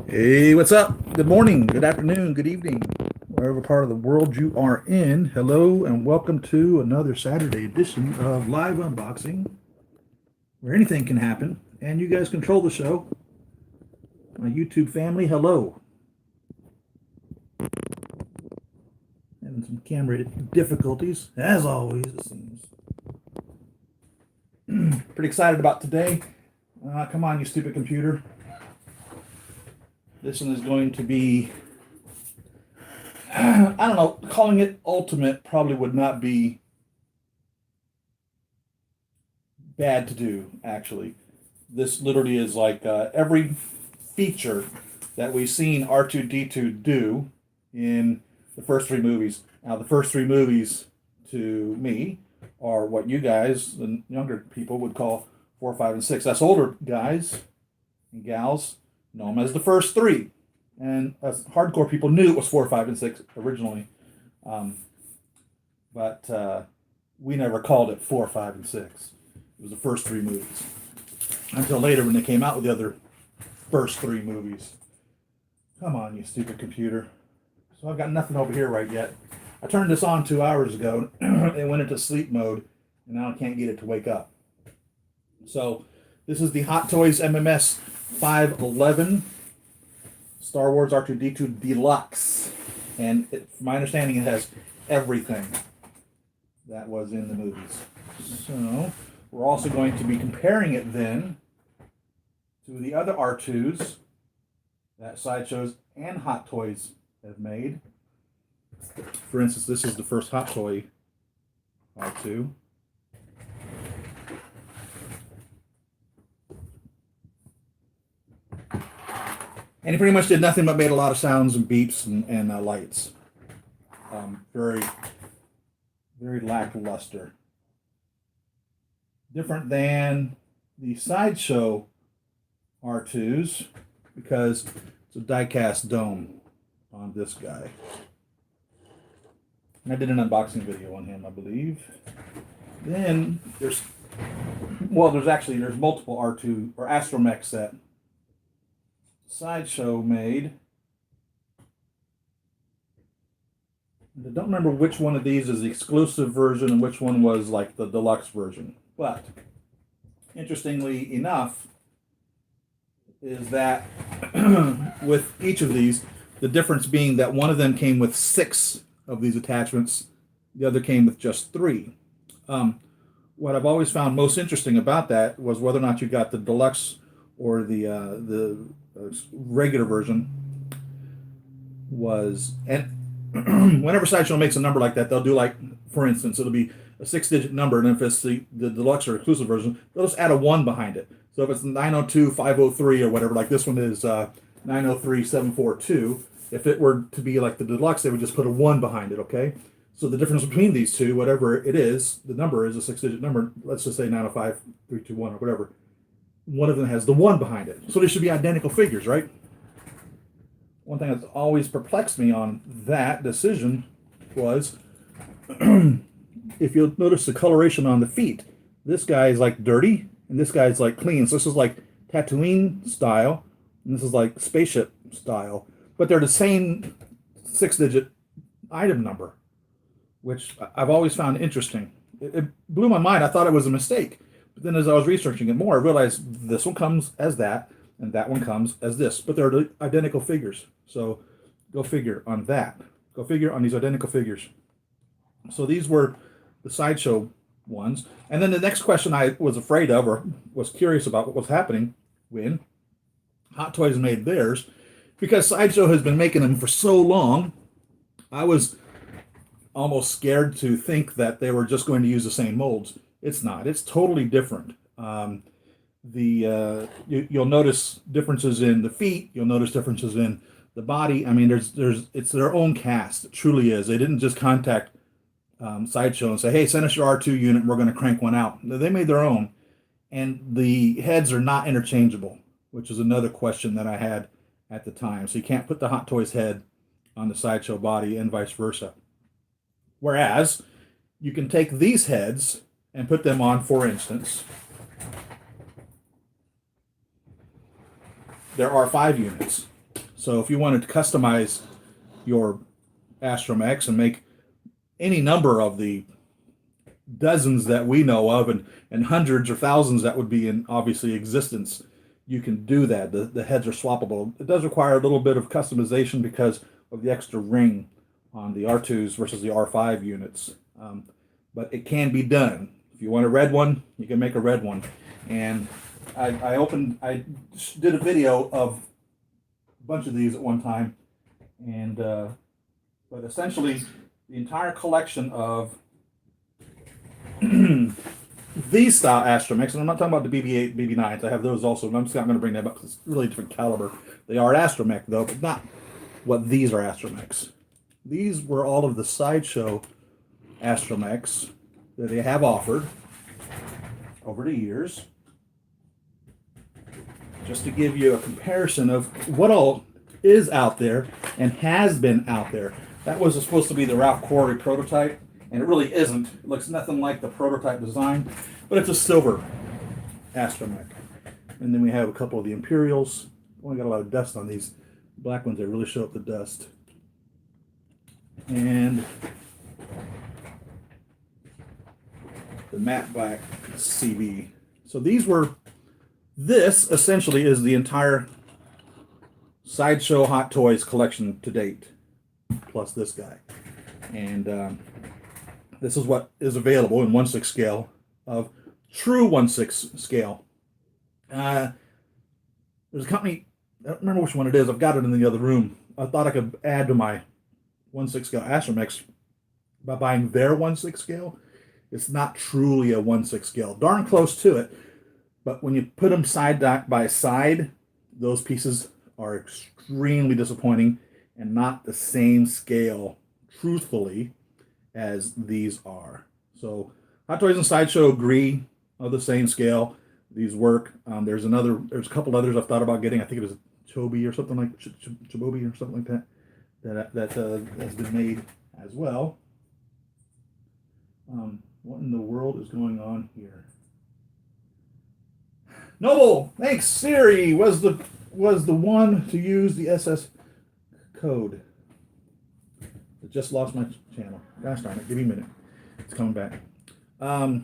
Hey, what's up? Good morning, good afternoon, good evening, wherever part of the world you are in. Hello, and welcome to another Saturday edition of Live Unboxing, where anything can happen, and you guys control the show. My YouTube family, hello. Having some camera difficulties, as always, it seems. Pretty excited about today. Come on, you stupid computer. This one is going to be, I don't know, calling it ultimate probably would not be bad to do, actually. This literally is like every feature that we've seen R2-D2 do in the first three movies. Now, the first three movies, to me, are what you guys, the younger people, would call 4, 5, and 6. Us older guys and gals know them as the first three. And us hardcore people knew it was 4, 5, and 6 originally. But we never called it 4, 5, and 6. It was the first three movies. Until later when they came out with the other first three movies. Come on, you stupid computer. So I've got nothing over here right yet. I turned this on 2 hours ago. It went into sleep mode. And now I can't get it to wake up. So this is the Hot Toys MMS 511 Star Wars R2-D2 Deluxe. And from my understanding, it has everything that was in the movies. So we're also going to be comparing it then to the other R2s that Sideshows and Hot Toys have made. For instance, this is the first Hot Toy R2. And he pretty much did nothing but made a lot of sounds and beeps and lights. Very, very lackluster. Different than the Sideshow R2s because it's a die-cast dome on this guy. And I did an unboxing video on him, I believe. Then there's multiple R2 or astromech that Sideshow made. I don't remember which one of these is the exclusive version and which one was like the deluxe version. But interestingly enough, is that with each of these, the difference being that one of them came with 6 of these attachments, the other came with just 3. What I've always found most interesting about that was whether or not you got the deluxe or the regular version was, and whenever Sideshow makes a number like that, they'll do, like, for instance, it'll be a 6-digit number, and if it's the deluxe or exclusive version, they'll just add a 1 behind it. So if it's 902-503 or whatever, like this one is 903-742, if it were to be like the deluxe, they would just put a 1 behind it, okay? So the difference between these two, whatever it is, the number is a 6-digit number, let's just say 905-321 or whatever. One of them has the 1 behind it. So they should be identical figures, right? One thing that's always perplexed me on that decision was, if you'll notice the coloration on the feet, this guy is like dirty, and this guy's like clean. So this is like Tatooine style, and this is like spaceship style. But they're the same 6-digit item number, which I've always found interesting. It blew my mind. I thought it was a mistake. But then as I was researching it more, I realized this one comes as that, and that one comes as this. But they're identical figures. So go figure on that. Go figure on these identical figures. So these were the Sideshow ones. And then the next question I was afraid of or was curious about what was happening when Hot Toys made theirs, because Sideshow has been making them for so long, I was almost scared to think that they were just going to use the same molds. It's not. It's totally different. You'll notice differences in the feet. You'll notice differences in the body. I mean, it's their own cast. It truly is. They didn't just contact Sideshow and say, hey, send us your R2 unit and we're going to crank one out. They made their own. And the heads are not interchangeable, which is another question that I had at the time. So you can't put the Hot Toys head on the Sideshow body and vice versa. Whereas you can take these heads and put them on, for instance, there are 5 units. So if you wanted to customize your astromechs and make any number of the dozens that we know of, and hundreds or thousands that would be in obviously existence, you can do that. The heads are swappable. It does require a little bit of customization because of the extra ring on the R2s versus the R5 units. But it can be done. If you want a red one, you can make a red one. And I did a video of a bunch of these at one time, and but essentially the entire collection of these style astromechs, and I'm not talking about the BB-8, BB-9s. I have those also, and I'm just not going to bring them up because it's really different caliber. They are astromech though, but not what these are astromechs. These were all of the sideshow astromechs that they have offered over the years, just to give you a comparison of what all is out there and has been out there. That was supposed to be the Ralph Quarry prototype, and it really isn't. It looks nothing like the prototype design, but it's a silver astromech. And then we have a couple of the Imperials. Only got a lot of dust on these black ones. They really show up the dust. And the matte black CB. So this essentially is the entire Sideshow Hot Toys collection to date, plus this guy. And this is what is available in 1/6 scale of true 1/6 scale. There's a company, I don't remember which one it is. I've got it in the other room. I thought I could add to my 1/6 scale astromechs by buying their 1/6 scale. It's not truly a 1/6 scale. Darn close to it. But when you put them side by side, those pieces are extremely disappointing and not the same scale, truthfully, as these are. So Hot Toys and Sideshow agree on the same scale. These work. There's a couple others I've thought about getting. I think it was Chobi or something like Chobobi or something like that. That has been made as well. What in the world is going on here? Noble, thanks. Siri was the one to use the SS code. I just lost my channel. Gosh darn it! Give me a minute. It's coming back. What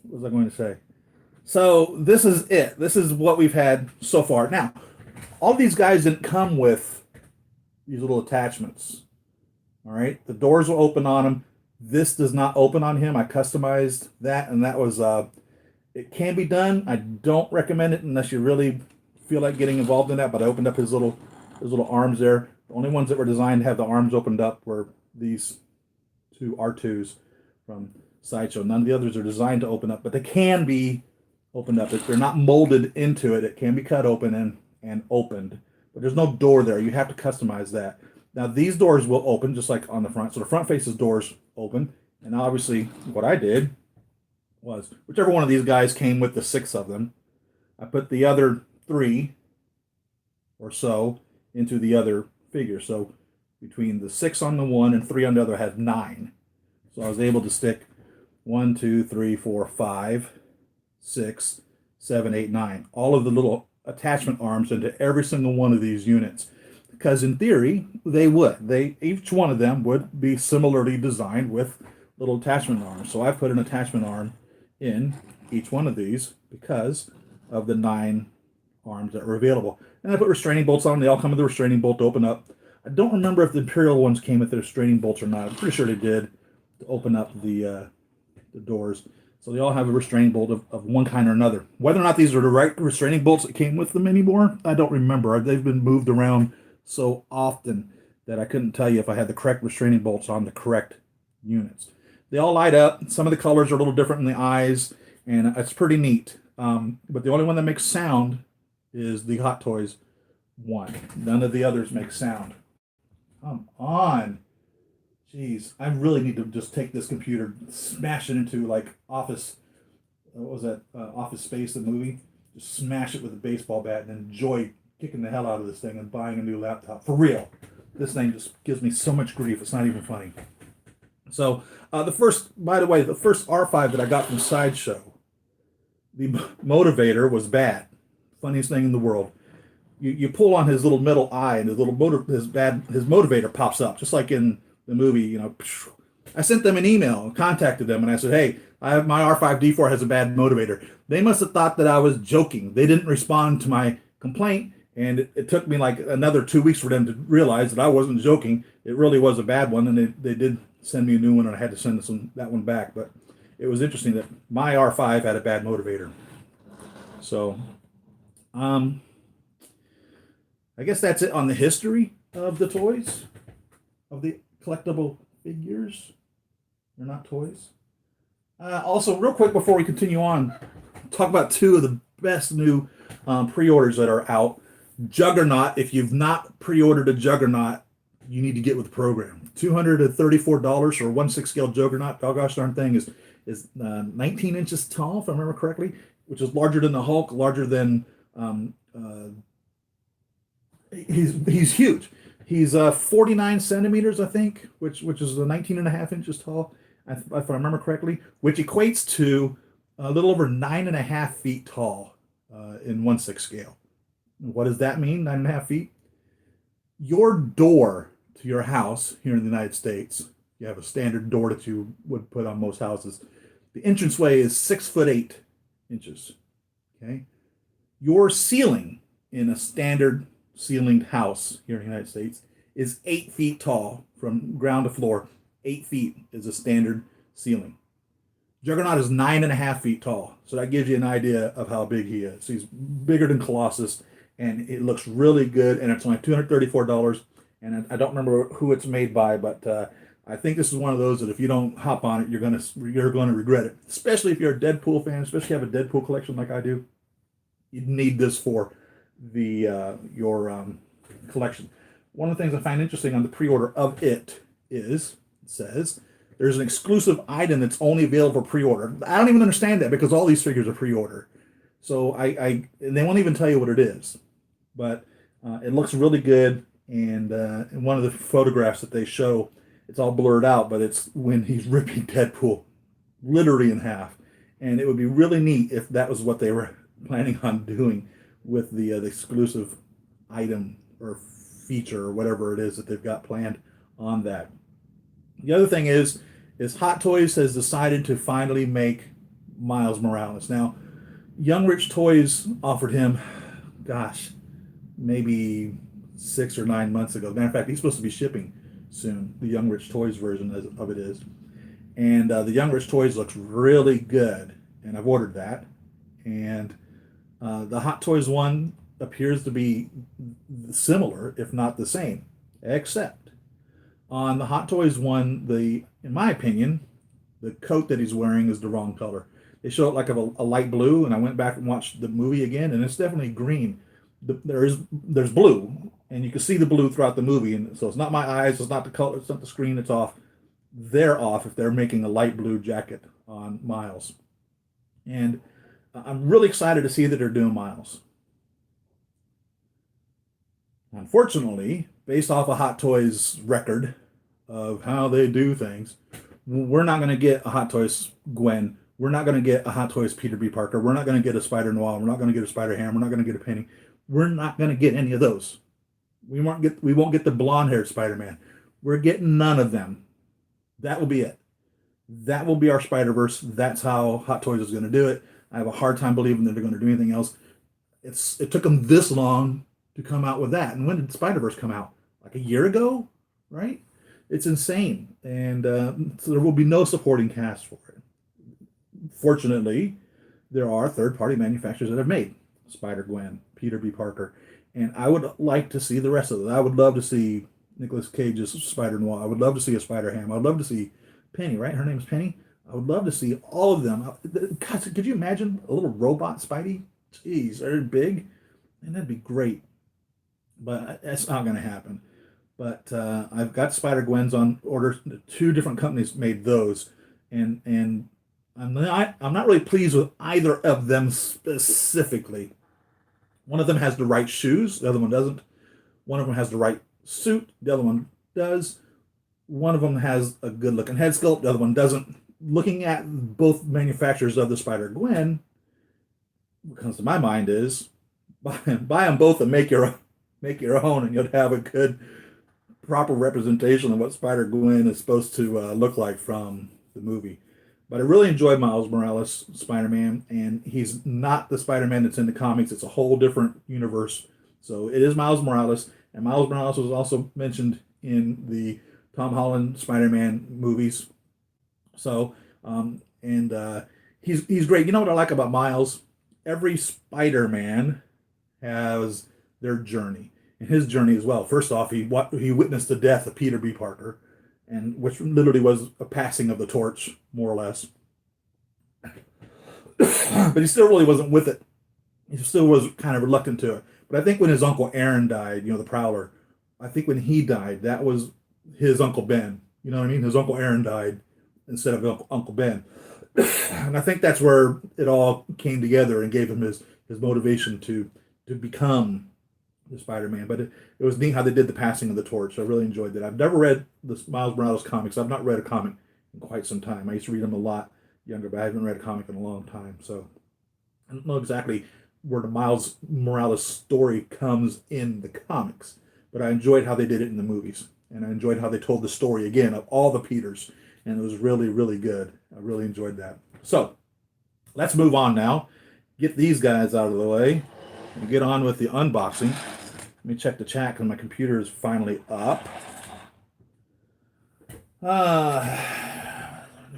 was I going to say? So this is it. This is what we've had so far. Now, all these guys didn't come with these little attachments. All right, the doors will open on them. This does not open on him. I customized that, and that was it can be done. I don't recommend it unless you really feel like getting involved in that. But I opened up his little arms there. The only ones that were designed to have the arms opened up were these two R2s from Sideshow. None of the others are designed to open up, but they can be opened up. If they're not molded into it, it can be cut open and opened. But there's no door there. You have to customize that. Now, these doors will open just like on the front. So the front faces doors open. And obviously, what I did was, whichever one of these guys came with the 6 of them, I put the other 3 or so into the other figure. So between the 6 on the one and 3 on the other, I had 9. So I was able to stick 1, 2, 3, 4, 5, 6, 7, 8, 9. All of the little attachment arms into every single one of these units. Because in theory, they would. Each one of them would be similarly designed with little attachment arms. So I put an attachment arm in each one of these because of the 9 arms that were available. And I put restraining bolts on them. They all come with a restraining bolt to open up. I don't remember if the Imperial ones came with the restraining bolts or not. I'm pretty sure they did, to open up the doors. So they all have a restraining bolt of one kind or another. Whether or not these are the right restraining bolts that came with them anymore, I don't remember. They've been moved around so often that I couldn't tell you if I had the correct restraining bolts on the correct units. They all light up. Some of the colors are a little different in the eyes, and it's pretty neat. But the only one that makes sound is the Hot Toys one. None of the others make sound. Come on. Jeez, I really need to just take this computer, smash it into like Office, what was that, Office Space, the movie? Just smash it with a baseball bat and enjoy kicking the hell out of this thing and buying a new laptop. For real. This thing just gives me so much grief. It's not even funny. So, by the way, the first R5 that I got from Sideshow, the motivator was bad. Funniest thing in the world. you pull on his little metal eye, and his motivator pops up, just like in the movie. I sent them an email, contacted them, and I said, "Hey, I have my R5-D4 has a bad motivator." They must have thought that I was joking. They didn't respond to my complaint, and it took me like another 2 weeks for them to realize that I wasn't joking. It really was a bad one, and they did send me a new one, and I had to send that one back. But it was interesting that my R5 had a bad motivator. So, I guess that's it on the history of the toys, of the collectible figures. They're not toys. Also, real quick before we continue on, talk about two of the best new pre-orders that are out. Juggernaut. If you've not pre-ordered a Juggernaut, you need to get with the program. $234 for a 1/6 scale Juggernaut. Oh gosh darn thing is 19 inches tall, if I remember correctly, which is larger than the Hulk, larger than he's huge. He's 49 centimeters, I think, which is 19.5 inches tall, if I remember correctly, which equates to a little over 9.5 feet tall in 1/6 scale. What does that mean, 9.5 feet? Your door to your house here in the United States, you have a standard door that you would put on most houses. The entranceway is 6'8" Okay. Your ceiling in a standard ceilinged house here in the United States is 8 feet tall from ground to floor. 8 feet is a standard ceiling. Juggernaut is 9.5 feet tall. So that gives you an idea of how big he is. He's bigger than Colossus, and it looks really good, and it's only $234. And I don't remember who it's made by, but I think this is one of those that if you don't hop on it, you're gonna regret it. Especially if you're a Deadpool fan, especially if you have a Deadpool collection like I do. You need this for your collection. One of the things I find interesting on the pre-order of it says there's an exclusive item that's only available for pre-order. I don't even understand that because all these figures are pre-order. So and they won't even tell you what it is, but it looks really good. And in one of the photographs that they show, it's all blurred out, but it's when he's ripping Deadpool literally in half. And it would be really neat if that was what they were planning on doing with the exclusive item or feature or whatever it is that they've got planned on that. The other thing is Hot Toys has decided to finally make Miles Morales. Now, Young Rich Toys offered him, gosh, maybe 6 or 9 months ago. As a matter of fact, he's supposed to be shipping soon. The Young Rich Toys version of it is. And the Young Rich Toys looks really good. And I've ordered that. And the Hot Toys one appears to be similar, if not the same. Except on the Hot Toys one, in my opinion, the coat that he's wearing is the wrong color. They show it like a light blue, and I went back and watched the movie again, and it's definitely green. There's blue, and you can see the blue throughout the movie, and so it's not my eyes, it's not the color, it's not the screen, it's off. They're off if they're making a light blue jacket on Miles. And I'm really excited to see that they're doing Miles. Unfortunately, based off of Hot Toys' record of how they do things, we're not going to get a Hot Toys Gwen. We're not going to get a Hot Toys Peter B. Parker. We're not going to get a Spider Noir. We're not going to get a Spider Ham. We're not going to get a Penny. We're not going to get any of those. We won't get the blonde-haired Spider-Man. We're getting none of them. That will be it. That will be our Spider-Verse. That's how Hot Toys is going to do it. I have a hard time believing that they're going to do anything else. It took them this long to come out with that. And when did Spider-Verse come out? Like a year ago, right? It's insane. And so there will be no supporting cast for it. Fortunately, there are third-party manufacturers that have made Spider-Gwen, Peter B. Parker, and I would like to see the rest of it. I would love to see Nicolas Cage's Spider-Noir. I would love to see a Spider-Ham. I would love to see Penny, right? Her name's Penny. I would love to see all of them. God, could you imagine a little robot Spidey? Jeez, they're big. And that'd be great. But that's not going to happen. But I've got Spider-Gwens on order. 2 different companies made those. And I'm not really pleased with either of them specifically. One of them has the right shoes, the other one doesn't. One of them has the right suit, the other one does. One of them has a good looking head sculpt, the other one doesn't. Looking at both manufacturers of the Spider-Gwen, what comes to my mind is, buy them both and make your own, and you'll have a good proper representation of what Spider-Gwen is supposed to look like from the movie. But I really enjoyed Miles Morales Spider-Man, and he's not the Spider-Man that's in the comics. It's a whole different universe. So it is Miles Morales, and Miles Morales was also mentioned in the Tom Holland Spider-Man movies. So, he's great. You know what I like about Miles? Every Spider-Man has their journey, and his journey as well. First off, he witnessed the death of Peter B. Parker, and which literally was a passing of the torch, more or less. But he still really wasn't with it. He still was kind of reluctant to it. But I think when his uncle Aaron died, the Prowler, I think when he died, that was his Uncle Ben. You know what I mean? His Uncle Aaron died instead of Uncle Ben. And I think that's where it all came together and gave him his motivation to become the Spider-Man. But it was neat how they did the passing of the torch. I really enjoyed that. I've never read the Miles Morales comics. I've not read a comic in quite some time. I used to read them a lot younger, but I haven't read a comic in a long time. So I don't know exactly where the Miles Morales story comes in the comics, but I enjoyed how they did it in the movies. And I enjoyed how they told the story again of all the Peters. And it was really, really good. I really enjoyed that. So let's move on now. Get these guys out of the way and get on with the unboxing. Let me check the chat because my computer is finally up.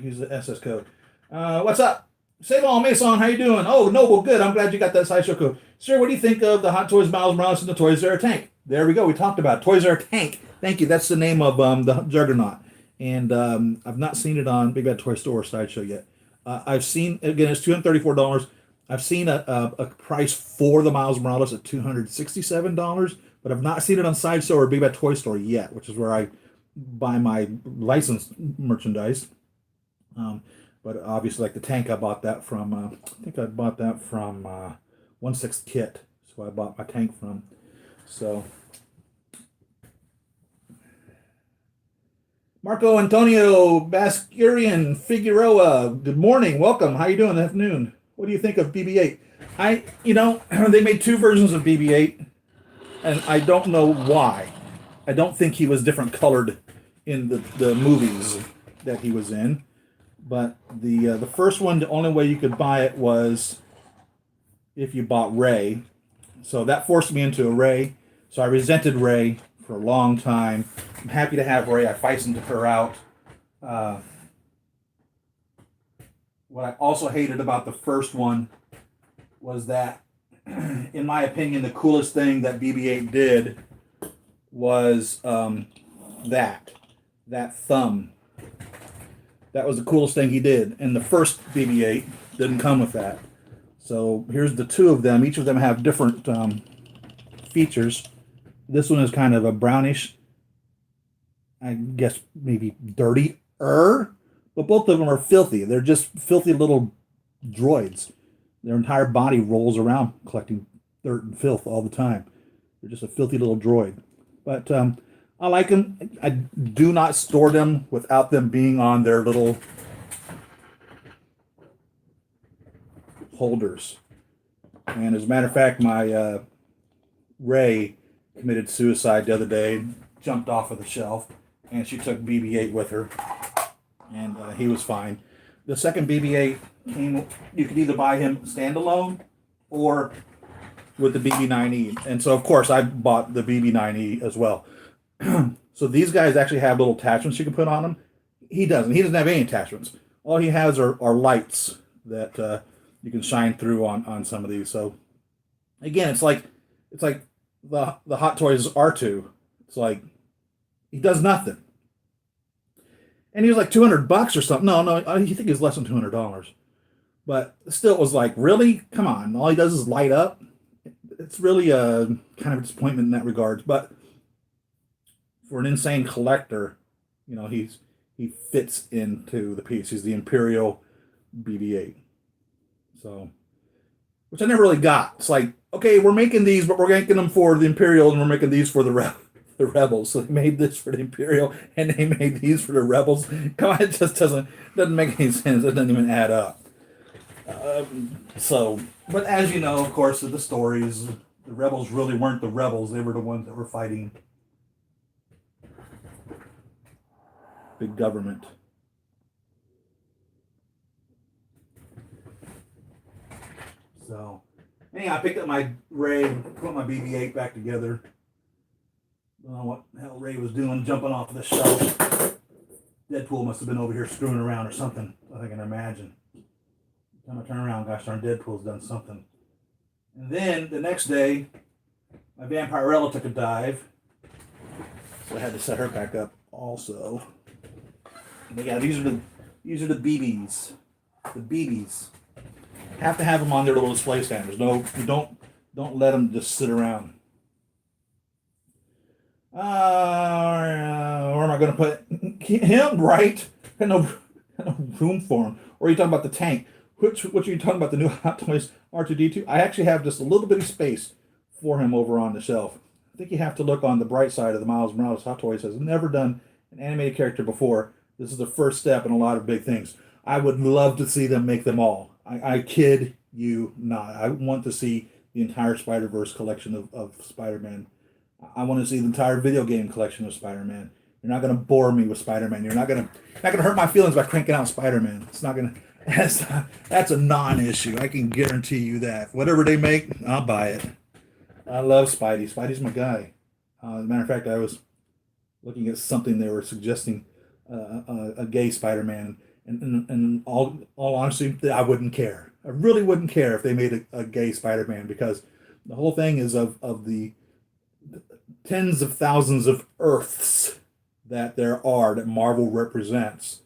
Use the SS code. What's up? Save all, Mason. How you doing? Oh, Noble, good. I'm glad you got that sideshow code. Sir, what do you think of the Hot Toys Miles Morales and the Toys R Us tank? There we go. We talked about it. Toys R Us tank. Thank you. That's the name of the Juggernaut. And I've not seen it on Big Bad Toy Store or Sideshow yet. I've seen, again, it's $234. I've seen a price for the Miles Morales at $267, but I've not seen it on Sideshow or Big Bad Toy Store yet, which is where I buy my licensed merchandise. But obviously, like the tank, I bought that from, I think I bought that from 1/6 Kit. So I bought my tank from. So Marco Antonio Bascurian Figueroa, good morning, welcome. How you doing this afternoon? What do you think of BB-8? They made two versions of BB-8, and I don't know why. I don't think he was different colored in the movies that he was in, but the first one, the only way you could buy it was if you bought Rey. So that forced me into a Rey. So I resented Rey for a long time. I'm happy to have Rey. I feisted her out. What I also hated about the first one was that, in my opinion, the coolest thing that BB-8 did was that thumb. That was the coolest thing he did. And the first BB-8 didn't come with that. So here's the two of them. Each of them have different features. This one is kind of a brownish, I guess maybe dirty, but both of them are filthy. They're just filthy little droids. Their entire body rolls around collecting dirt and filth all the time. They're just a filthy little droid. But I like them. I do not store them without them being on their little holders. And as a matter of fact, my Rey committed suicide the other day, jumped off of the shelf, and she took BB-8 with her, and he was fine. The second BB-8 came, you could either buy him standalone or with the BB-9E. And so, of course, I bought the BB-9E as well. So these guys actually have little attachments you can put on them. He doesn't. He doesn't have any attachments. All he has are lights that you can shine through on some of these. So, again, it's like the Hot Toys R2. It's like he does nothing, and he was like $200 or something. No, you think he's less than $200, but still, it was like, really, come on. All he does is light up. It's really a kind of a disappointment in that regard. But for an insane collector, he fits into the piece. He's the Imperial BB-8. So, which I never really got. It's like, okay, we're making these, but we're making them for the Imperial, and we're making these for the Rebels. So they made this for the Imperial, and they made these for the Rebels. Come on, it just doesn't make any sense. It doesn't even add up. But as you know, of course, the stories, the rebels really weren't the rebels. They were the ones that were fighting big government. So, anyhow, I picked up my Ray, put my BB-8 back together. Don't know what the hell Ray was doing, jumping off the shelf. Deadpool must have been over here screwing around or something, I can imagine. Every time I turn around, gosh darn, Deadpool's done something. And then, the next day, my Vampirella took a dive. So I had to set her back up also. But yeah, these are the BBs. The BBs. Have to have them on their little display stands. No, don't let them just sit around. Where am I going to put him? Right? Got no room for him. Or are you talking about the tank? What are you talking about? The new Hot Toys R2-D2? I actually have just a little bitty space for him over on the shelf. I think you have to look on the bright side of the Miles Morales. Hot Toys has never done an animated character before. This is the first step in a lot of big things. I would love to see them make them all. I kid you not. I want to see the entire Spider-Verse collection of Spider-Man. I want to see the entire video game collection of Spider-Man. You're not going to bore me with Spider-Man. You're not going to hurt my feelings by cranking out Spider-Man. It's not going to. That's a non-issue. I can guarantee you that. Whatever they make, I'll buy it. I love Spidey. Spidey's my guy. As a matter of fact, I was looking at something they were suggesting a gay Spider-Man. And all honesty, I wouldn't care. I really wouldn't care if they made a gay Spider-Man, because the whole thing is of the tens of thousands of Earths that there are that Marvel represents.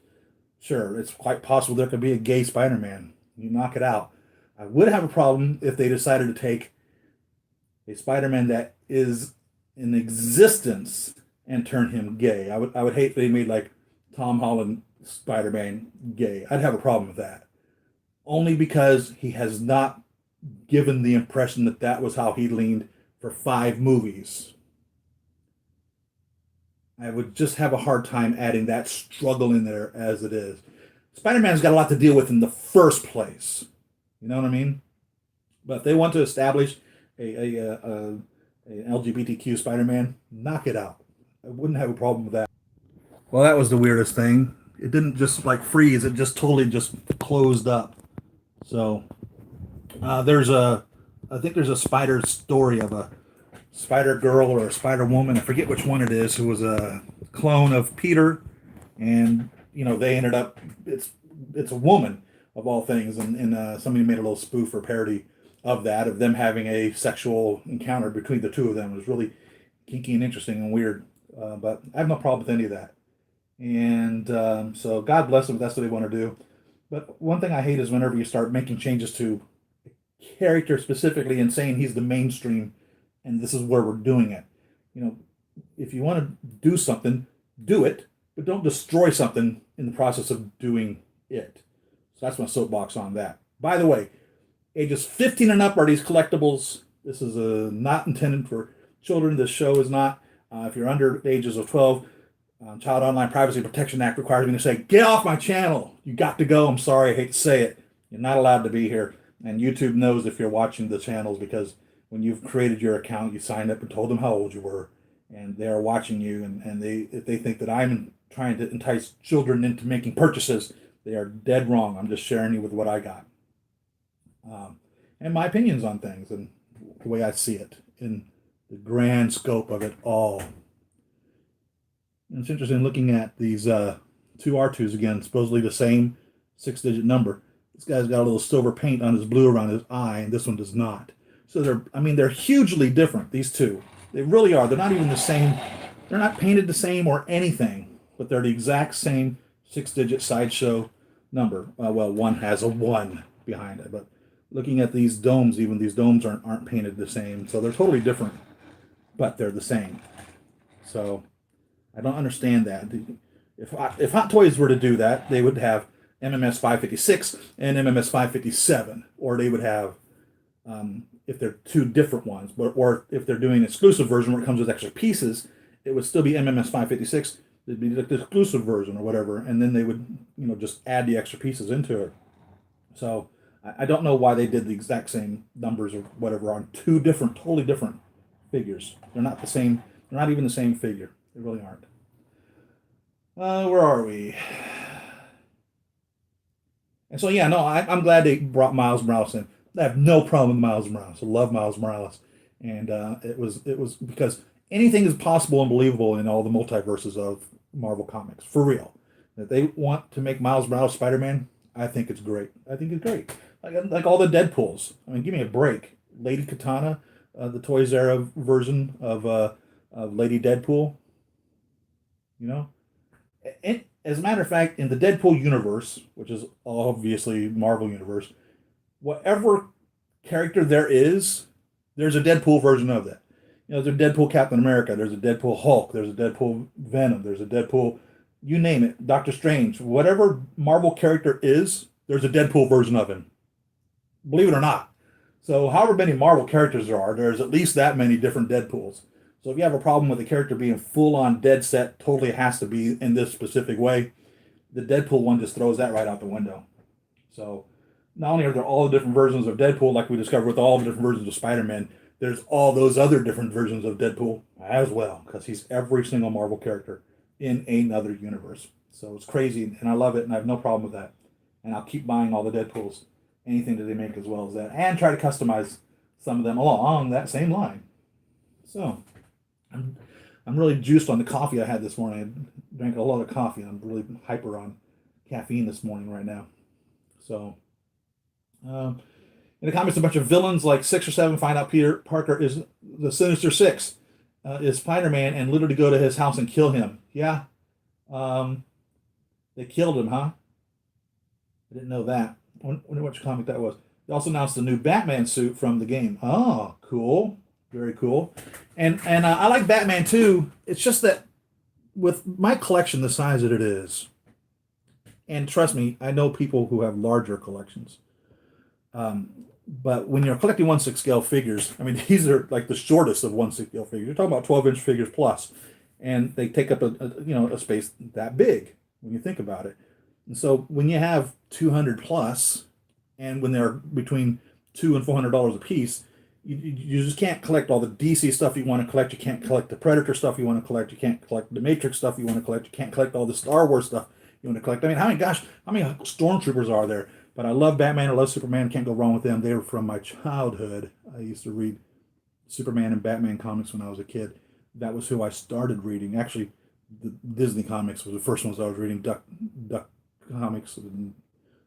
Sure, it's quite possible there could be a gay Spider-Man. You knock it out. I would have a problem if they decided to take a Spider-Man that is in existence and turn him gay. I would hate if they made like Tom Holland Spider-Man gay. I'd have a problem with that. Only because he has not given the impression that that was how he leaned for 5 movies. I would just have a hard time adding that struggle in there as it is. Spider-Man's got a lot to deal with in the first place. You know what I mean? But if they want to establish an LGBTQ Spider-Man, knock it out. I wouldn't have a problem with that. Well, that was the weirdest thing. It didn't just like freeze. It just totally just closed up. So I think there's a spider story of a spider girl or a spider woman. I forget which one it is, who was a clone of Peter, and they ended up. It's a woman of all things, and somebody made a little spoof or parody of that, of them having a sexual encounter between the two of them. It was really kinky and interesting and weird, but I have no problem with any of that. And so God bless them if that's what they want to do. But one thing I hate is whenever you start making changes to a character specifically and saying he's the mainstream and this is where we're doing it. If you want to do something, do it, but don't destroy something in the process of doing it. So that's my soapbox on that. By the way, ages 15 and up are these collectibles. This is not intended for children. This show is not. If you're under the ages of 12, Child Online Privacy Protection Act requires me to say, get off my channel. You got to go. I'm sorry. I hate to say it. You're not allowed to be here. And YouTube knows if you're watching the channels, because when you've created your account, you signed up and told them how old you were. And they are watching you. And if they think that I'm trying to entice children into making purchases, they are dead wrong. I'm just sharing you with what I got. And my opinions on things and the way I see it in the grand scope of it all. And it's interesting looking at these 2 R2s again, supposedly the same 6-digit number. This guy's got a little silver paint on his blue around his eye, and this one does not. So they're hugely different, these two. They really are. They're not even the same. They're not painted the same or anything, but they're the exact same 6-digit sideshow number. Well, one has a 1 behind it, but looking at these domes, even these domes aren't painted the same. So they're totally different, but they're the same. So I don't understand that. If Hot Toys were to do that, they would have MMS 556 and MMS 557, or they would have, if they're 2 different ones, or if they're doing an exclusive version where it comes with extra pieces, it would still be MMS 556. It'd be the exclusive version or whatever, and then they would, just add the extra pieces into it. So I don't know why they did the exact same numbers or whatever on two different, totally different figures. They're not the same. They're not even the same figure. They really aren't. Where are we? And so yeah, no, I'm glad they brought Miles Morales in. I have no problem with Miles Morales. I love Miles Morales, and it was because anything is possible and believable in all the multiverses of Marvel Comics for real. If they want to make Miles Morales Spider-Man, I think it's great. I think it's great. Like all the Deadpools. I mean, give me a break. Lady Katana, the Toys R Us version of Lady Deadpool. You know, as a matter of fact, in the Deadpool universe, which is obviously Marvel universe, whatever character there is, there's a Deadpool version of that. You know, there's a Deadpool Captain America, there's a Deadpool Hulk, there's a Deadpool Venom, there's a Deadpool, you name it, Doctor Strange. Whatever Marvel character is, there's a Deadpool version of him. Believe it or not. So, however many Marvel characters there are, there's at least that many different Deadpools. So if you have a problem with a character being full on dead set, totally has to be in this specific way, the Deadpool one just throws that right out the window. So not only are there all the different versions of Deadpool, like we discovered with all the different versions of Spider-Man, there's all those other different versions of Deadpool as well, because he's every single Marvel character in another universe. So it's crazy, and I love it, and I have no problem with that. And I'll keep buying all the Deadpools, anything that they make as well as that, and try to customize some of them along that same line. So I'm, I'm really juiced on the coffee I had this morning. I drank a lot of coffee, and I'm really hyper on caffeine this morning right now. So, in the comics, a bunch of villains, like 6 or 7, find out Peter Parker is the Sinister Six, is Spider-Man, and literally go to his house and kill him. Yeah, um, they killed him, huh? I didn't know that. I wonder which comic that was. They also announced the new Batman suit from the game. Oh, cool. Very cool. And I like Batman too. It's just that with my collection the size that it is, and trust me, I know people who have larger collections. But when you're collecting 1/6 scale figures, I mean, these are like the shortest of 1/6 scale figures. You're talking about 12-inch figures plus, and they take up a space that big when you think about it. And so when you have 200 plus, and when they're between $200 and $400 a piece, you just can't collect all the DC stuff you want to collect. You can't collect the Predator stuff you want to collect. You can't collect the Matrix stuff you want to collect. You can't collect all the Star Wars stuff you want to collect. I mean, how many stormtroopers are there? But I love Batman. I love Superman. Can't go wrong with them. They were from my childhood. I used to read Superman and Batman comics when I was a kid. That was who I started reading. Actually, the Disney comics was the first ones I was reading. Duck comics and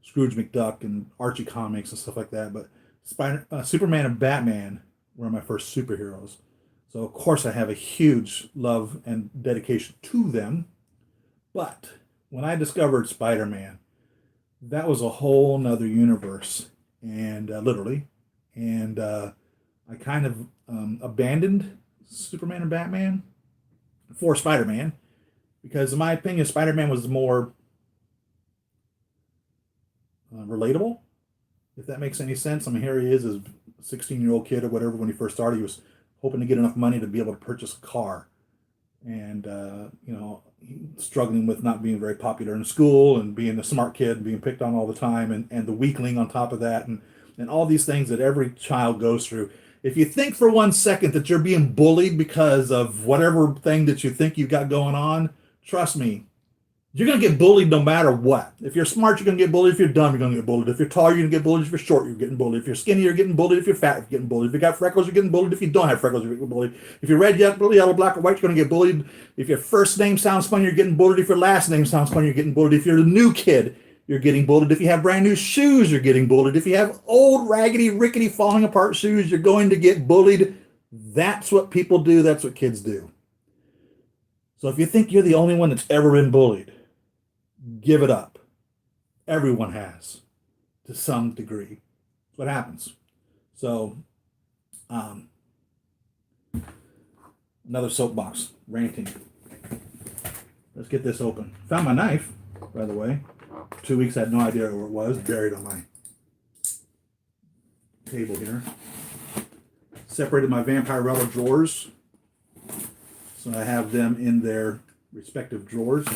Scrooge McDuck and Archie comics and stuff like that. But Superman and Batman were my first superheroes. So of course I have a huge love and dedication to them. But when I discovered Spider-Man, that was a whole nother universe, and literally, and I kind of abandoned Superman and Batman for Spider-Man because, in my opinion, Spider-Man was more relatable, if that makes any sense. I mean, here he is, as a 16-year-old kid or whatever. When he first started, he was hoping to get enough money to be able to purchase a car, and struggling with not being very popular in school and being a smart kid and being picked on all the time, and the weakling on top of that, and all these things that every child goes through. If you think for 1 second that you're being bullied because of whatever thing that you think you got going on, trust me, you're going to get bullied no matter what. If you're smart, you're going to get bullied. If you're dumb, you're going to get bullied. If you're tall, you're going to get bullied. If you're short, you're getting bullied. If you're skinny, you're getting bullied. If you're fat, you're getting bullied. If you got freckles, you're getting bullied. If you don't have freckles, you're getting bullied. If you're red, yellow, black, or white, you're going to get bullied. If your first name sounds funny, you're getting bullied. If your last name sounds funny, you're getting bullied. If you're a new kid, you're getting bullied. If you have brand new shoes, you're getting bullied. If you have old, raggedy, rickety, falling apart shoes, you're going to get bullied. That's what people do. That's what kids do. So if you think you're the only one that's ever been bullied, give it up. Everyone has, to some degree. That's what happens. So, another soapbox, ranting. Let's get this open. Found my knife, by the way. 2 weeks, I had no idea where it was. Buried on my table here. Separated my Vampire Rubber drawers. So I have them in their respective drawers.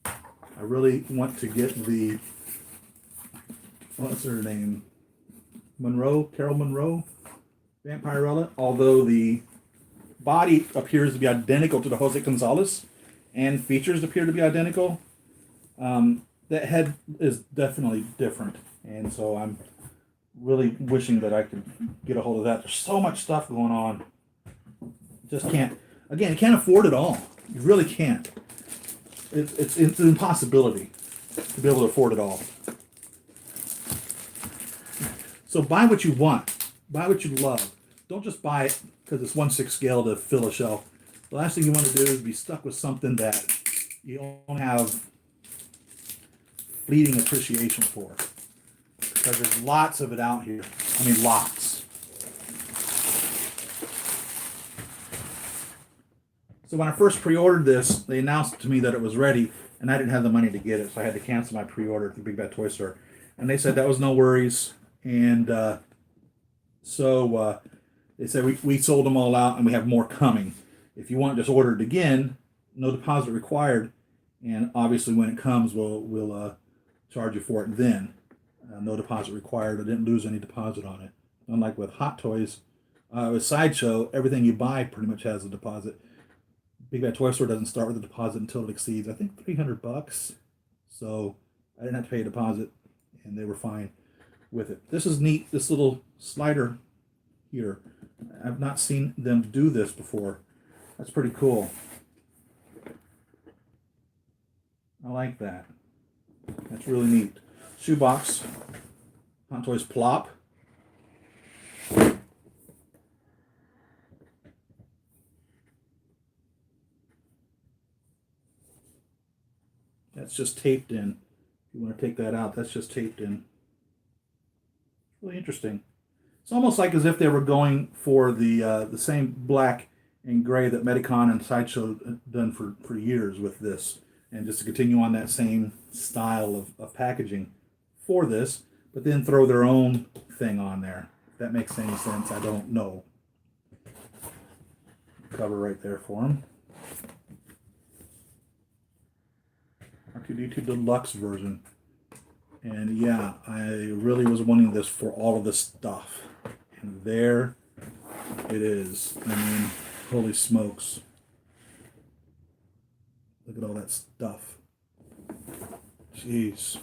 I really want to get the what's her name? Monroe, Carol Monroe, Vampirella. Although the body appears to be identical to the Jose Gonzalez, and features appear to be identical, that head is definitely different. And so I'm really wishing that I could get a hold of that. There's so much stuff going on. Just can't. Again, you can't afford it all. You really can't. It's an impossibility to be able to afford it all. So buy what you want. Buy what you love. Don't just buy it because it's 1/6 scale to fill a shelf. The last thing you want to do is be stuck with something that you don't have fleeting appreciation for. Because there's lots of it out here. I mean, lots. So when I first pre-ordered this, they announced to me that it was ready, and I didn't have the money to get it, so I had to cancel my pre-order at the Big Bad Toy Store. And they said that was no worries, and so they said we sold them all out, and we have more coming. If you want, just order it again. No deposit required, and obviously when it comes, we'll charge you for it then. No deposit required. I didn't lose any deposit on it. Unlike with Hot Toys, with Sideshow, everything you buy pretty much has a deposit. Big Bad Toy Store doesn't start with a deposit until it exceeds, I think, $300. So I didn't have to pay a deposit, and they were fine with it. This is neat. This little slider here. I've not seen them do this before. That's pretty cool. I like that. That's really neat. Shoebox. Hot Toys Plop. That's just taped in. If you want to take that out, that's just taped in. Really interesting. It's almost like as if they were going for the same black and gray that Medicon and Sideshow done for years with this, and just to continue on that same style of packaging for this, but then throw their own thing on there. If that makes any sense, I don't know. Cover right there for them. R2-D2 Deluxe version. And yeah, I really was wanting this for all of this stuff. And there it is. I mean, holy smokes. Look at all that stuff. Jeez.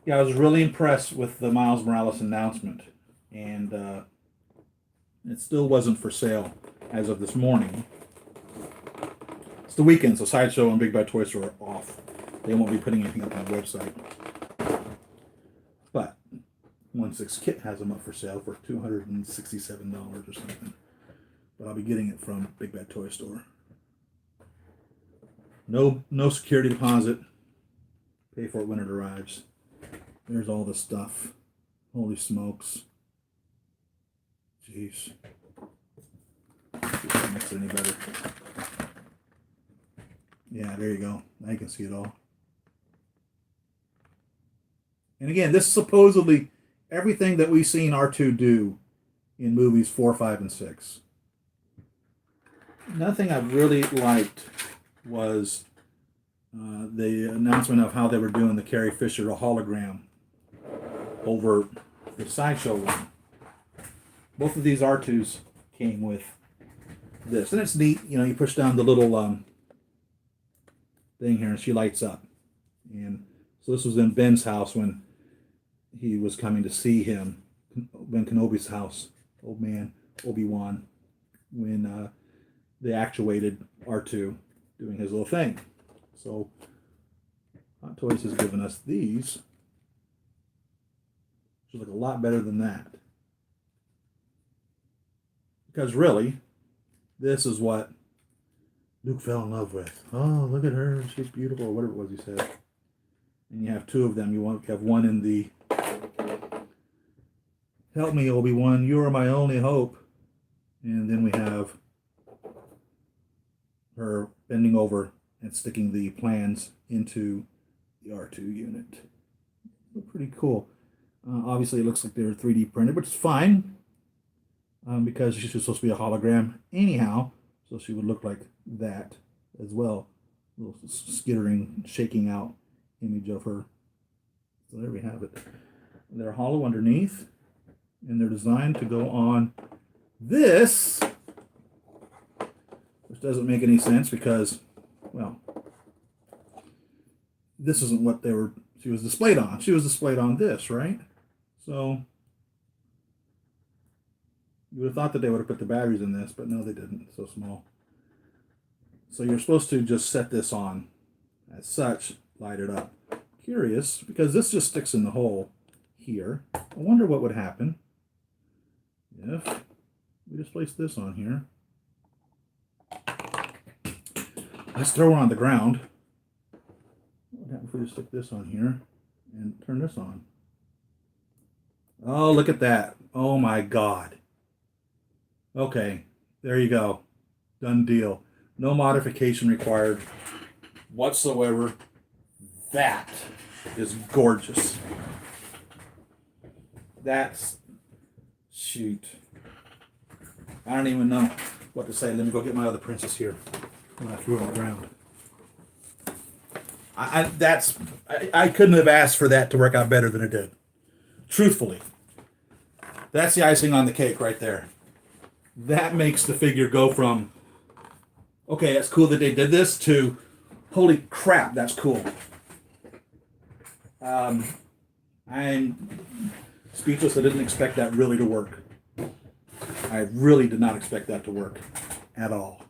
Yeah, I was really impressed with the Miles Morales announcement. And it still wasn't for sale as of this morning. It's the weekend, so Sideshow and Big Bad Toy Store are off. They won't be putting anything up on the website. But 1/6 Kit has them up for sale for $267 or something. But I'll be getting it from Big Bad Toy Store. No security deposit. Pay for it when it arrives. There's all the stuff. Holy smokes. Jeez. See if that makes it any better. Yeah, there you go. Now you can see it all. And again, this is supposedly everything that we've seen R2 do in movies 4, 5, and 6. Another thing I really liked was the announcement of how they were doing the Carrie Fisher hologram over the Sideshow one. Both of these R2s came with this. And it's neat. You know, you push down the little thing here and she lights up. And so this was in Ben's house when he was coming to see him. Ben Kenobi's house. Old man, Obi-Wan. When they actuated R2 doing his little thing. So Hot Toys has given us these. Which look a lot better than that. Because really, this is what Luke fell in love with. Oh, look at her. She's beautiful, or whatever it was he said. And you have two of them. You have one in the help me, Obi-Wan, you are my only hope. And then we have her bending over and sticking the plans into the R2 unit. Look pretty cool. Obviously, it looks like they're 3D printed, which is fine. Because she's supposed to be a hologram anyhow. So she would look like that as well. A little skittering, shaking out image of her. So there we have it. They're hollow underneath, and they're designed to go on this, which doesn't make any sense because, well, this isn't what she was displayed on. She was displayed on this, right? So you would have thought that they would have put the batteries in this, but no, they didn't. It's so small. So you're supposed to just set this on as such, light it up. Curious, because this just sticks in the hole here. I wonder what would happen if we just place this on here. Let's throw her on the ground. What would happen if we just stick this on here and turn this on? Oh, look at that. Oh my God. Okay, there you go. Done deal. No modification required whatsoever. That is gorgeous. That's, shoot. I don't even know what to say. Let me go get my other princess here. When I threw it on the ground. I couldn't have asked for that to work out better than it did. Truthfully. That's the icing on the cake right there. That makes the figure go from, okay, that's cool that they did this, to, holy crap, that's cool. I'm speechless. I didn't expect that really to work. I really did not expect that to work at all.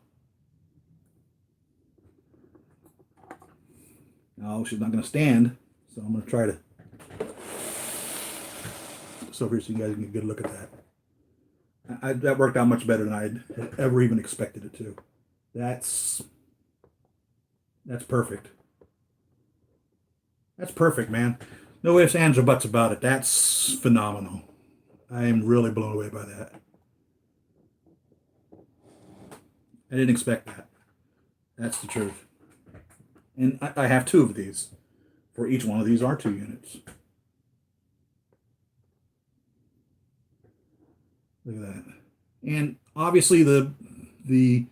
No, she's not going to stand, so I'm going to try to so here so you guys can get a good look at that. That worked out much better than I had ever even expected it to. That's perfect. That's perfect, man. No ifs, ands, or buts about it. That's phenomenal. I am really blown away by that. I didn't expect that. That's the truth. And I have two of these for each one of these R2 units. Look at that. And obviously the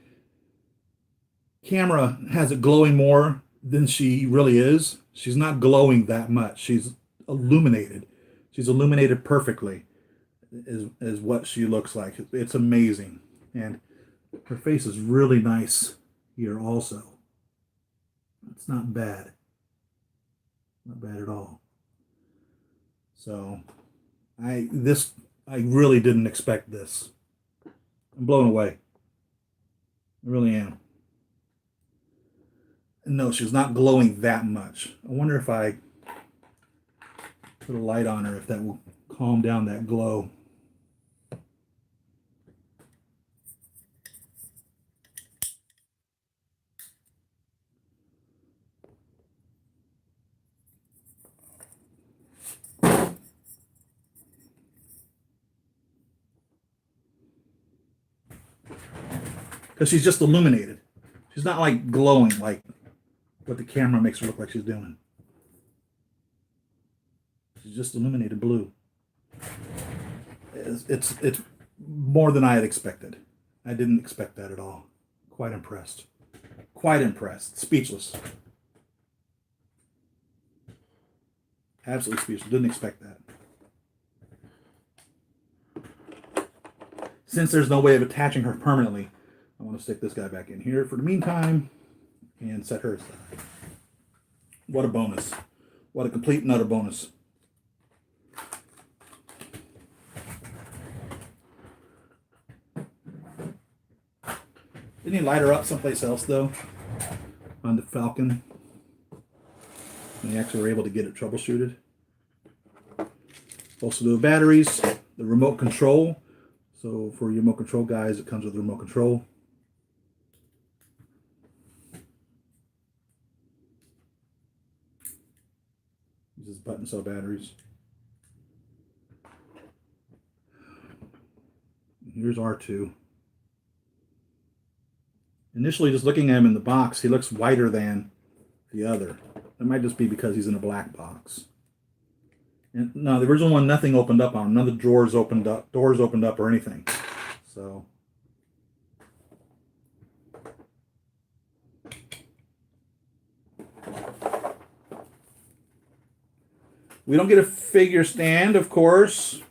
camera has it glowing more than she really is. She's not glowing that much. She's illuminated. She's illuminated perfectly is what she looks like. It's amazing. And her face is really nice here also. It's not bad. Not bad at all. So I really didn't expect this. I'm blown away. I really am. No, she's not glowing that much. I wonder if I put a light on her, if that will calm down that glow. Because she's just illuminated. She's not like glowing like what the camera makes her look like she's doing. She's just illuminated blue. It's more than I had expected. I didn't expect that at all. Quite impressed. Quite impressed. Speechless. Absolutely speechless. Didn't expect that. Since there's no way of attaching her permanently, I want to stick this guy back in here for the meantime and set her aside. What a bonus. What a complete and utter bonus. Didn't he light her up someplace else, though? On the Falcon? And they actually were able to get it troubleshooted. Also, the batteries, the remote control. So, for your remote control guys, it comes with the remote control. Uses button cell batteries. Here's R2. Initially, just looking at him in the box, he looks whiter than the other. That might just be because he's in a black box. And no, the original one, nothing opened up on him. None of the doors opened up or anything. So We don't get a figure stand, of course.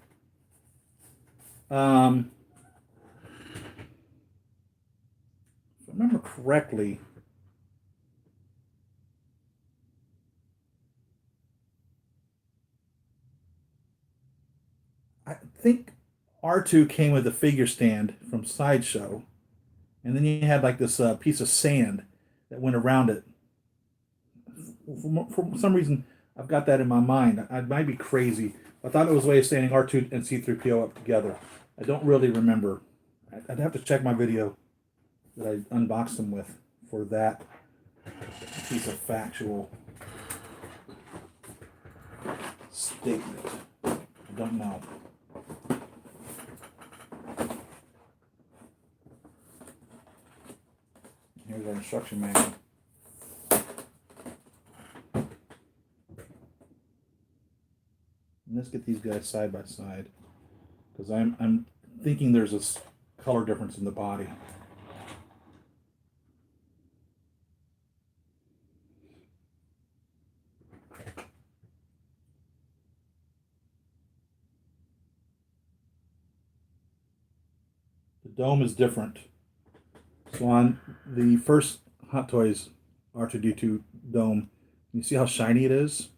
If I remember correctly, I think R2 came with a figure stand from Sideshow, and then you had like this piece of sand that went around it. For some reason, I've got that in my mind. I might be crazy. I thought it was a way of standing R2 and C-3PO up together. I don't really remember. I'd have to check my video that I unboxed them with for that piece of factual statement. I don't know. Here's our instruction manual. And let's get these guys side by side, because I'm thinking there's a color difference in the body. The dome is different. So on the first Hot Toys R2-D2 dome, you see how shiny it is?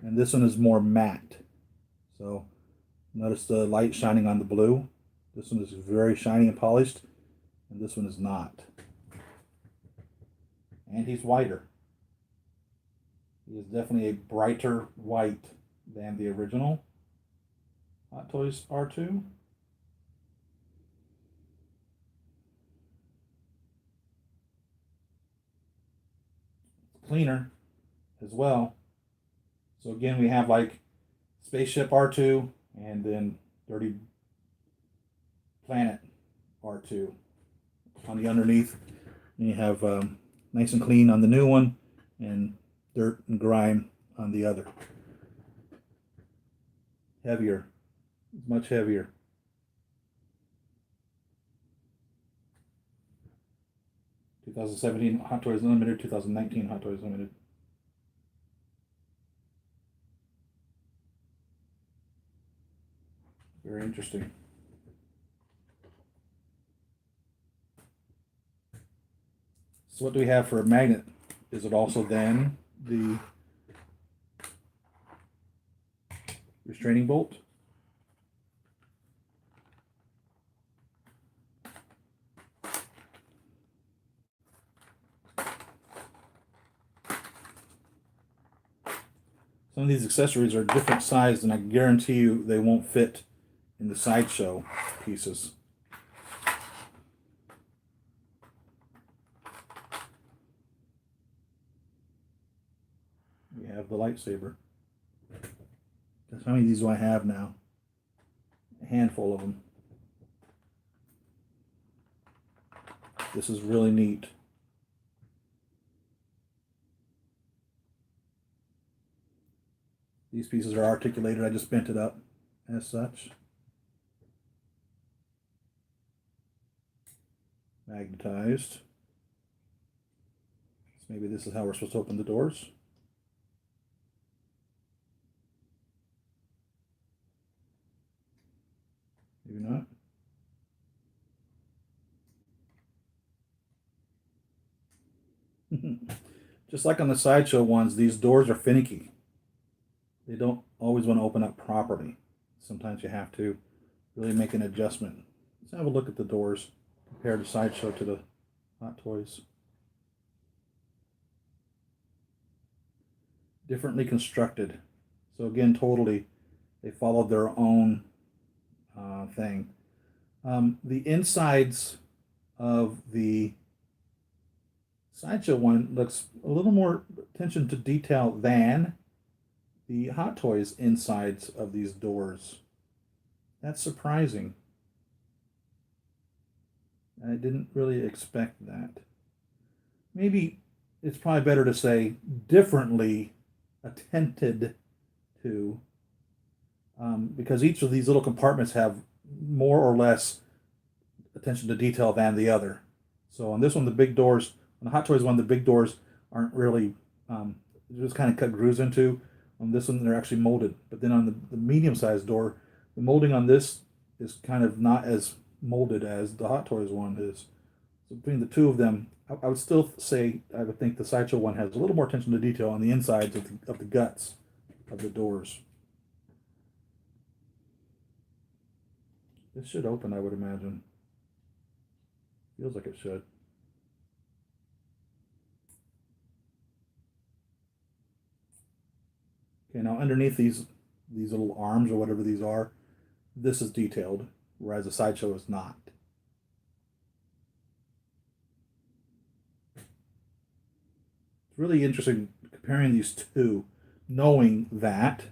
And this one is more matte. So notice the light shining on the blue. This one is very shiny and polished, and this one is not. And he's whiter. He is definitely a brighter white than the original Hot Toys R2. Cleaner as well. So again, we have like Spaceship R2 and then Dirty Planet R2 on the underneath. And you have nice and clean on the new one and dirt and grime on the other. Heavier, much heavier. (2017) Hot Toys Unlimited, 2019 Hot Toys Limited. Very interesting. So what do we have for a magnet? Is it also then the restraining bolt? Some of these accessories are different sized, and I guarantee you they won't fit in the Sideshow pieces. We have the lightsaber. How many of these do I have now? A handful of them. This is really neat. These pieces are articulated. I just bent it up as such. Magnetized. So maybe this is how we're supposed to open the doors. Maybe not. Just like on the Sideshow ones, these doors are finicky. They don't always want to open up properly. Sometimes you have to really make an adjustment. Let's have a look at the doors compared to Sideshow to the Hot Toys. Differently constructed. So again, totally, they followed their own thing. The insides of the Sideshow one looks a little more attention to detail than the Hot Toys insides of these doors. That's surprising. I didn't really expect that. Maybe it's probably better to say differently attended to, because each of these little compartments have more or less attention to detail than the other. So on this one, the big doors, on the Hot Toys one, the big doors aren't really just kind of cut grooves into. On this one, they're actually molded. But then on the medium-sized door, the molding on this is kind of not as molded as the Hot Toys one is. So between the two of them, I would still say I would think the Sideshow one has a little more attention to detail on the insides of the guts of the doors. This should open, I would imagine. Feels like it should. Okay, now underneath these little arms or whatever these are, this is detailed, whereas the Sideshow is not. It's really interesting comparing these two, knowing that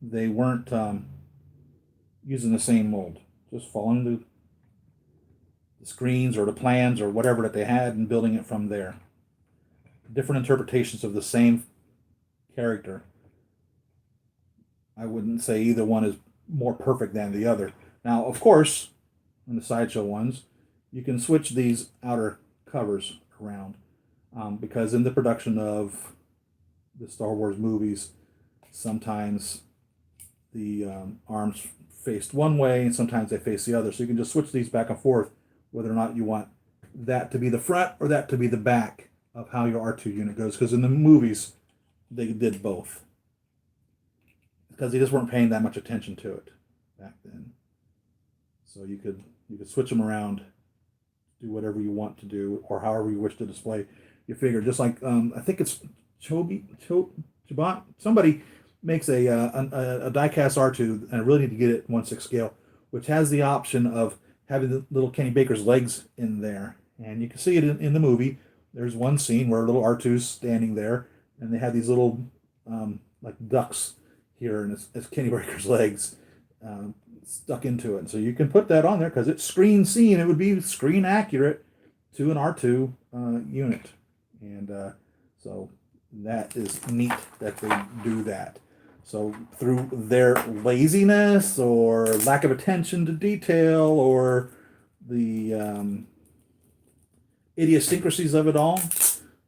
they weren't using the same mold, just following the screens or the plans or whatever that they had and building it from there. Different interpretations of the same character. I wouldn't say either one is more perfect than the other. Now, of course, in the Sideshow ones, you can switch these outer covers around because in the production of the Star Wars movies, sometimes the arms faced one way and sometimes they face the other. So you can just switch these back and forth, whether or not you want that to be the front or that to be the back of how your R2 unit goes. Because in the movies, they did both. Because they just weren't paying that much attention to it back then. So you could switch them around, do whatever you want to do, or however you wish to display your figure. Just like I think it's Chobot. Somebody makes a die-cast R2, and I really need to get it 1/6 scale, which has the option of having the little Kenny Baker's legs in there, and you can see it in the movie. There's one scene where little R2's standing there, and they have these little like ducks here, and it's Kenny Baker's legs stuck into it. And so you can put that on there because it's screen seen. It would be screen accurate to an R2 unit, and so that is neat that they do that. So through their laziness or lack of attention to detail or the idiosyncrasies of it all,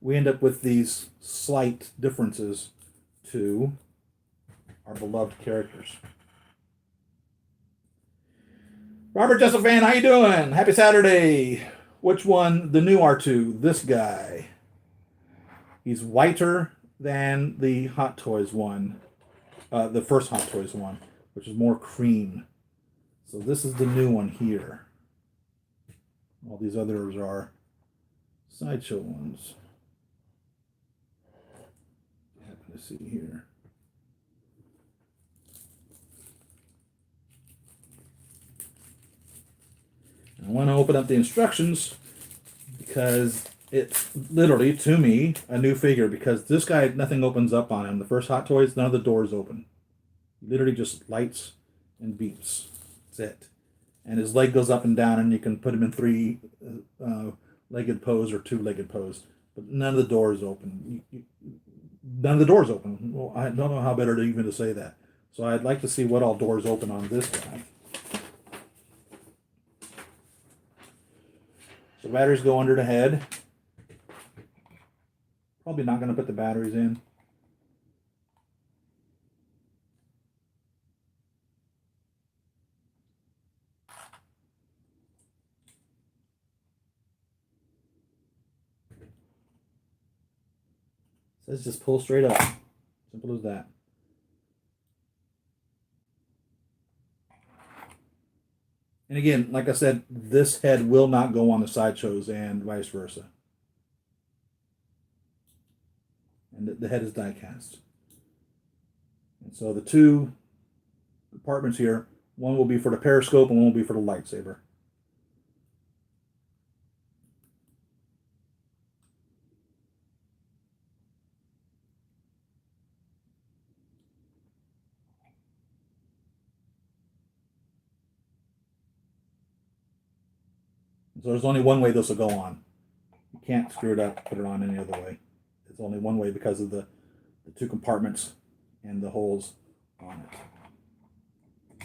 we end up with these slight differences to our beloved characters. Robert Jesselfan, how you doing? Happy Saturday. Which one? The new R2. This guy. He's whiter than the Hot Toys one. The first Hot Toys one, which is more cream. So this is the new one here. All these others are Sideshow ones. I happen to see here. I want to open up the instructions because it's literally, to me, a new figure because this guy, nothing opens up on him. The first Hot Toys, none of the doors open. Literally just lights and beeps. That's it. And his leg goes up and down, and you can put him in three-legged pose or two-legged pose. But none of the doors open. None of the doors open. Well, I don't know how better to even to say that. So I'd like to see what all doors open on this guy. So batteries go under the head. Probably not going to put the batteries in. Says just pull straight up. Simple as that. And again, like I said, this head will not go on the Sideshows and vice versa. And the head is die cast. And so the two compartments here, one will be for the periscope and one will be for the lightsaber. So there's only one way this will go on. You can't screw it up, put it on any other way. It's only one way because of the two compartments and the holes on it.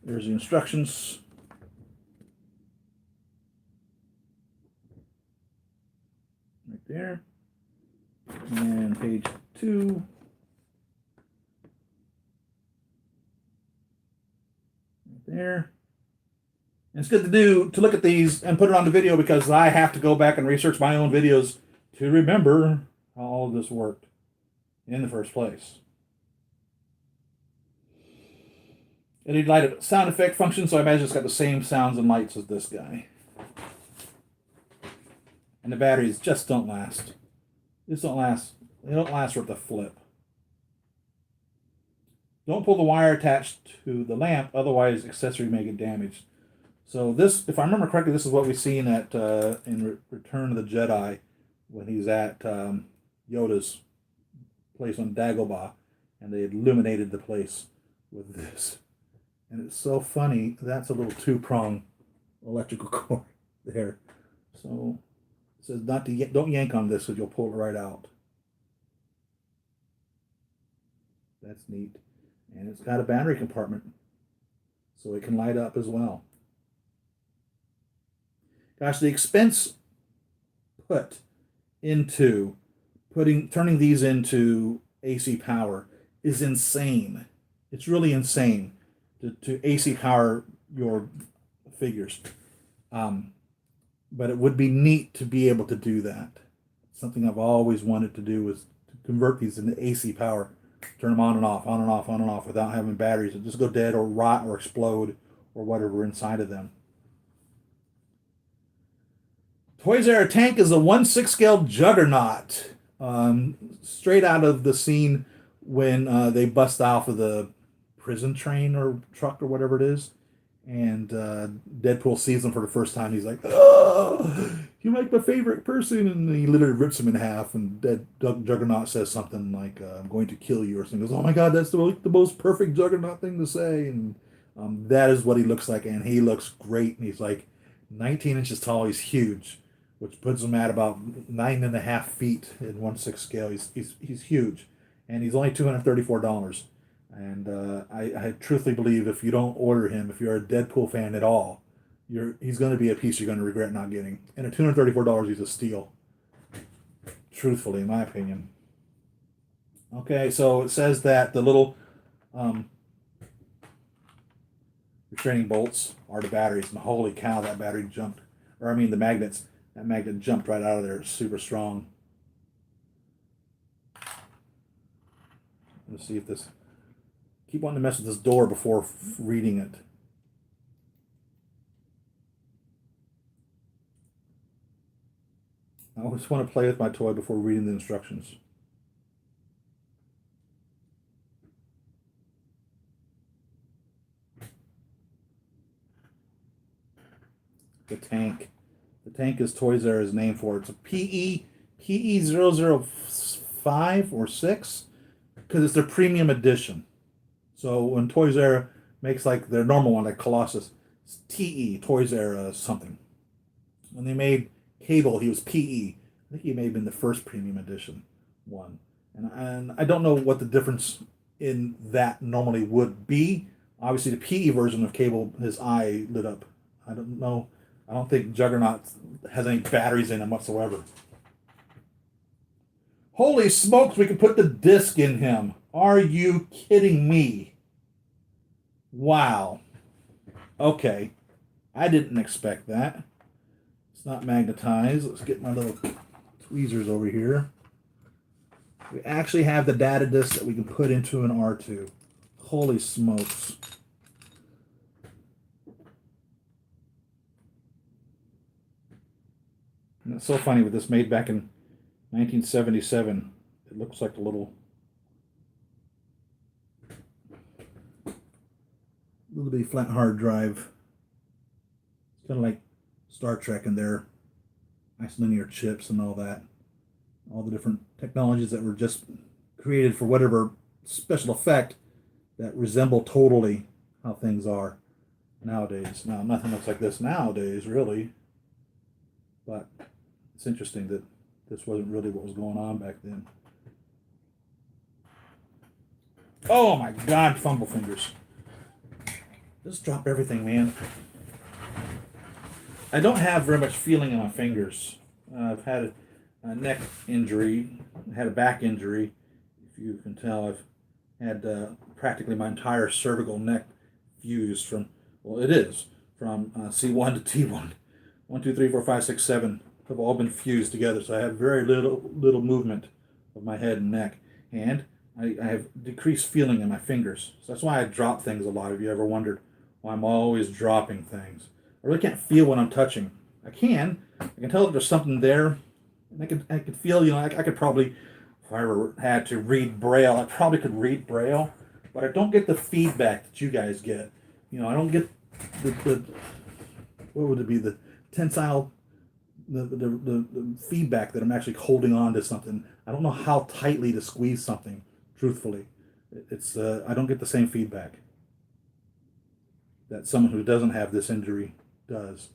There's the instructions. there. And page 2. Right there. And it's good to look at these and put it on the video because I have to go back and research my own videos to remember how all of this worked in the first place. LED light sound effect function, so I imagine it's got the same sounds and lights as this guy. And the batteries just don't last. They don't last worth a flip. Don't pull the wire attached to the lamp, otherwise accessory may get damaged. So this, if I remember correctly, this is what we've seen at in Return of the Jedi when he's at Yoda's place on Dagobah, and they illuminated the place with this. And it's so funny. That's a little 2-prong electrical cord there. So it says don't yank on this because you'll pull it right out. That's neat. And it's got a battery compartment, so it can light up as well. Gosh, the expense put into turning these into AC power is insane. It's really insane to AC power your figures. But it would be neat to be able to do that. Something I've always wanted to do is to convert these into AC power. Turn them on and off, on and off, on and off without having batteries that just go dead or rot or explode or whatever inside of them. Toys R Us tank is a 1/6 scale juggernaut. Straight out of the scene when they bust off of the prison train or truck or whatever it is. And Deadpool sees him for the first time. He's like, "Oh, you make my favorite person." And he literally rips him in half. And Juggernaut says something like, "I'm going to kill you," or something. He goes, "Oh my God, that's the most perfect Juggernaut thing to say." And that is what he looks like. And he looks great. And he's like 19 inches tall. He's huge, which puts him at about 9.5 feet in 1/6 scale. He's huge. And he's only $234. And I truthfully believe if you don't order him, if you're a Deadpool fan at all, he's going to be a piece you're going to regret not getting. And at $234, he's a steal. Truthfully, in my opinion. Okay, so it says that the little restraining bolts are the batteries. And holy cow, that battery jumped. Or I mean the magnets. That magnet jumped right out of there. It's super strong. Let's see if this... Keep wanting to mess with this door before reading it. I always want to play with my toy before reading the instructions. The tank. The tank is Toys R Us name for it. It's a PE005 or 6 because it's their premium edition. So when Toys R Us makes like their normal one, like Colossus, it's TE, Toys R Us something. When they made Cable, he was PE. I think he may have been the first premium edition one. And I don't know what the difference in that normally would be. Obviously, the PE version of Cable, his eye lit up. I don't know. I don't think Juggernaut has any batteries in him whatsoever. Holy smokes, we can put the disc in him. Are you kidding me? Wow. Okay. I didn't expect that. It's not magnetized. Let's get my little tweezers over here. We actually have the data disc that we can put into an R2. Holy smokes. And it's so funny with this made back in 1977. It looks like a little bitty flat hard drive. It's kind of like Star Trek and their nice linear chips and all that. All the different technologies that were just created for whatever special effect that resemble totally how things are nowadays. Now, nothing looks like this nowadays, really. But it's interesting that this wasn't really what was going on back then. Oh my God, fumble fingers. Just drop everything, man. I don't have very much feeling in my fingers. I've had neck injury. I had a back injury. If you can tell, I've had practically my entire cervical neck fused from, well, it is, from C1 to T1. 1, 2, 3, 4, 5, 6, 7 have all been fused together. So I have very little movement of my head and neck. And I have decreased feeling in my fingers. So that's why I drop things a lot. If you ever wondered why I'm always dropping things. I really can't feel what I'm touching. I can tell that there's something there. And I could feel, I could probably, if I ever had to read Braille, I probably could read Braille, but I don't get the feedback that you guys get. I don't get the what would it be, the tensile, the feedback that I'm actually holding on to something. I don't know how tightly to squeeze something, truthfully. It's I don't get the same feedback that someone who doesn't have this injury does.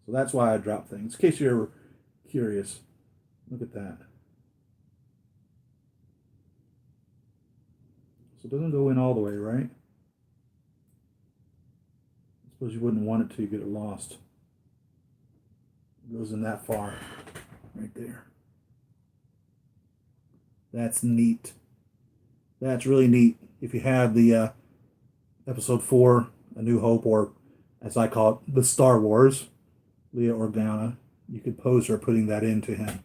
So that's why I drop things. In case you're ever curious, look at that. So it doesn't go in all the way, right? I suppose you wouldn't want it to, you get it lost. It goes in that far, right there. That's neat. That's really neat. If you have the Episode 4, A New Hope, or as I call it, the Star Wars, Leia Organa, you could pose her putting that into him.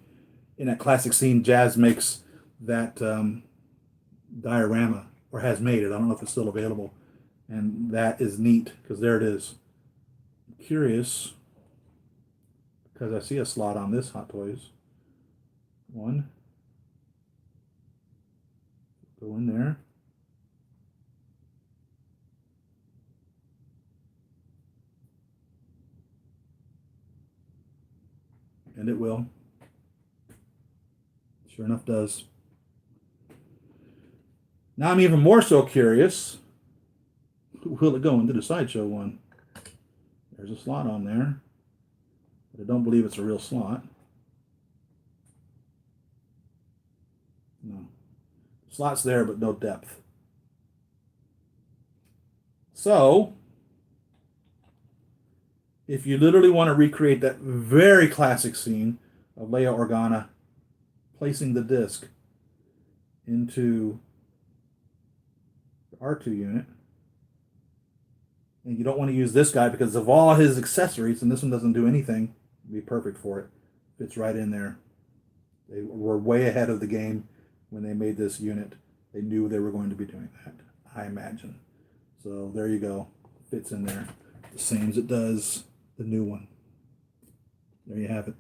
In that classic scene, Jazz makes that diorama, or has made it. I don't know if it's still available. And that is neat, because there it is. I'm curious, because I see a slot on this Hot Toys. One. Go in there. And it will. Sure enough does. Now I'm even more so curious. Will it go into the sideshow one? There's a slot on there. But I don't believe it's a real slot. No. The slot's there, but no depth. So, if you literally want to recreate that very classic scene of Leia Organa placing the disc into the R2 unit, and you don't want to use this guy because of all his accessories, and this one doesn't do anything, it'd be perfect for it. Fits right in there. They were way ahead of the game when they made this unit. They knew they were going to be doing that, I imagine. So there you go. Fits in there. The same as it does the new one. There you have it.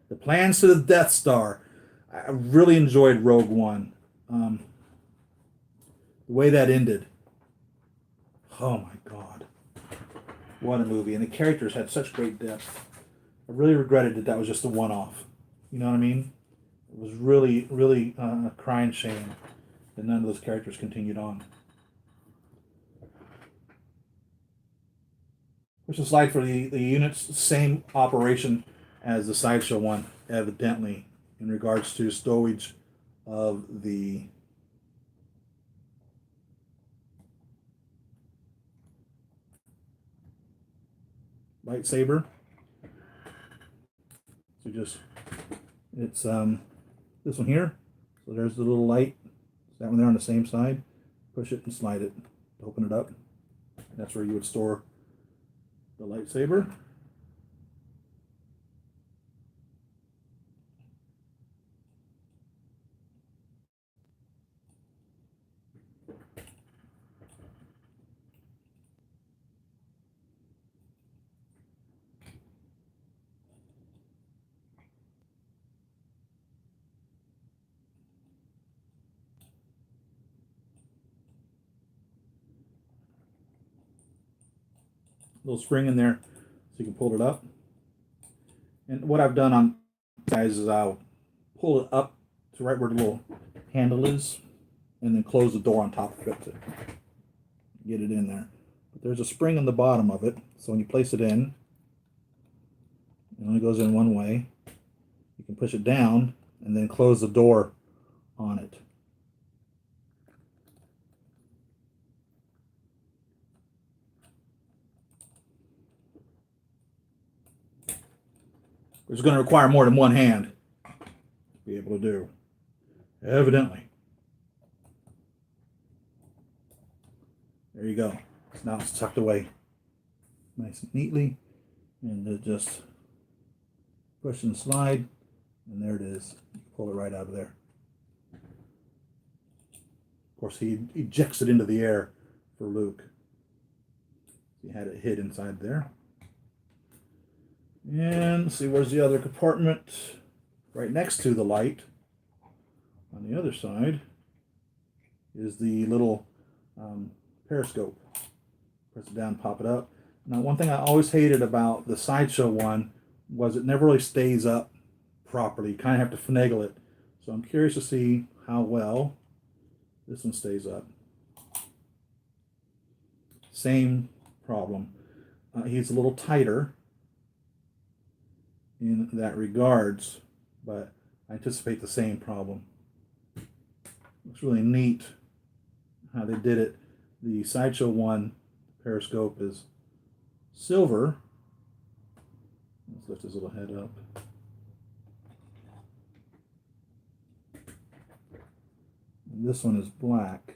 The plans to the Death Star. I really enjoyed Rogue One. The way that ended. Oh my God. What a movie. And the characters had such great depth. I really regretted that that was just a one-off. You know what I mean? It was really a crying shame that none of those characters continued on. Which is like for the unit's same operation as the sideshow one, evidently, in regards to stowage of the lightsaber. So it's this one here. So there's the little light. That one there on the same side. Push it and slide it to open it up. That's where you would store the lightsaber. Little spring in there so you can pull it up. And what I've done on guys is I'll pull it up to right where the little handle is and then close the door on top of it to get it in there. But there's a spring on the bottom of it, so when you place it in, it only goes in one way. You can push it down and then close the door on it. It's going to require more than one hand to be able to do, evidently. There you go. Now it's tucked away nice and neatly, and it just push and slide, and there it is. You pull it right out of there. Of course, he ejects it into the air for Luke. He had it hid inside there. And let's see, where's the other compartment? Right next to the light. On the other side is the little periscope. Press it down, pop it up. Now, one thing I always hated about the sideshow one was it never really stays up properly. You kind of have to finagle it. So I'm curious to see how well this one stays up. Same problem. He's a little tighter in that regards, but I anticipate the same problem. Looks really neat how they did it. The sideshow one periscope is silver. Let's lift his little head up. And this one is black.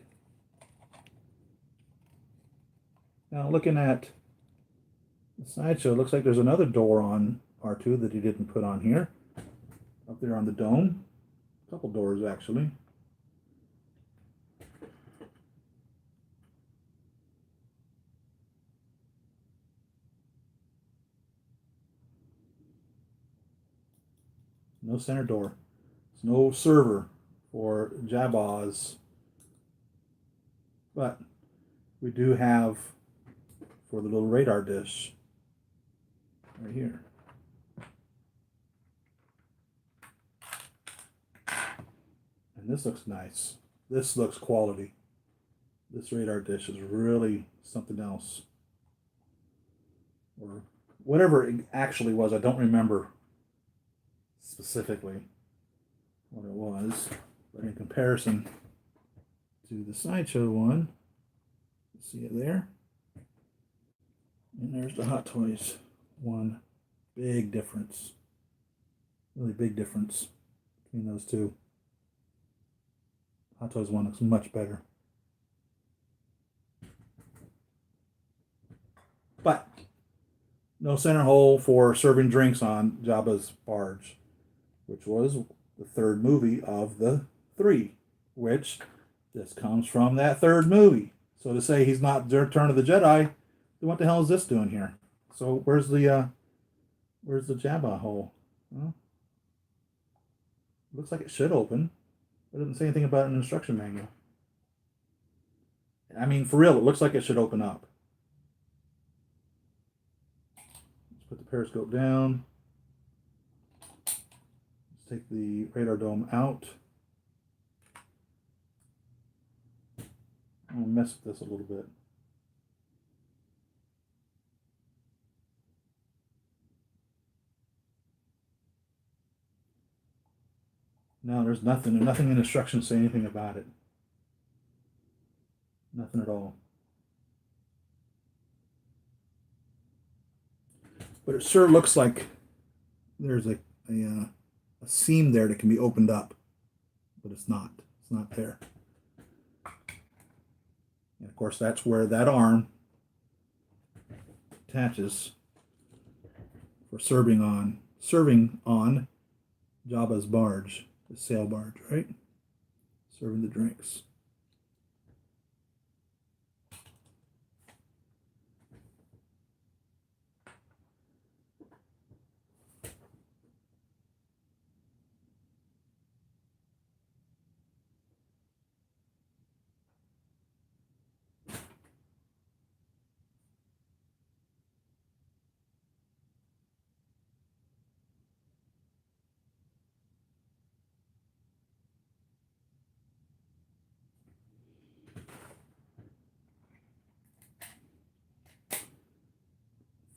Now looking at the sideshow, it looks like there's another door on R2 that he didn't put on here. Up there on the dome. A couple doors actually. No center door. There's no server for Jabba's. But we do have for the little radar dish right here. And this looks nice. This looks quality. This radar dish is really something else. Or whatever it actually was, I don't remember specifically what it was, but in comparison to the sideshow one, see it there, and there's the Hot Toys one. Big difference, really big difference between those two. Hot Toys one looks much better, but no center hole for serving drinks on Jabba's barge, which was the third movie of the three, which this comes from that third movie. So to say he's not Return of the Jedi, what the hell is this doing here? So where's the Jabba hole? Well, looks like it should open. It doesn't say anything about an instruction manual. I mean, for real, it looks like it should open up. Let's put the periscope down. Take the radar dome out. I'm going to mess with this a little bit. No, there's nothing. There's nothing in instructions say anything about it. Nothing at all. But it sure looks like there's a seam there that can be opened up, but it's not. It's not there. And of course, that's where that arm attaches for serving on Jabba's barge, the sail barge, right? Serving the drinks.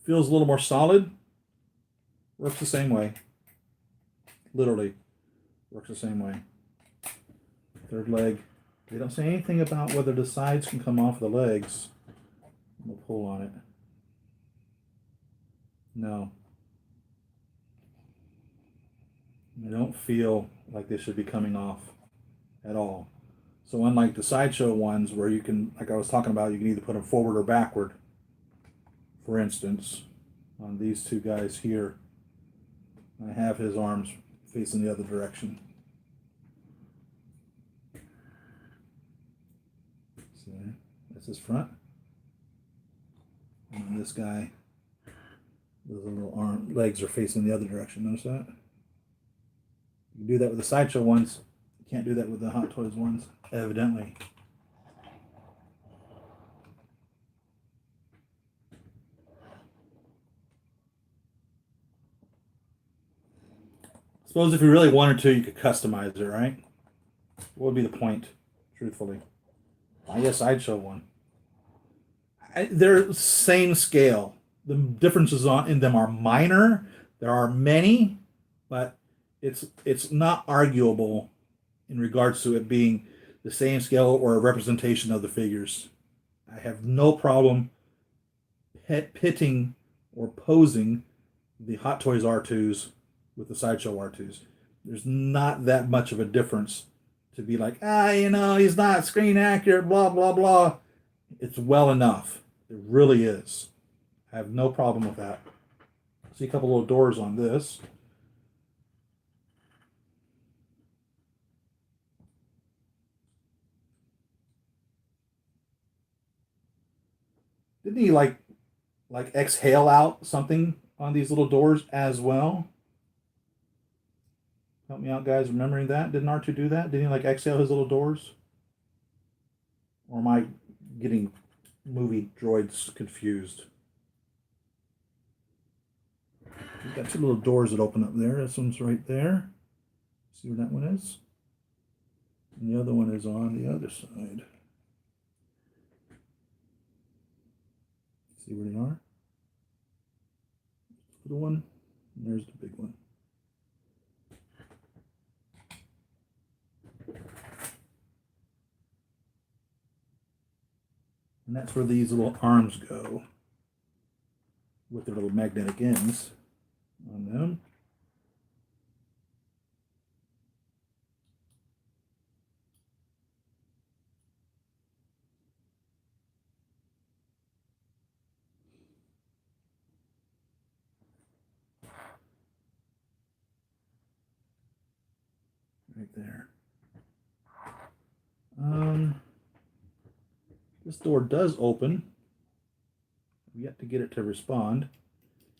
Feels a little more solid. Works the same way. Literally works the same way. Third leg. They don't say anything about whether the sides can come off the legs. We'll pull on it. No. They don't feel like they should be coming off at all. So unlike the sideshow ones where you can, like I was talking about, you can either put them forward or backward. For instance, on these two guys here, I have his arms facing the other direction. See, that's his front. And this guy, those little legs are facing the other direction. Notice that? You can do that with the sideshow ones. You can't do that with the Hot Toys ones, evidently. Suppose if you really wanted to, you could customize it, right? What would be the point, truthfully? I guess sideshow one. They're same scale. The differences in them are minor. There are many, but it's not arguable in regards to it being the same scale or a representation of the figures. I have no problem pitting or posing the Hot Toys R2s with the Sideshow R2s. There's not that much of a difference to be like, he's not screen accurate, blah, blah, blah. It's well enough. It really is. I have no problem with that. See a couple little doors on this. Didn't he like exhale out something on these little doors as well? Help me out, guys, remembering that? Didn't R2 do that? Didn't he like exhale his little doors? Or am I getting movie droids confused? We've got two little doors that open up there. This one's right there. See where that one is? And the other one is on the other side. See where they are? Little one, and there's the big one. And that's where these little arms go with their little magnetic ends on them. Right there. This door does open. We have to get it to respond.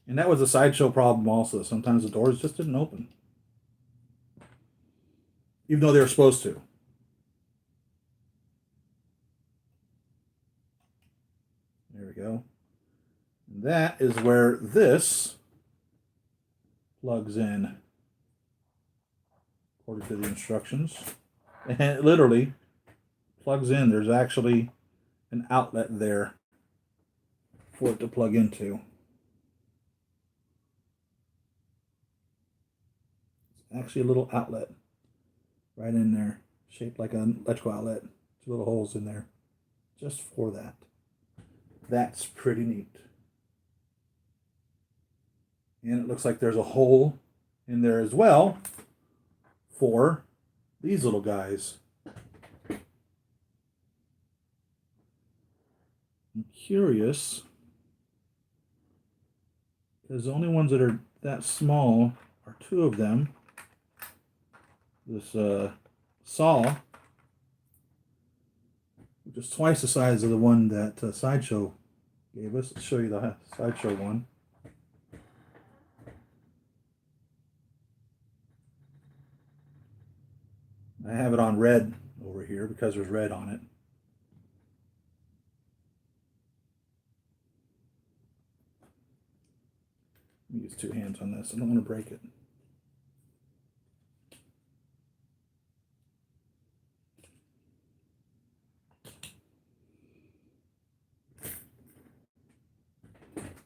And that was a sideshow problem also. Sometimes the doors just didn't open. Even though they were supposed to. There we go. And that is where this plugs in, according to the instructions. And it literally plugs in. There's actually an outlet there for it to plug into. It's actually a little outlet right in there, shaped like an electrical outlet. Two little holes in there just for that. That's pretty neat. And it looks like there's a hole in there as well for these little guys. I'm curious, because the only ones that are that small are two of them. This saw, which is twice the size of the one that Sideshow gave us. I'll show you the Sideshow one. I have it on red over here because there's red on it. Let me use two hands on this. I don't want to break it.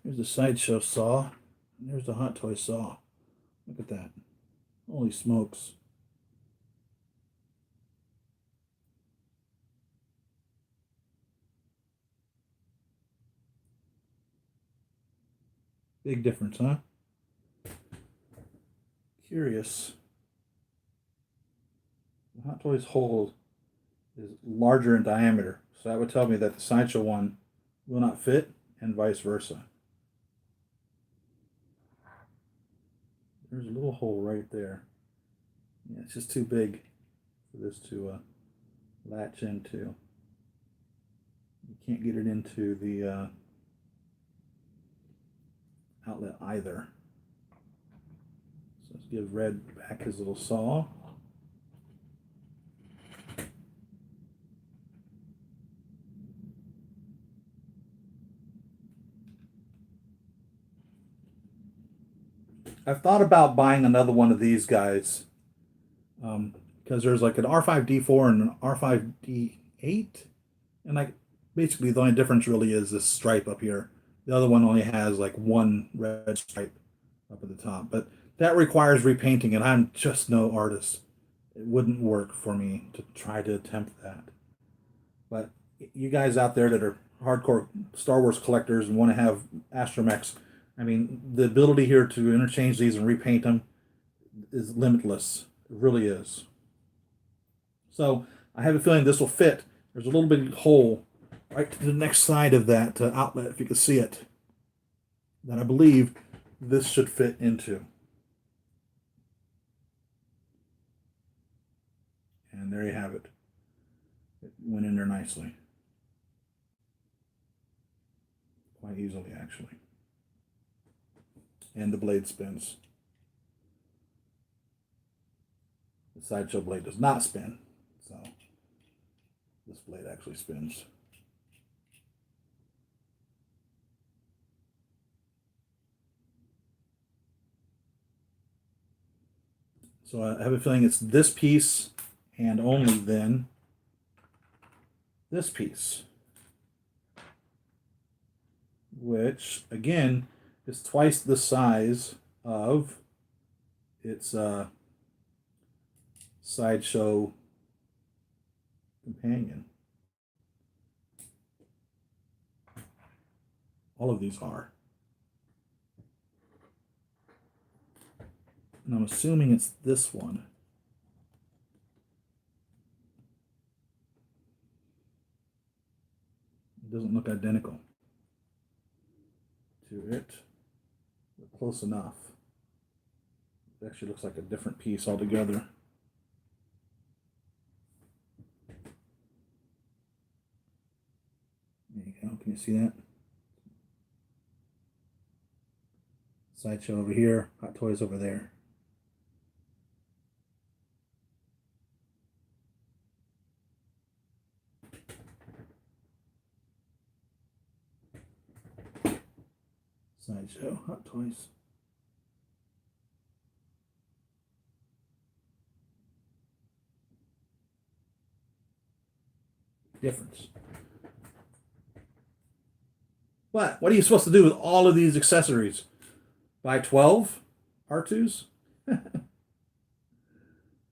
Here's the Sideshow saw. And there's the Hot Toy saw. Look at that. Holy smokes. Big difference, huh? Curious. The Hot Toys hole is larger in diameter, so that would tell me that the Sideshow one will not fit, and vice versa. There's a little hole right there. Yeah, it's just too big for this to latch into. You can't get it into the outlet either. So let's give Red back his little saw. I've thought about buying another one of these guys because there's like an R5-D4 and an R5-D8, and like basically the only difference really is this stripe up here. The other one only has like one red stripe up at the top, but that requires repainting, and I'm just no artist. It wouldn't work for me to try to attempt that. But you guys out there that are hardcore Star Wars collectors and want to have astromechs, I mean, the ability here to interchange these and repaint them is limitless. It really is. So I have a feeling this will fit. There's a little bit hole right to the next side of that outlet, if you can see it, that I believe this should fit into. And there you have it. It went in there nicely. Quite easily, actually. And the blade spins. The Sideshow blade does not spin, so this blade actually spins. So I have a feeling it's this piece and only then this piece, which again is twice the size of its Sideshow companion. All of these are. And I'm assuming it's this one. It doesn't look identical to it, but close enough. It actually looks like a different piece altogether. There you go. Can you see that? Sideshow over here, Hot Toys over there. Sideshow, Hot Toys. Difference. But what are you supposed to do with all of these accessories? Buy 12 R2s?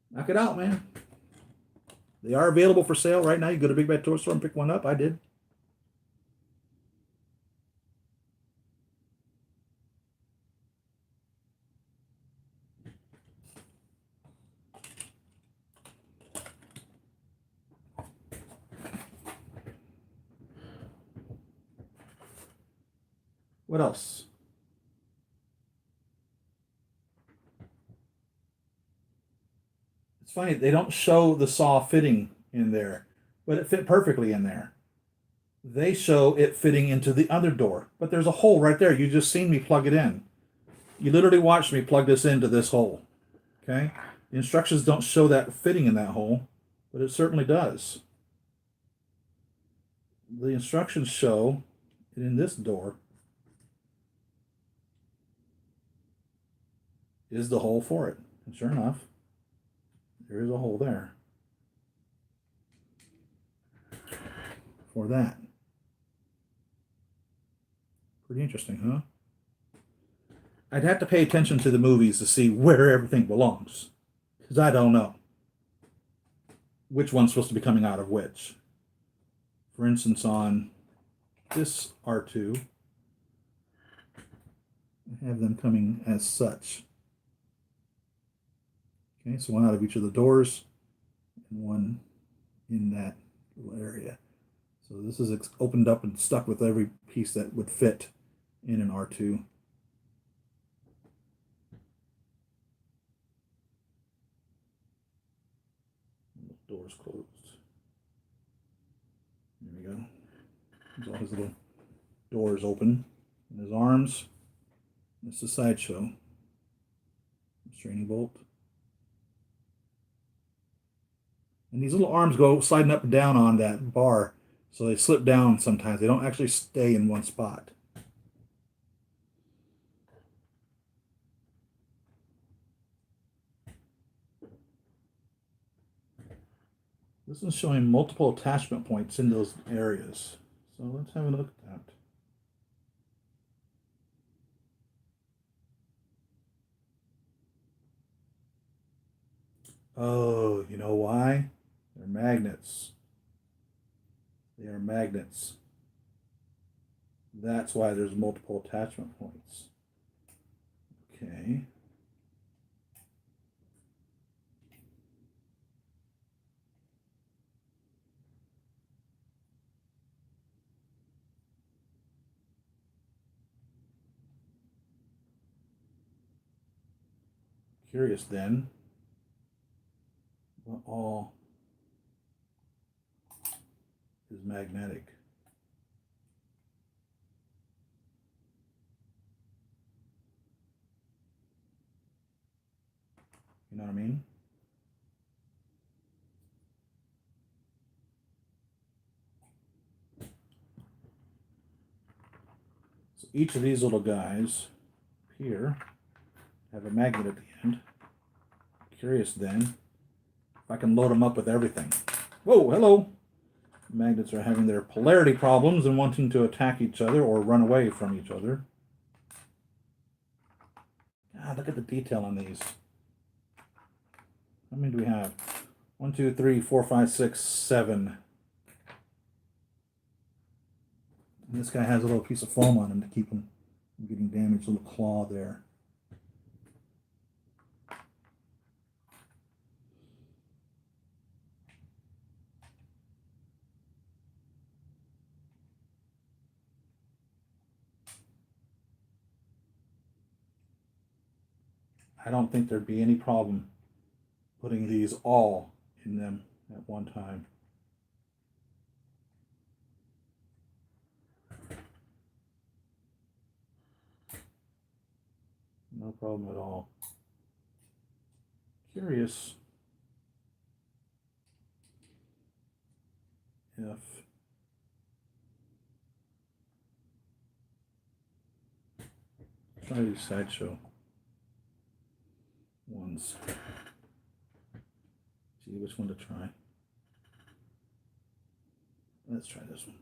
Knock it out, man. They are available for sale right now. You go to Big Bad Toy Store and pick one up. I did. What else? It's funny, they don't show the saw fitting in there, but it fit perfectly in there. They show it fitting into the other door, but there's a hole right there. You just seen me plug it in. You literally watched me plug this into this hole. Okay? The instructions don't show that fitting in that hole, but it certainly does. The instructions show it in this door is the hole for it. And sure enough, there is a hole there for that. Pretty interesting, huh? I'd have to pay attention to the movies to see where everything belongs, because I don't know which one's supposed to be coming out of which. For instance, on this R2, I have them coming as such. Okay, so one out of each of the doors, and one in that little area. So this is opened up and stuck with every piece that would fit in an R2. The door's closed. There we go. There's all his little doors open. And his arms. It's a sideshow. Straining bolt. And these little arms go sliding up and down on that bar, so they slip down sometimes. They don't actually stay in one spot. This is showing multiple attachment points in those areas. So let's have a look at that. Oh, you know why? They're magnets. They are magnets. That's why there's multiple attachment points. Okay. Curious then, what all is magnetic? You know what I mean? So each of these little guys here have a magnet at the end. Curious then, if I can load them up with everything. Whoa, hello! Magnets are having their polarity problems and wanting to attack each other or run away from each other. God, look at the detail on these. How many do we have? 1, 2, 3, 4, 5, 6, 7. And this guy has a little piece of foam on him to keep him from getting damaged. A little claw there. I don't think there'd be any problem putting these all in them at one time. No problem at all. Curious if try these sideshow ones. See which one to try. Let's try this one.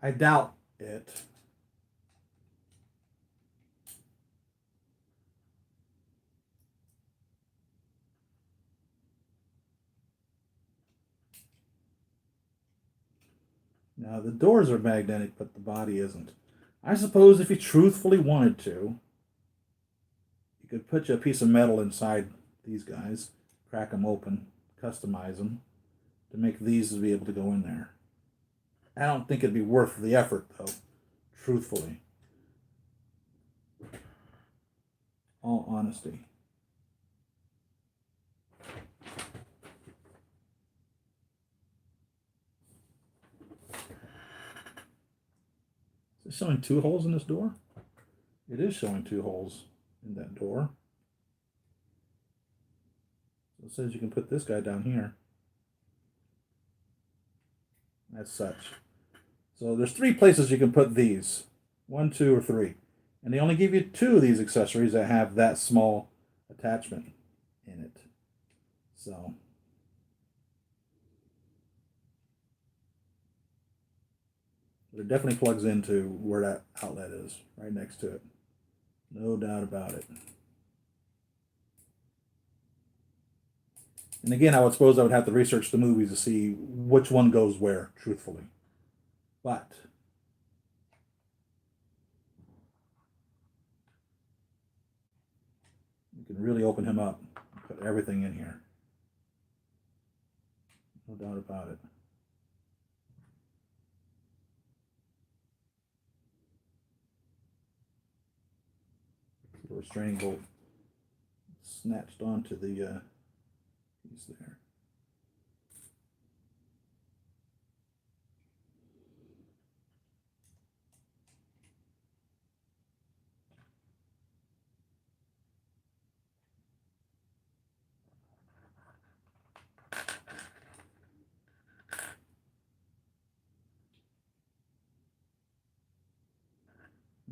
I doubt it. Now the doors are magnetic, but the body isn't. I suppose if you truthfully wanted to, you could put a piece of metal inside these guys, crack them open, customize them, to make these be able to go in there. I don't think it'd be worth the effort, though, truthfully. All honesty. Is it showing 2 holes in this door? It is showing 2 holes in that door. So it says you can put this guy down here. As such. So there's 3 places you can put these. 1, 2, or 3. And they only give you 2 of these accessories that have that small attachment in it. So it definitely plugs into where that outlet is, right next to it. No doubt about it. And again, I would suppose I would have to research the movies to see which one goes where, truthfully. But you can really open him up and put everything in here. No doubt about it. The restraining bolt snatched onto the piece there.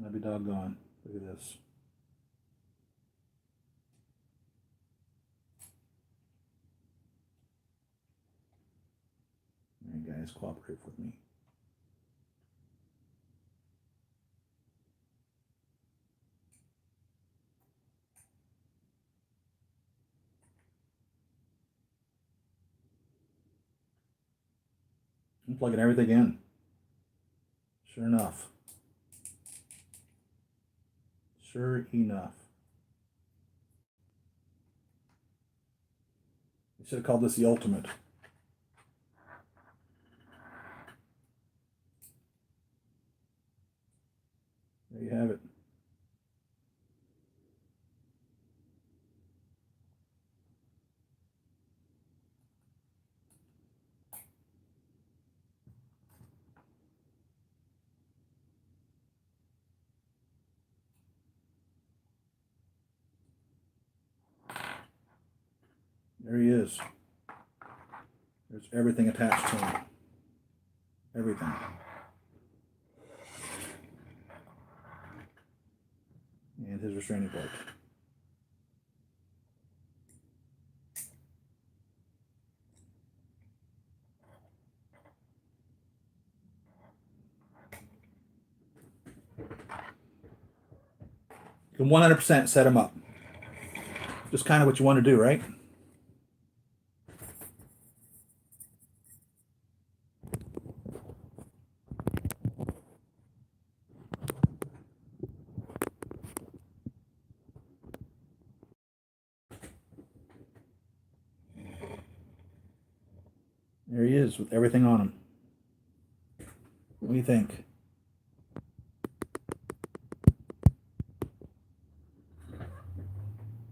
I'll be doggone. Look at this. All right, guys, cooperate with me. I'm plugging everything in. Sure enough. Sure enough. We should have called this the ultimate. There you have it. There he is. There's everything attached to him. Everything. And his restraining bolt. You can 100% set him up. Just kind of what you want to do, right? There he is with everything on him. What do you think?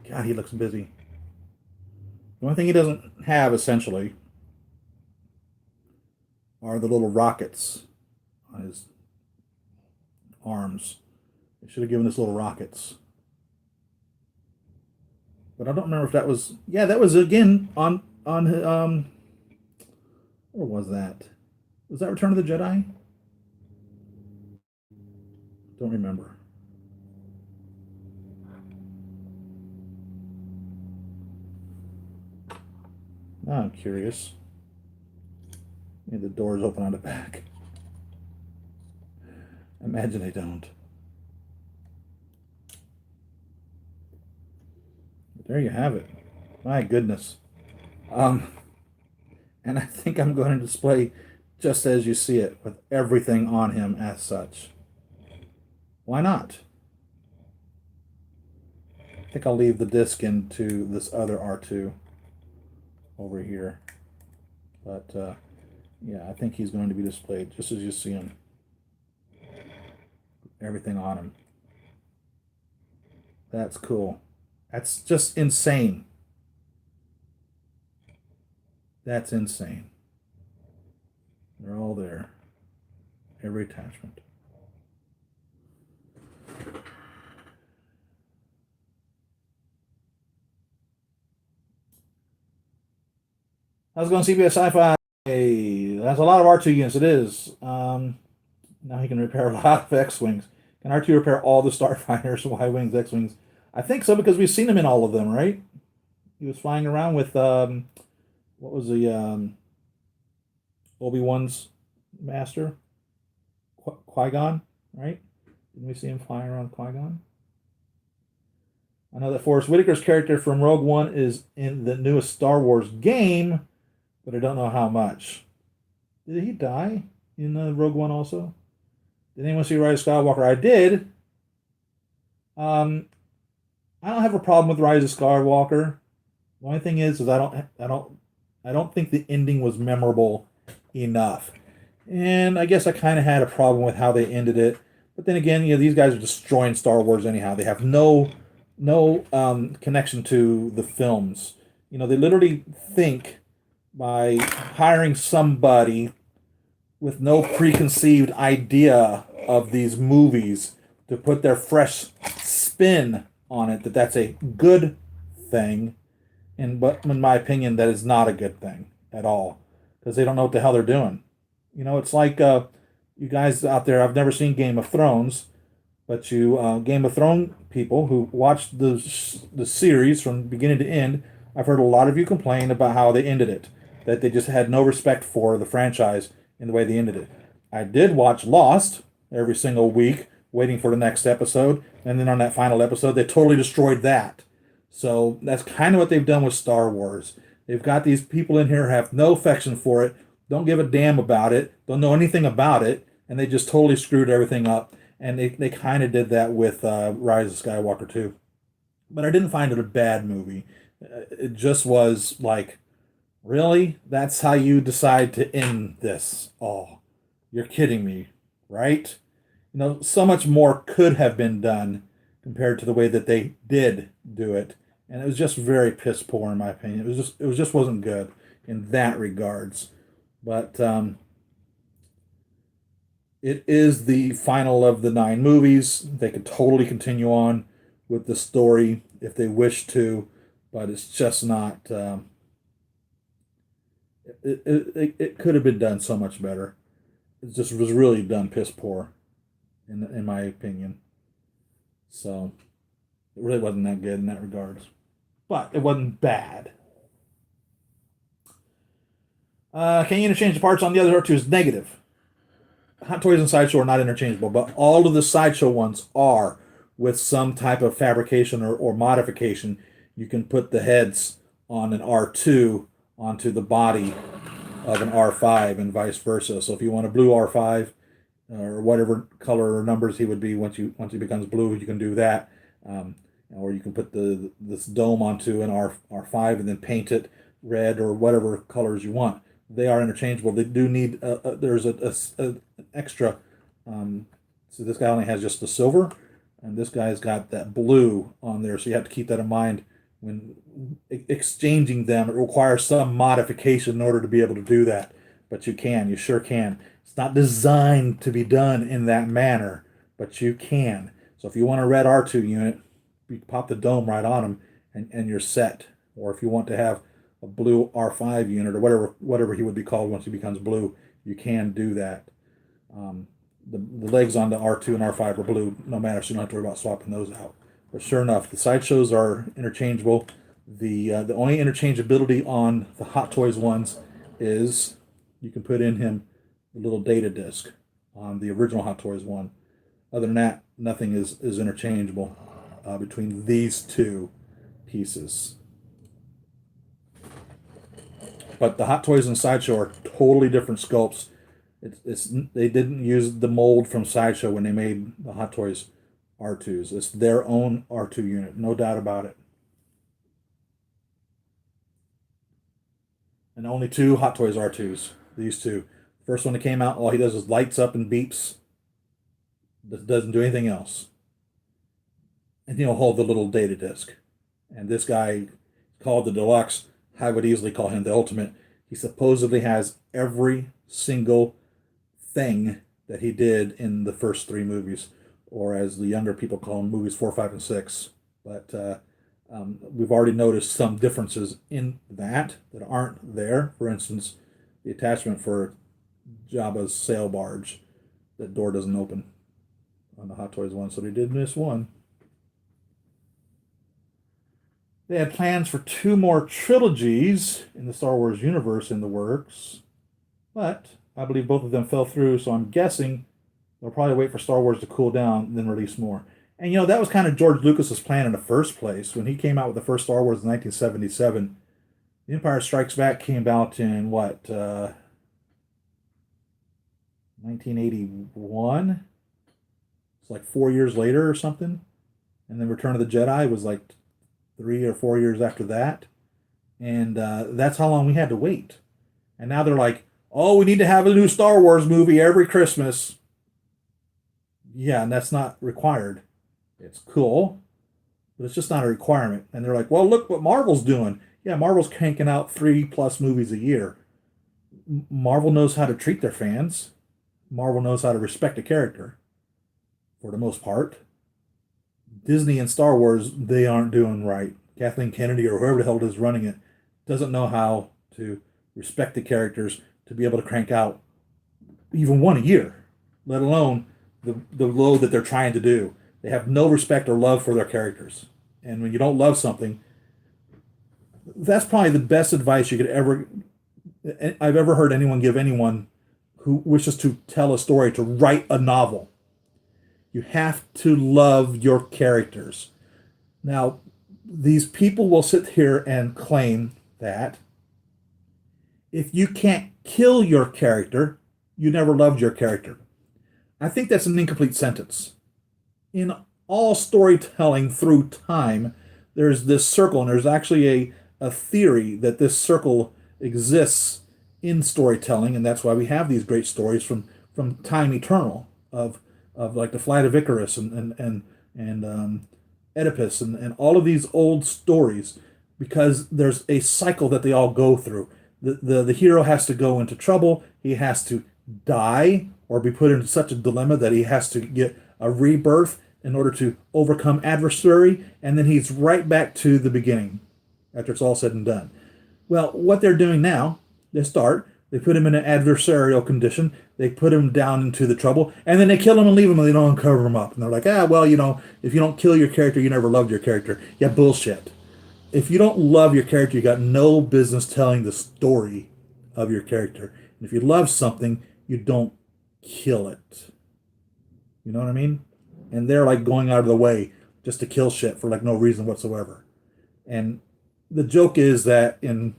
God, he looks busy. The only thing he doesn't have, essentially, are the little rockets on his arms. They should have given us little rockets. But I don't remember if that was... Yeah, that was, again, on where was that? Was that Return of the Jedi? Don't remember. Now I'm curious. Maybe the doors open on the back. Imagine they don't. But there you have it. My goodness. And I think I'm going to display just as you see it, with everything on him as such. Why not? I think I'll leave the disc into this other R2 over here. But yeah, I think he's going to be displayed just as you see him. Everything on him. That's cool. That's just insane. That's insane. They're all there. Every attachment. How's it going, CBS Sci-Fi? That's a lot of R2 units. It is. Now he can repair a lot of X-Wings. Can R2 repair all the Starfighters, Y-Wings, X-Wings? I think so, because we've seen him in all of them, right? He was flying around with... what was the Obi-Wan's master? Qui-Gon, right? Didn't we see him flying around Qui-Gon? I know that Forrest Whitaker's character from Rogue One is in the newest Star Wars game, but I don't know how much. Did he die in Rogue One also? Did anyone see Rise of Skywalker? I did. I don't have a problem with Rise of Skywalker. The only thing is I don't I don't think the ending was memorable enough. And I guess I kind of had a problem with how they ended it. But then again, these guys are destroying Star Wars anyhow. They have no connection to the films. They literally think by hiring somebody with no preconceived idea of these movies to put their fresh spin on it, that's a good thing. But in my opinion, that is not a good thing at all, because they don't know what the hell they're doing. It's like you guys out there. I've never seen Game of Thrones, but you Game of Thrones people who watched the series from beginning to end, I've heard a lot of you complain about how they ended it, that they just had no respect for the franchise in the way they ended it. I did watch Lost every single week, waiting for the next episode, and then on that final episode, they totally destroyed that. So that's kind of what they've done with Star Wars. They've got these people in here who have no affection for it, don't give a damn about it, don't know anything about it, and they just totally screwed everything up. And they kind of did that with Rise of Skywalker too. But I didn't find it a bad movie. It just was like, really? That's how you decide to end this? Oh, you're kidding me, right? So much more could have been done compared to the way that they did do it, and it was just very piss poor in my opinion. It just wasn't good in that regards. But it is the final of the 9 movies. They could totally continue on with the story if they wish to, but it's just not. It could have been done so much better. It just was really done piss poor, in my opinion. So it really wasn't that good in that regards, but it wasn't bad. Can you interchange the parts on the other R2 is negative. Hot Toys and Sideshow are not interchangeable, but all of the Sideshow ones are, with some type of fabrication or modification. You can put the heads on an R2 onto the body of an R5 and vice versa. So if you want a blue R5 or whatever color or numbers he would be once he becomes blue, you can do that. Or you can put this dome onto an R5 and then paint it red or whatever colors you want. They are interchangeable. They do need there's an extra. So this guy only has just the silver, and this guy's got that blue on there. So you have to keep that in mind when exchanging them. It requires some modification in order to be able to do that, but you sure can. It's not designed to be done in that manner, but you can. So if you want a red R2 unit, you pop the dome right on them, and you're set. Or if you want to have a blue R5 unit or whatever he would be called once he becomes blue, you can do that. The legs on the R2 and R5 are blue, no matter, so you don't have to worry about swapping those out. But sure enough, the sideshows are interchangeable. The only interchangeability on the Hot Toys ones is you can put in him a little data disc on the original Hot Toys one. Other than that, nothing is interchangeable between these two pieces. But the Hot Toys and Sideshow are totally different sculpts. They didn't use the mold from Sideshow when they made the Hot Toys R2s. It's their own R2 unit, no doubt about it. And only 2 Hot Toys R2s. These two. First one that came out, all he does is lights up and beeps. Doesn't do anything else. And he'll hold the little data disc. And this guy, called the Deluxe, I would easily call him the Ultimate. He supposedly has every single thing that he did in the first 3 movies, or as the younger people call them, movies 4, 5, and 6. But we've already noticed some differences in that aren't there. For instance, the attachment for Jabba's sail barge, that door doesn't open on the Hot Toys one, so they did miss one. They had plans for 2 more trilogies in the Star Wars universe in the works, but I believe both of them fell through, so I'm guessing they'll probably wait for Star Wars to cool down and then release more. And that was kind of George Lucas's plan in the first place. When he came out with the first Star Wars in 1977, The Empire Strikes Back came out in what, 1981? It's like 4 years later or something. And then Return of the Jedi was like 3 or 4 years after that. And that's how long we had to wait. And now they're like, oh, we need to have a new Star Wars movie every Christmas. Yeah, and that's not required. It's cool, but it's just not a requirement. And they're like, well, look what Marvel's doing. Yeah, Marvel's cranking out 3+ movies a year. Marvel knows how to treat their fans. Marvel knows how to respect a character for the most part. Disney and Star Wars, they aren't doing right. Kathleen Kennedy or whoever the hell is running it doesn't know how to respect the characters to be able to crank out even one a year, let alone the load that they're trying to do. They have no respect or love for their characters. And when you don't love something, that's probably the best advice you could ever I've ever heard anyone give anyone who wishes to tell a story to write a novel. You have to love your characters. Now, these people will sit here and claim that if you can't kill your character, you never loved your character. I think that's an incomplete sentence. In all storytelling through time, there's this circle, and there's actually a theory that this circle exists in storytelling, and that's why we have these great stories from time eternal of like the Flight of Icarus and Oedipus and all of these old stories, because there's a cycle that they all go through. The hero has to go into trouble. He has to die or be put into such a dilemma that he has to get a rebirth in order to overcome adversary, and then he's right back to the beginning after it's all said and done. Well, what they're doing now, they put him in an adversarial condition, they put him down into the trouble, and then they kill him and leave him and they don't cover him up. And they're like, well, if you don't kill your character, you never loved your character. Yeah, bullshit. If you don't love your character, you got no business telling the story of your character. And if you love something, you don't kill it. You know what I mean? And they're like going out of the way just to kill shit for like no reason whatsoever. And the joke is that in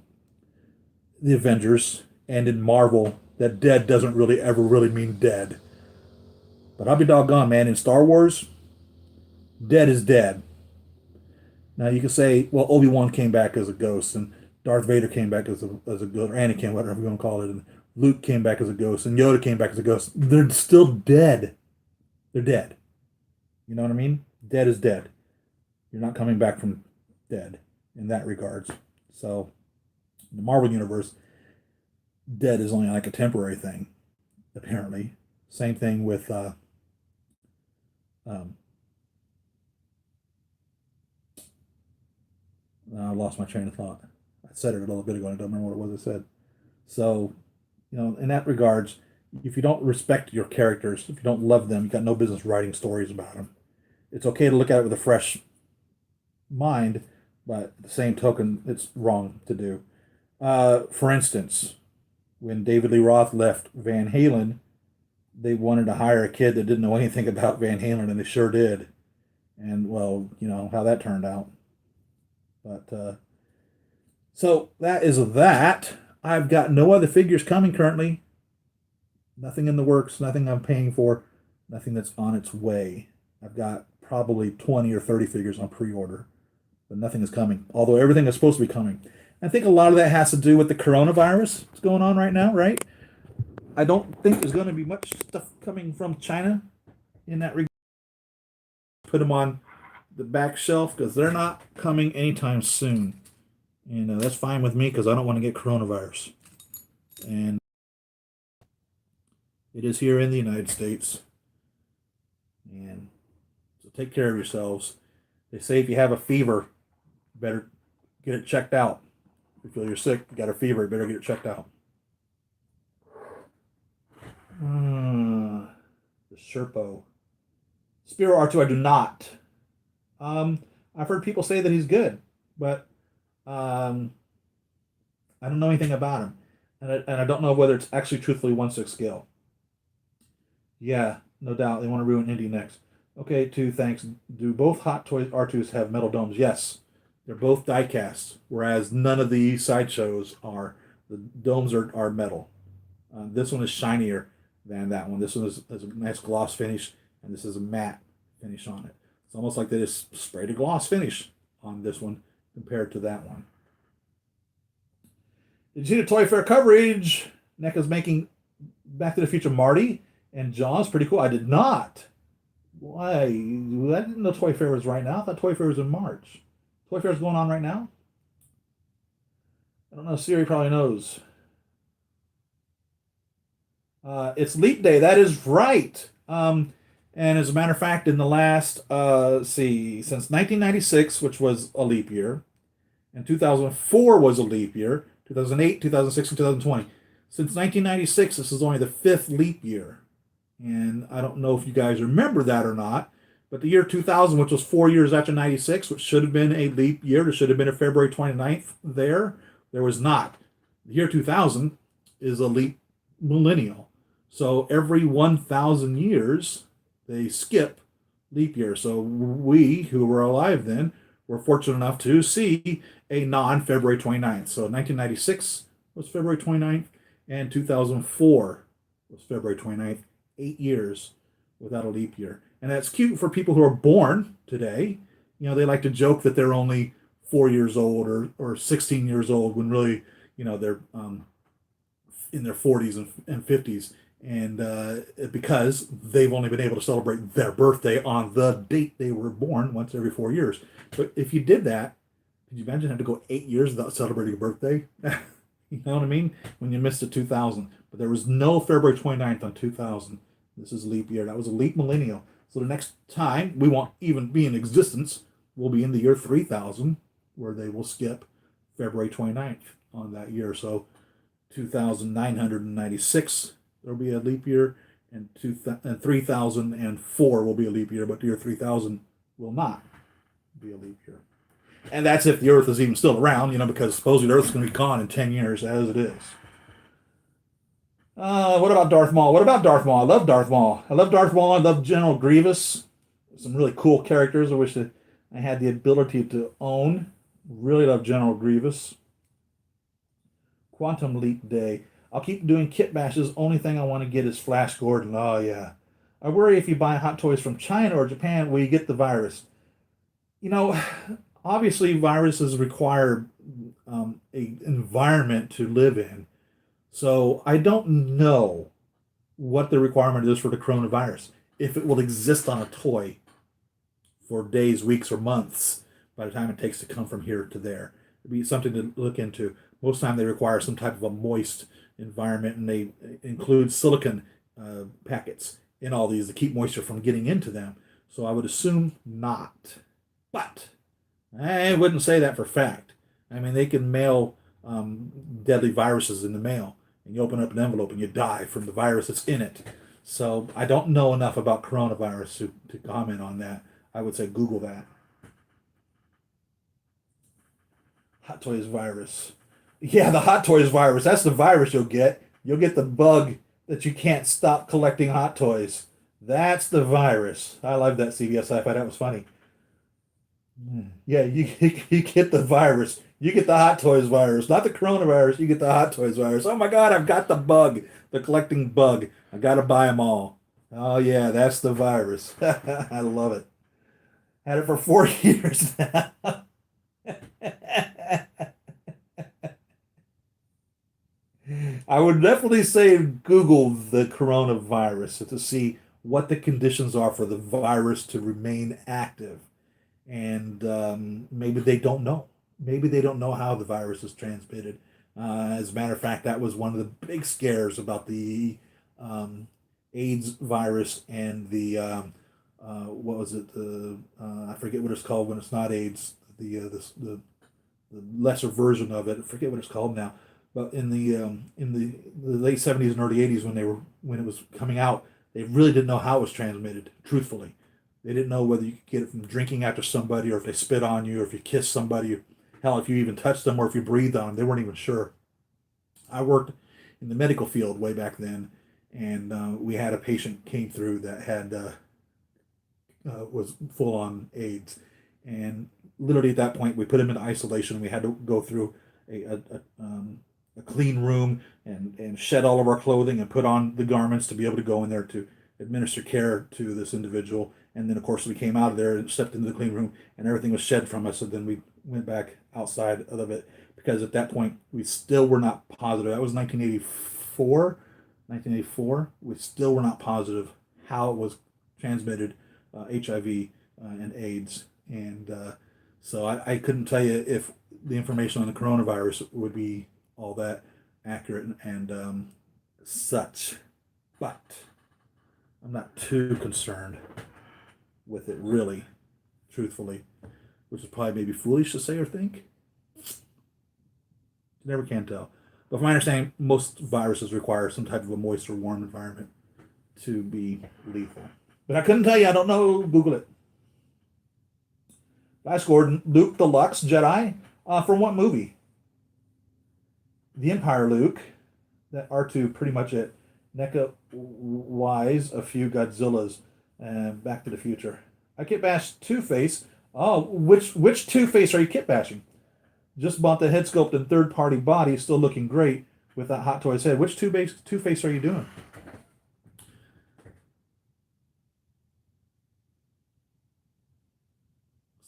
the Avengers and in Marvel, that dead doesn't really ever really mean dead. But I'll be doggone, man. In Star Wars, dead is dead. Now you can say, well, Obi-Wan came back as a ghost, and Darth Vader came back as a ghost, or Anakin, whatever you want to call it, and Luke came back as a ghost, and Yoda came back as a ghost. They're still dead. They're dead. You know what I mean? Dead is dead. You're not coming back from dead in that regards. So, in the Marvel Universe, dead is only like a temporary thing, apparently. Same thing with um, I lost my train of thought. I said it a little bit ago, and I don't remember what it was I said. So, in that regards, if you don't respect your characters, if you don't love them, you got no business writing stories about them. It's okay to look at it with a fresh mind, but at the same token, it's wrong to do. For instance, when David Lee Roth left Van Halen, they wanted to hire a kid that didn't know anything about Van Halen, and they sure did. And well, you know how that turned out. But so that is that. I've got no other figures coming currently. Nothing in the works, nothing I'm paying for, nothing that's on its way. I've got probably 20 or 30 figures on pre-order, but nothing is coming, although everything is supposed to be coming. I think a lot of that has to do with the coronavirus that's going on right now, right? I don't think there's going to be much stuff coming from China in that regard. Put them on the back shelf because they're not coming anytime soon. And that's fine with me because I don't want to get coronavirus. And it is here in the United States. And so take care of yourselves. They say if you have a fever, you better get it checked out. If you feel you're sick, you got a fever, you better get it checked out. The Sherpo. Spiro R2, I do not. I've heard people say that he's good, but I don't know anything about him. And I don't know whether it's actually truthfully 1/6 scale. Yeah, no doubt. They want to ruin Indy next. Okay, two, thanks. Do both Hot Toys R2s have metal domes? Yes. They're both die cast, whereas none of the sideshows are. The domes are metal. This one is shinier than that one. This one has a nice gloss finish, and this is a matte finish on it. It's almost like they just sprayed a gloss finish on this one compared to that one. Did you see the Toy Fair coverage? NECA's making Back to the Future Marty and Jaws. Pretty cool. I did not. Why? I didn't know Toy Fair was right now. I thought Toy Fair was in March. Toy Fair is going on right now? I don't know. Siri probably knows. It's Leap Day. That is right. And as a matter of fact, in the last, see, since 1996, which was a leap year, and 2004 was a leap year, 2008, 2006, and 2020. Since 1996, this is only the fifth leap year. And I don't know if you guys remember that or not, but the year 2000, which was 4 years after 96, which should have been a leap year, there should have been a February 29th there was not. The year 2000 is a leap millennial. So every 1,000 years, they skip leap year. So we, who were alive then, were fortunate enough to see a non-February 29th. So 1996 was February 29th, and 2004 was February 29th. 8 years without a leap year. And that's cute for people who are born today. You know, they like to joke that they're only 4 years old or 16 years old when really, you know, they're in their 40s and 50s. And because they've only been able to celebrate their birthday on the date they were born once every 4 years. But if you did that, could you imagine having to go 8 years without celebrating a birthday? You know what I mean? When you missed a 2000. But there was no February 29th on 2000. This is leap year. That was a leap millennial. So the next time we won't even be in existence, we'll be in the year 3000, where they will skip February 29th on that year. So 2996, there'll be a leap year, and 3004 will be a leap year, but the year 3000 will not be a leap year. And that's if the Earth is even still around, you know, because supposedly the Earth's going to be gone in 10 years as it is. What about Darth Maul? What about Darth Maul? I love Darth Maul. I love Darth Maul. I love General Grievous. Some really cool characters I wish that I had the ability to own. Really love General Grievous. Quantum Leap Day. I'll keep doing kit bashes. Only thing I want to get is Flash Gordon. Oh, yeah. I worry if you buy Hot Toys from China or Japan, will you get the virus? You know, obviously viruses require a environment to live in. So I don't know what the requirement is for the coronavirus. If it will exist on a toy for days, weeks, or months by the time it takes to come from here to there. It'd be something to look into. Most of the time they require some type of a moist environment, and they include silicon packets in all these to keep moisture from getting into them. So I would assume not. But I wouldn't say that for fact. I mean, they can mail deadly viruses in the mail, and you open up an envelope and you die from the virus that's in it. So I don't know enough about coronavirus to comment on that. I would say Google that. Hot Toys virus. Yeah, the Hot Toys virus. That's the virus you'll get. You'll get the bug that you can't stop collecting Hot Toys. That's the virus. I love that CBS Sci-Fi. That was funny. Yeah, you get the virus. You get the Hot Toys virus, not the coronavirus. You get the Hot Toys virus. Oh my God, I've got the bug, the collecting bug. I gotta buy them all. Oh yeah, that's the virus. I love it. Had it for 4 years now. I would definitely say Google the coronavirus to see what the conditions are for the virus to remain active. And maybe they don't know. Maybe they don't know how the virus is transmitted. As a matter of fact, that was one of the big scares about the AIDS virus and the what was it? I forget what it's called when it's not AIDS. The lesser version of it. I forget what it's called now. But in the late 70s and early 80s when it was coming out, they really didn't know how it was transmitted. Truthfully, they didn't know whether you could get it from drinking after somebody, or if they spit on you, or if you kiss somebody. Hell, if you even touched them or if you breathed on them, they weren't even sure. I worked in the medical field way back then, and we had a patient came through that had was full on AIDS, and literally at that point we put him in isolation. We had to go through a clean room and shed all of our clothing and put on the garments to be able to go in there to administer care to this individual. And then, of course, we came out of there and stepped into the clean room, and everything was shed from us. So then we went back outside of it because at that point we still were not positive. That was 1984. 1984. We still were not positive how it was transmitted, HIV and AIDS, and so I couldn't tell you if the information on the coronavirus would be all that accurate and such. But I'm not too concerned with it, really, truthfully, which is probably maybe foolish to say or think. You never can tell. But from my understanding, most viruses require some type of a moist or warm environment to be lethal. But I couldn't tell you. I don't know. Google it. Flash Gordon, Luke Deluxe Jedi. From what movie? The Empire Luke. That R2 pretty much it. NECA Wise, a few Godzillas, and Back to the Future. I kit bashed Two-Face. Oh, which Two-Face are you kit bashing? Just bought the head sculpt and third-party body, still looking great with that Hot Toys head. Which Two-Face are you doing?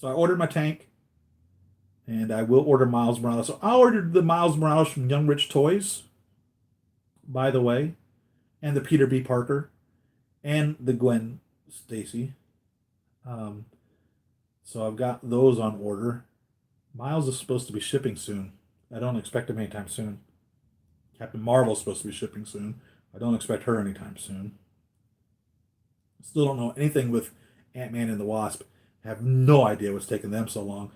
So I ordered my tank, and I will order Miles Morales. So I ordered the Miles Morales from Young Rich Toys, by the way, and the Peter B. Parker, and the Gwen Stacy. Um, so I've got those on order. Miles is supposed to be shipping soon. I don't expect him anytime soon. Captain Marvel's supposed to be shipping soon. I don't expect her anytime soon. Still don't know anything with Ant-Man and the Wasp. Have no idea what's taking them so long.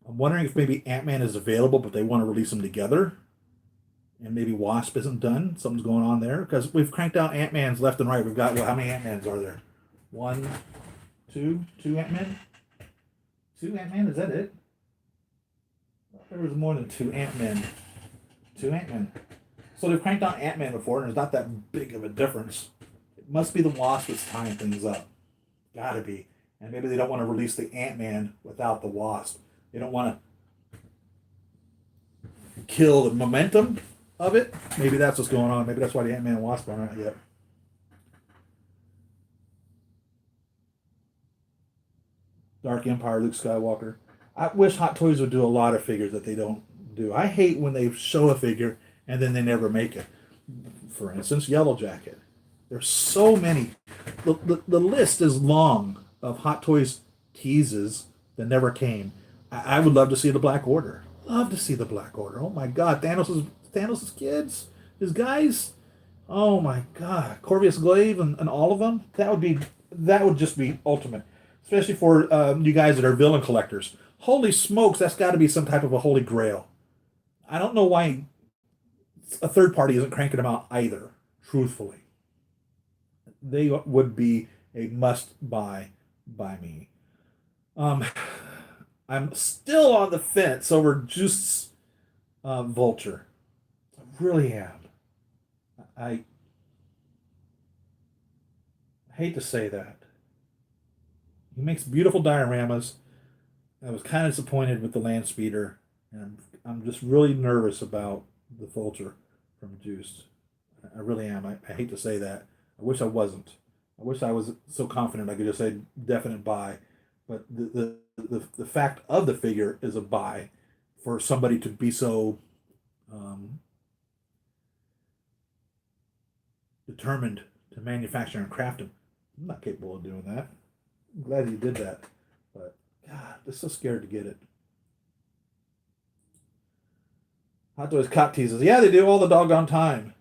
I'm wondering if maybe Ant-Man is available, but they want to release them together. And maybe Wasp isn't done. Something's going on there. Because we've cranked out Ant-Mans left and right. We've got, well, how many Ant-Mans are there? One, two Ant-Man? Two Ant-Man? Is that it? There was more than two Ant-Men. Two Ant-Men. So they've cranked out Ant-Man before, and there's not that big of a difference. It must be the Wasp that's tying things up. Gotta be. And maybe they don't want to release the Ant-Man without the Wasp. They don't want to kill the momentum of it. Maybe that's what's going on. Maybe that's why the Ant-Man and Wasp aren't out yet. Dark Empire, Luke Skywalker. I wish Hot Toys would do a lot of figures that they don't do. I hate when they show a figure and then they never make it. For instance, Yellow Jacket. There's so many. The list is long of Hot Toys teases that never came. I would love to see the Black Order. Love to see the Black Order. Oh my God, Thanos's kids, his guys. Oh my God, Corvus Glaive and all of them. That would just be ultimate, especially for you guys that are villain collectors. Holy smokes, that's got to be some type of a holy grail. I don't know why a third party isn't cranking them out either. Truthfully, they would be a must buy by me. I'm still on the fence over Juice Vulture. I really am. I hate to say that. He makes beautiful dioramas. I was kind of disappointed with the land speeder, and I'm just really nervous about the Vulture from Juice. I really am. I hate to say that. I wish I wasn't. I wish I was so confident I could just say definite buy. But the fact of the figure is a buy for somebody to be so determined to manufacture and craft them. I'm not capable of doing that. I'm glad you did that. But, God, I'm so scared to get it. Hot Toys Cop teases. Yeah, they do all the doggone time.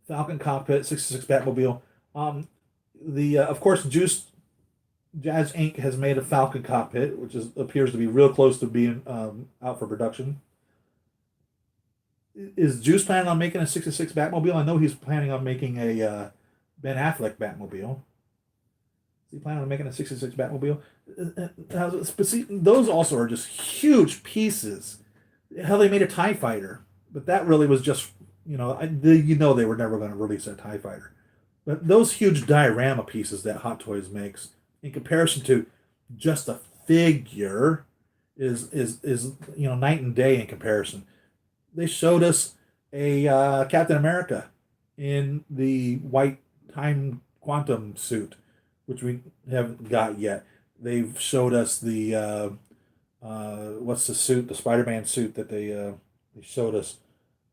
Falcon Cockpit, 66 Batmobile. Of course, Jazz Inc. has made a Falcon Cockpit, which appears to be real close to being out for production. Is Juice planning on making a 66 Batmobile? I know he's planning on making a Ben Affleck Batmobile. Is he planning on making a 66 Batmobile? But see, those also are just huge pieces. Hell, they made a TIE Fighter, but that really was just, they were never going to release a TIE Fighter. But those huge diorama pieces that Hot Toys makes, in comparison to just a figure, is night and day in comparison. They showed us a Captain America in the white time quantum suit, which we haven't got yet. They've showed us the what's the suit, the Spider-Man suit that they showed us,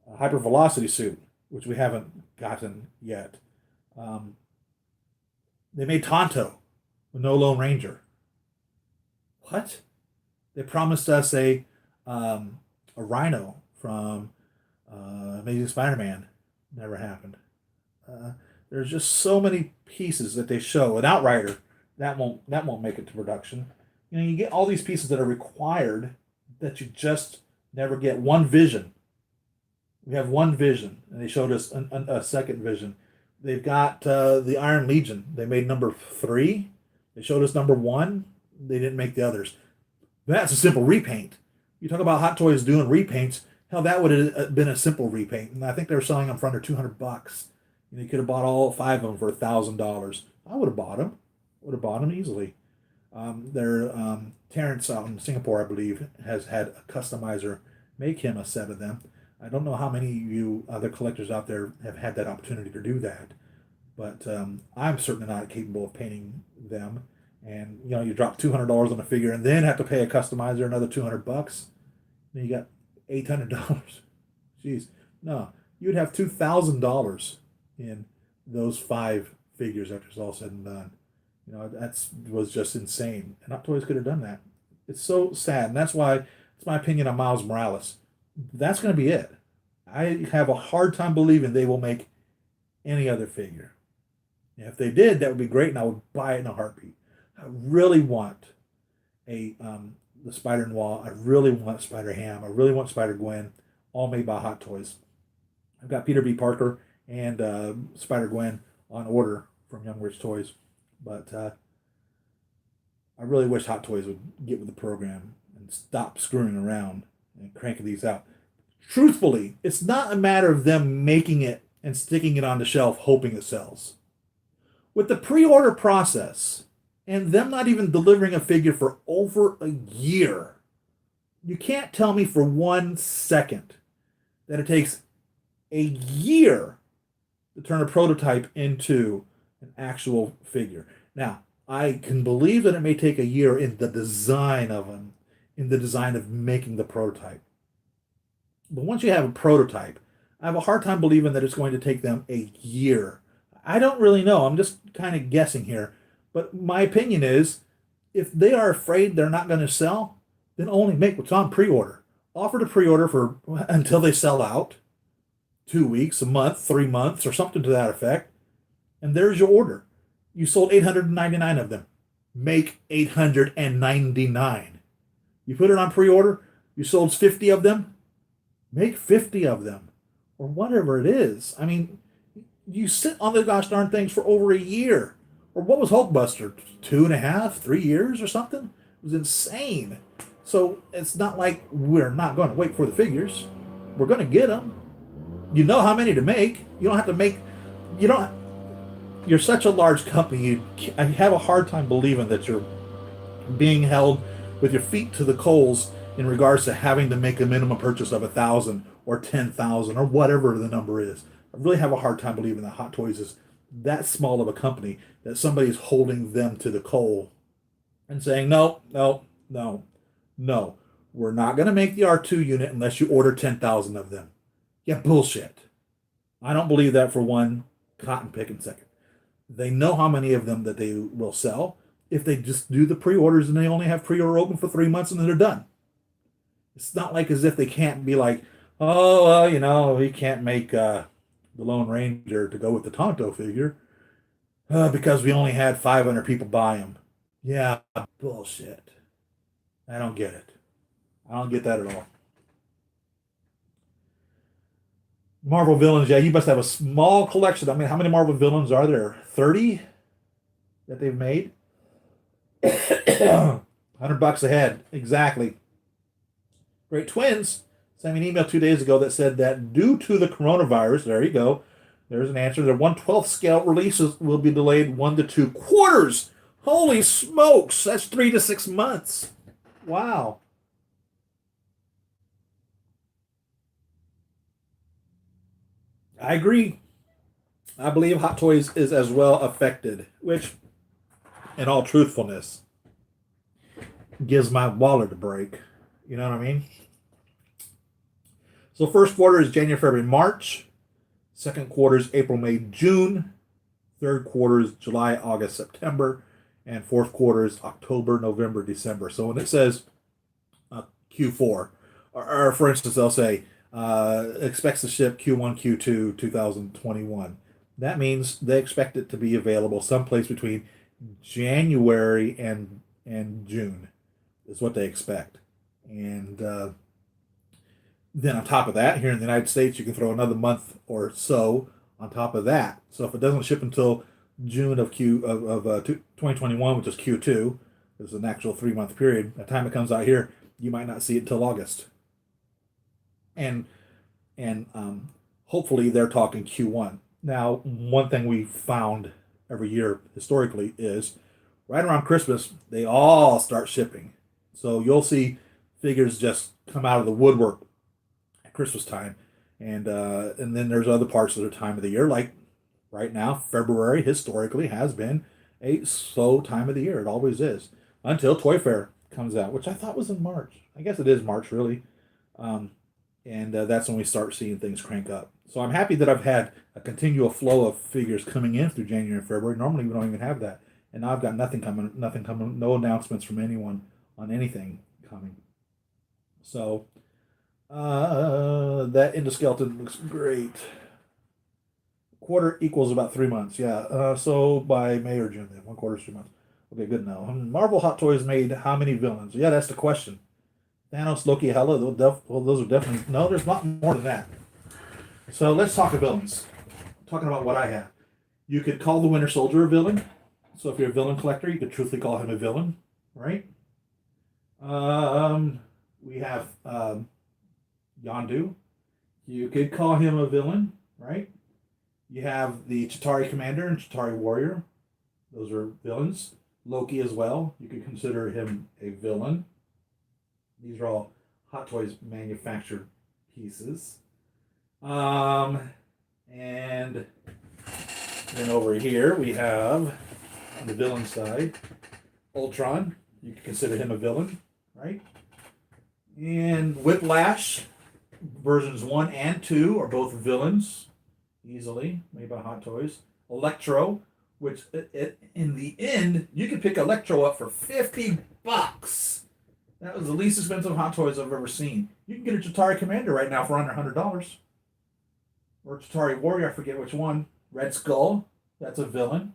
a hypervelocity suit, which we haven't gotten yet. Um, they made Tonto with no Lone Ranger. What? They promised us a Rhino from Amazing Spider-Man. Never happened. Uh, there's just so many pieces that they show. An Outrider that won't make it to production. You know, you get all these pieces that are required that you just never get. One Vision. We have one Vision, and they showed us a second Vision. They've got the Iron Legion. They made number 3. They showed us number 1. They didn't make the others. That's a simple repaint. You talk about Hot Toys doing repaints. Hell, that would have been a simple repaint, and I think they were selling them for under $200. You could have bought all 5 of them for $1,000. I would have bought them. Would have bought them easily. Terrence out in Singapore, I believe, has had a customizer make him a set of them. I don't know how many of you other collectors out there have had that opportunity to do that, but I'm certainly not capable of painting them. And you drop $200 on a figure and then have to pay a customizer another $200. Then you got $800. Jeez, no, you'd have $2,000 in those 5 figures after it's all said and done. That was just insane. And Hot Toys could have done that. It's so sad, and that's why it's my opinion on Miles Morales. That's going to be it. I have a hard time believing they will make any other figure. If they did, that would be great, and I would buy it in a heartbeat. I really want the Spider Noir. I really want Spider Ham. I really want Spider Gwen, all made by Hot Toys. I've got Peter B. Parker and Spider Gwen on order from Young Rich Toys, but I really wish Hot Toys would get with the program and stop screwing around and cranking these out. Truthfully, it's not a matter of them making it and sticking it on the shelf hoping it sells. With the pre-order process and them not even delivering a figure for over a year, you can't tell me for 1 second that it takes a year to turn a prototype into an actual figure. Now, I can believe that it may take a year in the design of them, in the design of making the prototype. But once you have a prototype, I have a hard time believing that it's going to take them a year. I don't really know. I'm just kind of guessing here. But my opinion is, if they are afraid they're not going to sell, then only make what's on pre-order. Offer to pre-order for until they sell out, 2 weeks, a month, 3 months, or something to that effect. And there's your order. You sold 899 of them. Make 899. You put it on pre-order, you sold 50 of them, make 50 of them. Or whatever it is. I mean, you sit on the gosh darn things for over a year. Or what was Hulkbuster? 2.5, 3 years or something? It was insane. So it's not like we're not going to wait for the figures. We're going to get them. You know how many to make. You don't have to make. You don't. You're such a large company. I have a hard time believing that you're being held with your feet to the coals in regards to having to make a minimum purchase of 1,000 or 10,000 or whatever the number is. I really have a hard time believing that Hot Toys is that small of a company that somebody is holding them to the coal and saying, no, no, no, no, we're not going to make the R2 unit unless you order 10,000 of them. Yeah, bullshit. I don't believe that for one cotton picking second. They know how many of them that they will sell if they just do the pre-orders and they only have pre-order open for 3 months and then they're done. It's not like as if they can't be like, oh, well, we can't make the Lone Ranger to go with the Tonto figure because we only had 500 people buy them. Yeah, bullshit. I don't get it. I don't get that at all. Marvel villains, yeah, you must have a small collection. I mean, how many Marvel villains are there? 30 that they've made? $100 a head, exactly. Great Twins sent me an email 2 days ago that said that due to the coronavirus, there you go, there's an answer. Their 1/12 scale releases will be delayed 1 to 2 quarters. Holy smokes, that's 3 to 6 months. Wow. I agree. I believe Hot Toys is as well affected, which, in all truthfulness, gives my wallet a break. You know what I mean? So first quarter is January, February, March. Second quarter is April, May, June. Third quarter is July, August, September. And fourth quarter is October, November, December. So when it says Q4, or for instance, they'll say expects to ship Q1, Q2, 2021. That means they expect it to be available someplace between January and June is what they expect. And then on top of that, here in the United States, you can throw another month or so on top of that. So if it doesn't ship until June of 2021, which is Q2, is an actual 3 month period. By the time it comes out here, you might not see it until August. And hopefully they're talking Q1. Now, one thing we found every year historically is right around Christmas they all start shipping. So you'll see figures just come out of the woodwork at Christmas time, and then there's other parts of the time of the year like right now. February historically has been a slow time of the year. It always is until Toy Fair comes out, which I thought was in March. I guess it is March really. And that's when we start seeing things crank up. So I'm happy that I've had a continual flow of figures coming in through January and February. Normally we don't even have that, and now I've got nothing coming, no announcements from anyone on anything coming. So that endoskeleton looks great. Quarter equals about 3 months. Yeah. So by May or June, then 1/4 is 3 months. Okay, good now. Marvel Hot Toys made how many villains? Yeah, that's the question. Thanos, Loki, Hela, well, those are definitely... No, there's not more than that. So let's talk villains. Talking about what I have. You could call the Winter Soldier a villain. So if you're a villain collector, you could truthfully call him a villain, right? We have Yondu. You could call him a villain, right? You have the Chitauri Commander and Chitauri Warrior. Those are villains. Loki as well. You could consider him a villain. These are all Hot Toys manufactured pieces. And then over here we have, on the villain side, Ultron. You can consider him a villain, right? And Whiplash, versions 1 and 2 are both villains, easily, made by Hot Toys. Electro, which in the end, you can pick Electro up for $50. That was the least expensive Hot Toys I've ever seen. You can get a Chitauri Commander right now for under $100. Or Chitauri Warrior, I forget which one. Red Skull, that's a villain.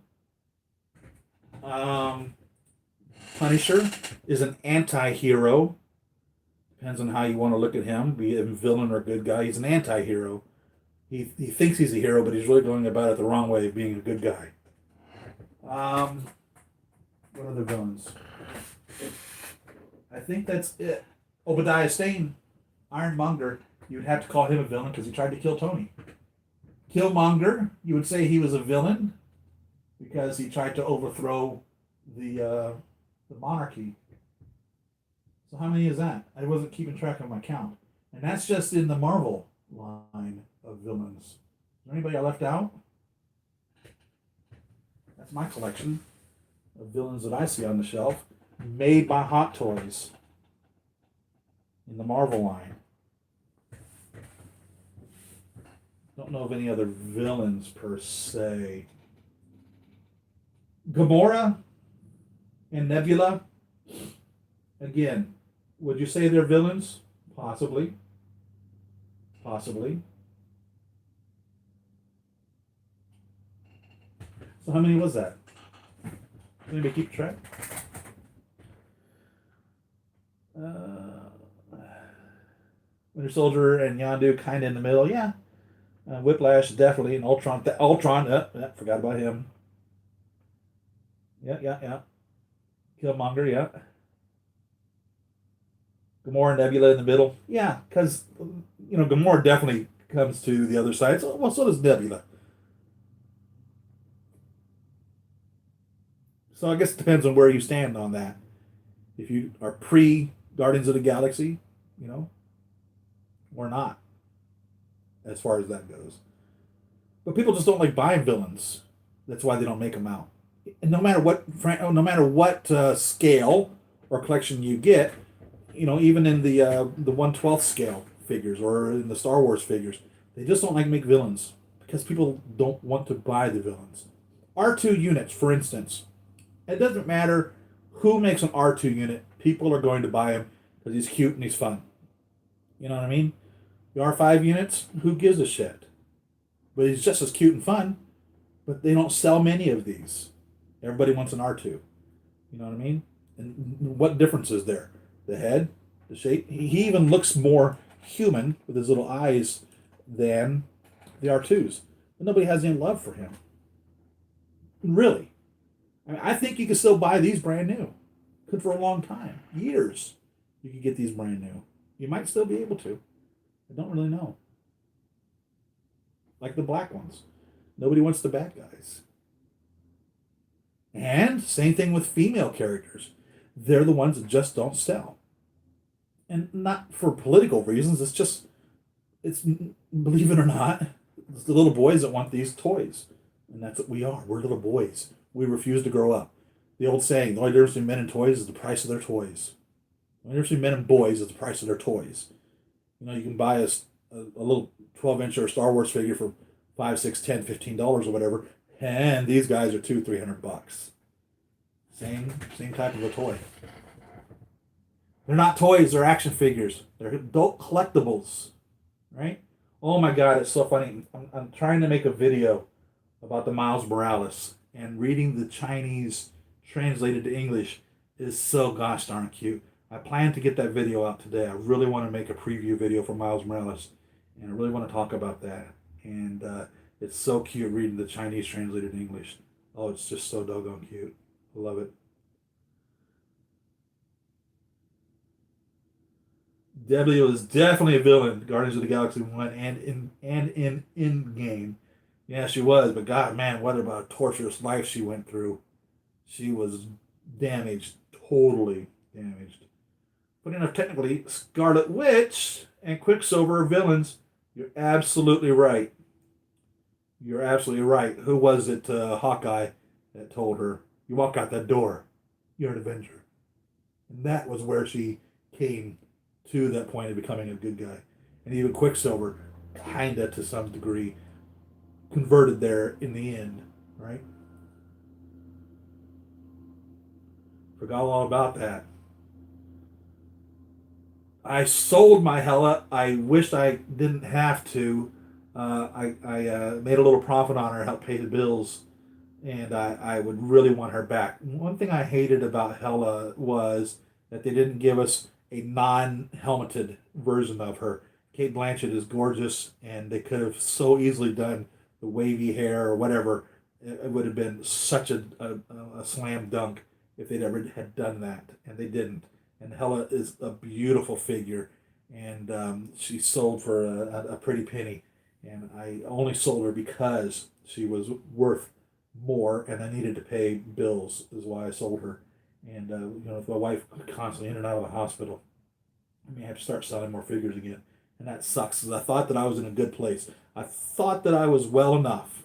Punisher is an anti-hero. Depends on how you want to look at him, be it a villain or a good guy. He's an anti-hero. He thinks he's a hero, but he's really going about it the wrong way of being a good guy. What other villains? I think that's it. Obadiah Stane, Ironmonger. You'd have to call him a villain because he tried to kill Tony. Killmonger, you would say he was a villain because he tried to overthrow the monarchy. So how many is that? I wasn't keeping track of my count. And that's just in the Marvel line of villains. Is there anybody I left out? That's my collection of villains that I see on the shelf, made by Hot Toys in the Marvel line. Don't know of any other villains per se. Gamora and Nebula. Again, would you say they're villains? Possibly. Possibly. So how many was that? Does anybody keep track? Winter Soldier and Yondu kind of in the middle, yeah. Whiplash definitely, and Ultron. Forgot about him. Yeah. Killmonger, yeah. Gamora and Nebula in the middle, yeah, because Gamora definitely comes to the other side. So does Nebula. So I guess it depends on where you stand on that. If you are pre Guardians of the Galaxy, or not, as far as that goes. But people just don't like buying villains. That's why they don't make them out. And no matter what scale or collection you get, even in the 1/12 scale figures or in the Star Wars figures, they just don't like to make villains because people don't want to buy the villains. R2 units, for instance, it doesn't matter who makes an R2 unit, people are going to buy him because he's cute and he's fun. You know what I mean? The R5 units, who gives a shit? But he's just as cute and fun, but they don't sell many of these. Everybody wants an R2. You know what I mean? And what difference is there? The head, the shape. He even looks more human with his little eyes than the R2s. But nobody has any love for him. Really. I think you can still buy these brand new. Could for a long time. Years. You could get these brand new. You might still be able to. I don't really know. Like the black ones. Nobody wants the bad guys. And same thing with female characters. They're the ones that just don't sell. And not for political reasons. It's believe it or not, it's the little boys that want these toys. And that's what we are. We're little boys. We refuse to grow up. The old saying, the only difference between men and toys is the price of their toys. The only difference between men and boys is the price of their toys. You can buy a little 12-inch or Star Wars figure for $5, $6, $10, $15 or whatever, and these guys are $200-300. Same type of a toy. They're not toys, they're action figures. They're adult collectibles, right? Oh my God, it's so funny. I'm trying to make a video about the Miles Morales, and reading the Chinese translated to English is so gosh darn cute. I plan to get that video out today. I really want to make a preview video for Miles Morales, and I really want to talk about that. And it's so cute reading the Chinese translated in English. Oh, it's just so doggone cute. I love it. Debbie was definitely a villain, Guardians of the Galaxy 1 and in game. Yeah, she was, but God, man, what about a torturous life she went through? She was damaged, totally damaged. But technically, Scarlet Witch and Quicksilver are villains. You're absolutely right. You're absolutely right. Who was it, Hawkeye, that told her, you walk out that door, you're an Avenger. And that was where she came to that point of becoming a good guy. And even Quicksilver, kinda to some degree, converted there in the end, right? Forgot all about that. I sold my Hela. I wished I didn't have to. I made a little profit on her, helped pay the bills, and I would really want her back. One thing I hated about Hela was that they didn't give us a non-helmeted version of her. Kate Blanchett is gorgeous, and they could have so easily done the wavy hair or whatever. It would have been such a slam dunk if they'd ever had done that, and they didn't. And Hela is a beautiful figure, and she sold for a pretty penny. And I only sold her because she was worth more, and I needed to pay bills. Is why I sold her. And with my wife constantly in and out of the hospital, I may have to start selling more figures again, and that sucks. Because I thought that I was in a good place. I thought that I was well enough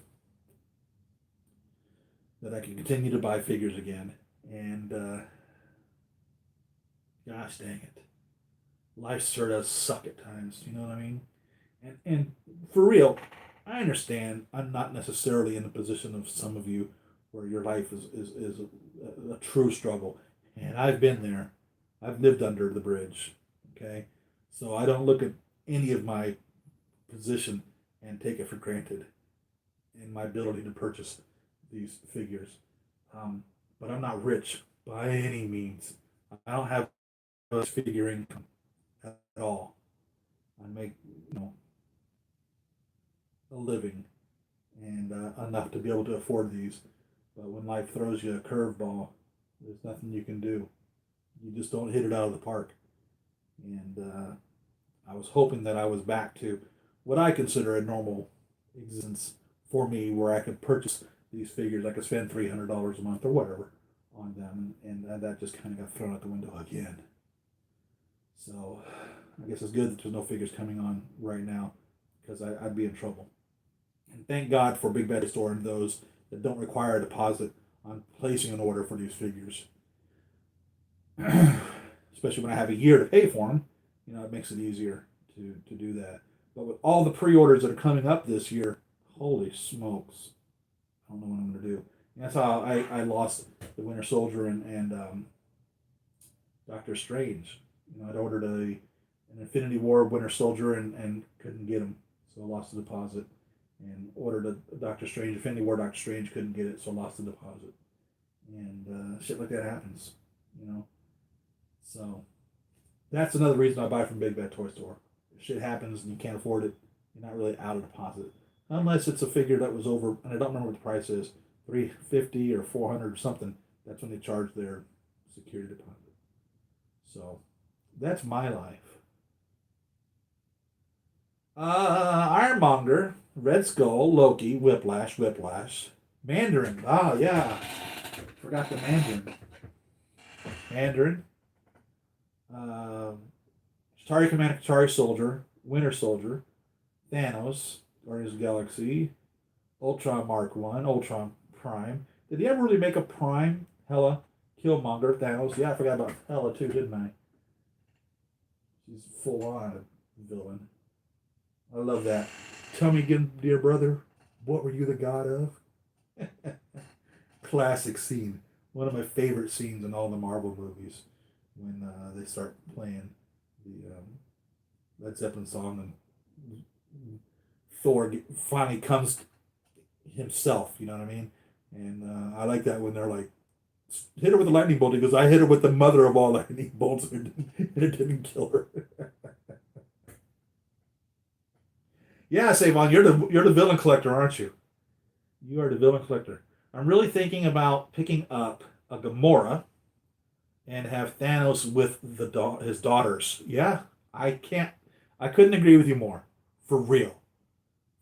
that I could continue to buy figures again, and gosh dang it, life sure does suck at times. You know what I mean? And for real, I understand I'm not necessarily in the position of some of you where your life is a true struggle. And I've been there. I've lived under the bridge. Okay? So I don't look at any of my position and take it for granted in my ability to purchase these figures. But I'm not rich by any means. I don't have a figure income at all. I make, a living and enough to be able to afford these. But when life throws you a curveball, there's nothing you can do. You just don't hit it out of the park. And I was hoping that I was back to what I consider a normal existence for me, where I could purchase these figures. I could spend $300 a month or whatever on them, and that just kind of got thrown out the window again. So I guess it's good that there's no figures coming on right now, because I'd be in trouble. And thank God for Big Bad Store and those that don't require a deposit on placing an order for these figures. especially when I have a year to pay for them. It makes it easier to do that. But with all the pre-orders that are coming up this year, holy smokes, I don't know what I'm going to do. And that's how I lost the Winter Soldier and Doctor Strange. I'd ordered an Infinity War Winter Soldier and couldn't get him, so I lost the deposit. And ordered a Doctor Strange Infinity War Doctor Strange, couldn't get it, so I lost the deposit. And shit like that happens, you know. So that's another reason I buy from Big Bad Toy Store. If shit happens and you can't afford it, you're not really out of deposit, unless it's a figure that was over, and I don't remember what the price is, $350 or $400 or something. That's when they charge their security deposit. So that's my life. Ironmonger, Red Skull, Loki, Whiplash, Mandarin. Ah, yeah, forgot the Mandarin. Mandarin. Atari Commander, Atari Soldier, Winter Soldier, Thanos, Guardians of the Galaxy, Ultron Mark 1, Ultron Prime. Did he ever really make a Prime? Hela, Killmonger, Thanos. Yeah, I forgot about Hela too, didn't I? She's full on villain. I love that. Tell me again, dear brother, what were you the god of? Classic scene. One of my favorite scenes in all the Marvel movies when they start playing the Led Zeppelin song and Thor finally comes himself. You know what I mean? And I like that when they're like, hit her with a lightning bolt. He goes, I hit her with the mother of all lightning bolts, and it didn't kill her. Yeah, Savon, you're the villain collector, aren't you? You are the villain collector. I'm really thinking about picking up a Gamora and have Thanos with his daughters. Yeah, I couldn't agree with you more. For real,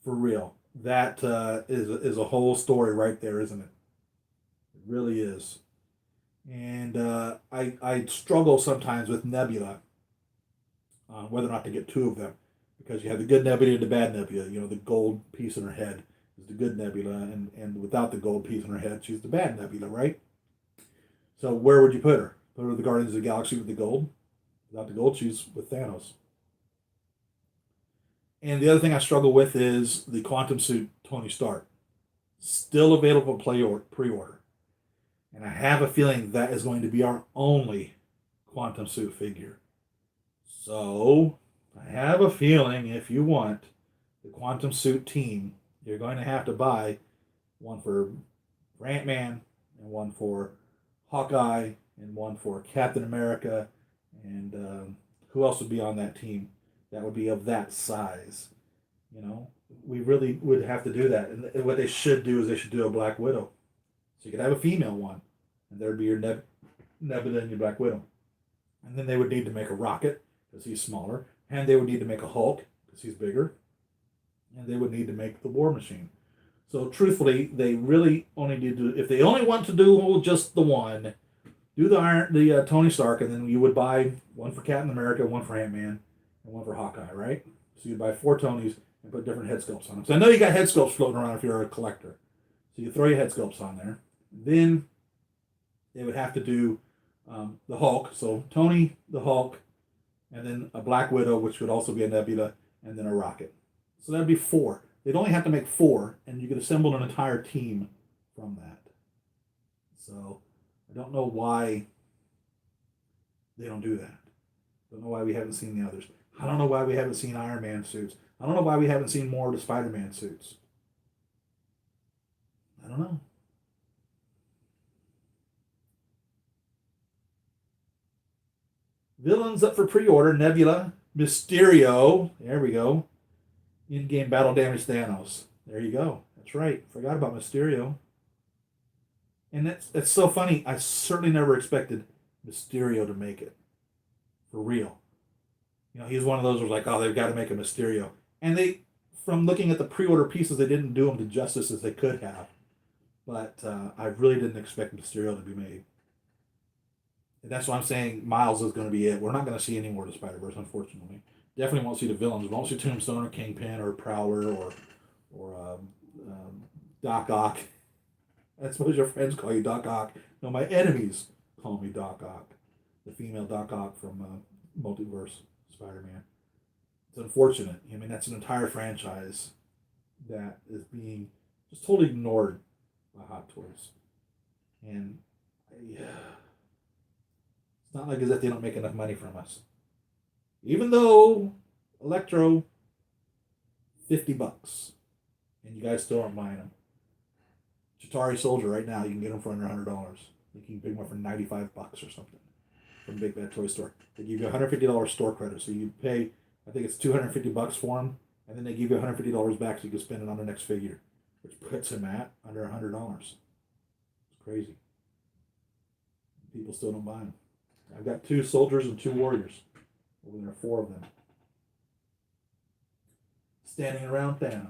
for real. That is a whole story right there, isn't it? It really is. And I struggle sometimes with Nebula on whether or not to get two of them, because you have the good Nebula and the bad Nebula. The gold piece in her head is the good Nebula, and without the gold piece in her head, she's the bad Nebula, right? So where would you put her? Put her with the Guardians of the Galaxy with the gold? Without the gold, she's with Thanos. And the other thing I struggle with is the quantum suit Tony Stark. Still available pre-order. And I have a feeling that is going to be our only quantum suit figure. So I have a feeling if you want the quantum suit team, you're going to have to buy one for Ant-Man and one for Hawkeye and one for Captain America, and who else would be on that team that would be of that size? We really would have to do that. And what they should do is they should do a Black Widow. So you could have a female one, and there'd be your Nebula and your Black Widow. And then they would need to make a Rocket, because he's smaller, and they would need to make a Hulk, because he's bigger, and they would need to make the War Machine. So truthfully, they really only need to, if they only want to do just the one, do the Tony Stark, and then you would buy one for Captain America, one for Ant-Man, and one for Hawkeye, right? So you'd buy 4 Tonys and put different head sculpts on them. So I know you got head sculpts floating around if you're a collector. So you throw your head sculpts on there. Then they would have to do the Hulk. So Tony, the Hulk, and then a Black Widow, which would also be a Nebula, and then a Rocket. So that'd be 4. They'd only have to make 4, and you could assemble an entire team from that. So I don't know why they don't do that. I don't know why we haven't seen the others. I don't know why we haven't seen Iron Man suits. I don't know why we haven't seen more of the Spider-Man suits. I don't know. Villains up for pre-order: Nebula, Mysterio. There we go. In-game battle damage Thanos. There you go. That's right. Forgot about Mysterio. And that's so funny. I certainly never expected Mysterio to make it. For real. He's one of those who's like, oh, they've got to make a Mysterio. And from looking at the pre-order pieces, they didn't do them to justice as they could have. But I really didn't expect Mysterio to be made. And that's why I'm saying Miles is going to be it. We're not going to see any more of the Spider-Verse, unfortunately. Definitely won't see the villains. We won't see Tombstone or Kingpin or Prowler or Doc Ock. I suppose your friends call you Doc Ock. No, my enemies call me Doc Ock. the female Doc Ock from Multiverse Spider-Man. It's unfortunate. I mean, that's an entire franchise that is being just totally ignored by Hot Toys. And it's not like as if they don't make enough money from us. Even though Electro, $50, and you guys still aren't buying them. Chitauri Soldier right now, you can get them for under $100. You can pick them up for $95 or something from Big Bad Toy Store. They give you $150 store credit, so you pay, I think it's $250 for them, and then they give you $150 back so you can spend it on the next figure, which puts him at under $100. It's crazy. People still don't buy them. I've got 2 soldiers and 2 warriors. Well, there are 4 of them. Standing around Thanos.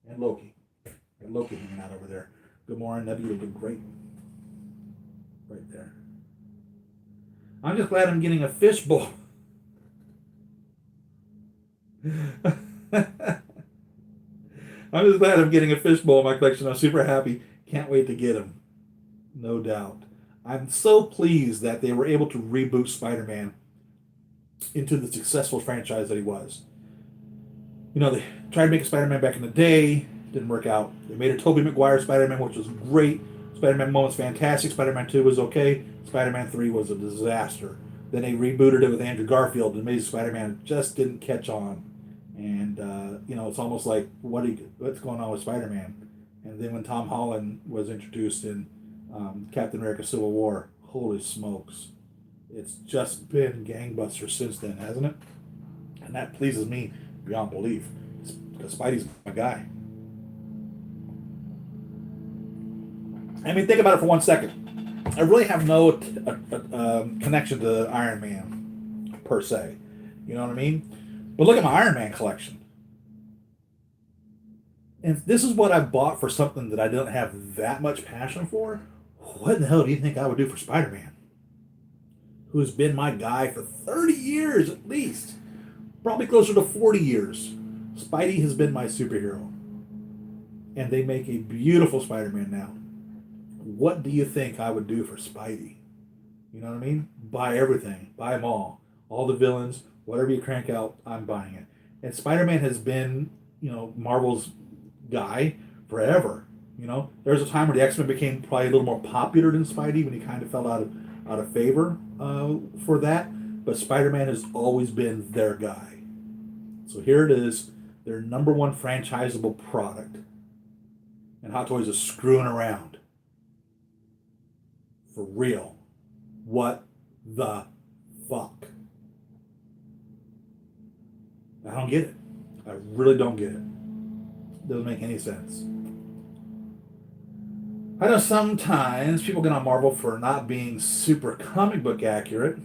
And Loki. Got Loki hanging out over there. Gamora and Nebula look great. Right there. I'm just glad I'm getting a fishbowl. I'm just glad I'm getting a fishbowl in my collection. I'm super happy. Can't wait to get them. No doubt. I'm so pleased that they were able to reboot Spider-Man into the successful franchise that he was. You know, they tried to make a Spider-Man back in the day. Didn't work out. They made a Tobey Maguire Spider-Man, which was great. Spider-Man 1 was fantastic. Spider-Man 2 was okay. Spider-Man 3 was a disaster. Then they rebooted it with Andrew Garfield. The Amazing Spider-Man just didn't catch on. And, you know, it's almost like, what's going on with Spider-Man? And then when Tom Holland was introduced in Captain America Civil War, holy smokes. It's just been gangbusters since then, hasn't it? And that pleases me beyond belief. Because Spidey's my guy. I mean, think about it for 1 second. I really have no connection to Iron Man, per se. You know what I mean? But look at my Iron Man collection. And if this is what I bought for something that I didn't have that much passion for, what in the hell do you think I would do for Spider-Man? Who's been my guy for 30 years at least. Probably closer to 40 years. Spidey has been my superhero. And they make a beautiful Spider-Man now. What do you think I would do for Spidey? You know what I mean? Buy everything. Buy them all. All the villains. Whatever you crank out, I'm buying it. And Spider-Man has been, you know, Marvel's guy forever. You know, there was a time where the X-Men became probably a little more popular than Spidey when he kind of fell out of favor for that. But Spider-Man has always been their guy. So here it is, their number 1 franchisable product. And Hot Toys is screwing around. For real. What the fuck? I don't get it. I really don't get it. Doesn't make any sense. I know sometimes people get on Marvel for not being super comic book accurate,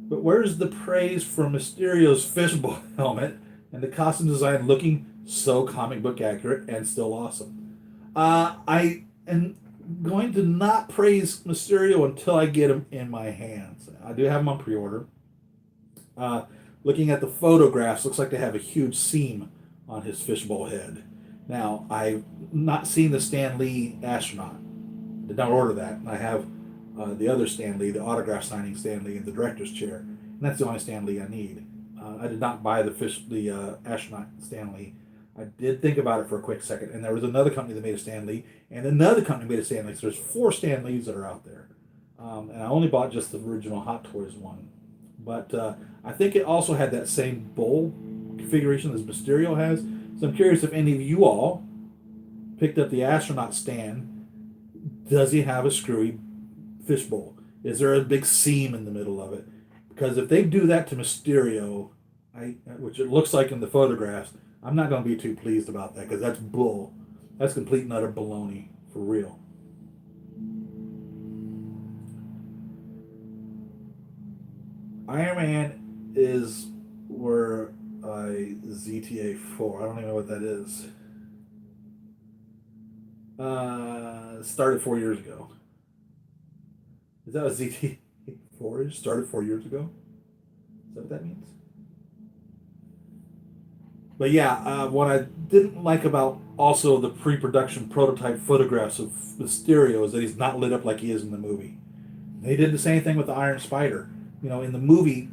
but where's the praise for Mysterio's fishbowl helmet and the costume design looking so comic book accurate and still awesome? I am going to not praise Mysterio until I get him in my hands. I do have him on pre-order. Looking at the photographs, looks like they have a huge seam on his fishbowl head. Now, I've not seen the Stan Lee astronaut. Did not order that. I have the other Stan Lee, the autograph signing Stan Lee in the director's chair. And that's the only Stan Lee I need. I did not buy the astronaut Stan Lee. I did think about it for a quick second. And there was another company that made a Stan Lee, and another company made a Stan Lee. So there's 4 Stan Lees that are out there. And I only bought just the original Hot Toys one. But I think it also had that same bowl configuration as Mysterio has. So I'm curious if any of you all picked up the astronaut Stan. Does he have a screwy fishbowl? Is there a big seam in the middle of it? Because if they do that to Mysterio, which it looks like in the photographs, I'm not going to be too pleased about that because that's bull. That's complete and utter baloney, for real. Iron Man is where ZTA 4. I don't even know what that is. Started 4 years ago. Is that what ZTA 4 is? Started 4 years ago? Is that what that means? But yeah, what I didn't like about also the pre-production prototype photographs of Mysterio is that he's not lit up like he is in the movie. They did the same thing with the Iron Spider. You know, in the movie,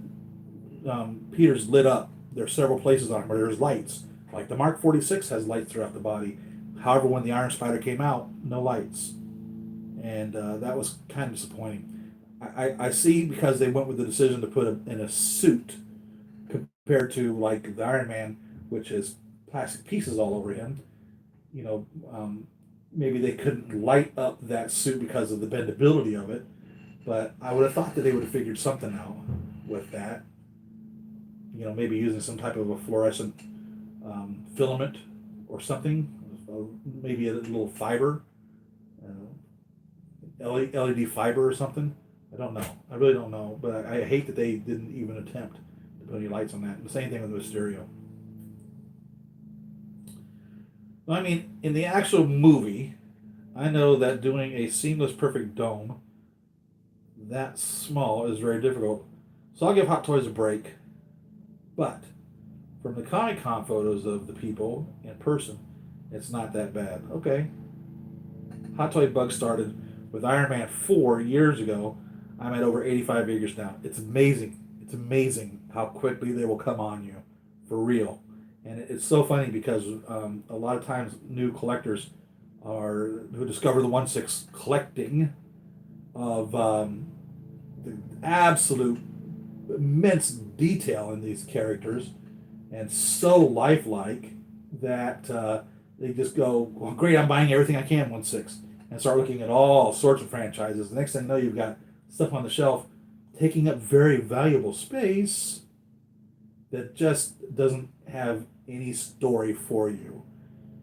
Peter's lit up. There's several places on him where there's lights. Like the Mark 46 has lights throughout the body. However, when the Iron Spider came out, no lights. And that was kind of disappointing. I see because they went with the decision to put him in a suit compared to like the Iron Man, which has plastic pieces all over him. You know, maybe they couldn't light up that suit because of the bendability of it. But I would have thought that they would have figured something out with that. You know, maybe using some type of a fluorescent filament or something, maybe a little fiber, LED fiber or something. I don't know. I really don't know. But I hate that they didn't even attempt to put any lights on that. And the same thing with Mysterio. I mean, in the actual movie, I know that doing a seamless perfect dome that small is very difficult. So I'll give Hot Toys a break. But from the Comic-Con photos of the people in person, it's not that bad. Okay. Hot Toy bug started with Iron Man 4 years ago. I'm at over 85 figures now. It's amazing. It's amazing how quickly they will come on you. For real. And it's so funny because a lot of times new collectors who discover the 1/6 collecting of the absolute immense detail in these characters and so lifelike that they just go, well, great, I'm buying everything I can 1/6 and start looking at all sorts of franchises. The next thing you know, you've got stuff on the shelf taking up very valuable space that just doesn't have any story for you.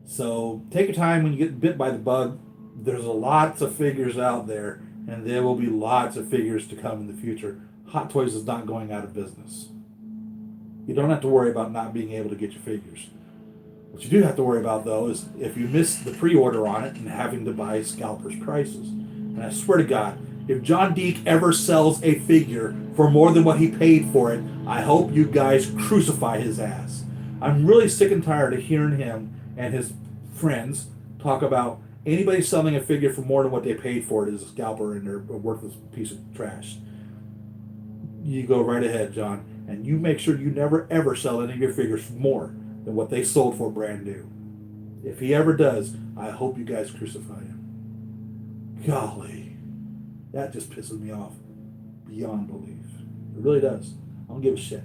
So take your time when you get bit by the bug. There's lots of figures out there, and there will be lots of figures to come in the future. Hot Toys is not going out of business. You don't have to worry about not being able to get your figures. What you do have to worry about, though, is if you miss the pre-order on it and having to buy scalpers' prices. And I swear to God, if John Deek ever sells a figure for more than what he paid for it, I hope you guys crucify his ass. I'm really sick and tired of hearing him and his friends talk about anybody selling a figure for more than what they paid for it is a scalper and they're a worthless piece of trash. You go right ahead, John, and you make sure you never ever sell any of your figures for more than what they sold for brand new. If he ever does, I hope you guys crucify him. Golly, that just pisses me off beyond belief. It really does. I don't give a shit.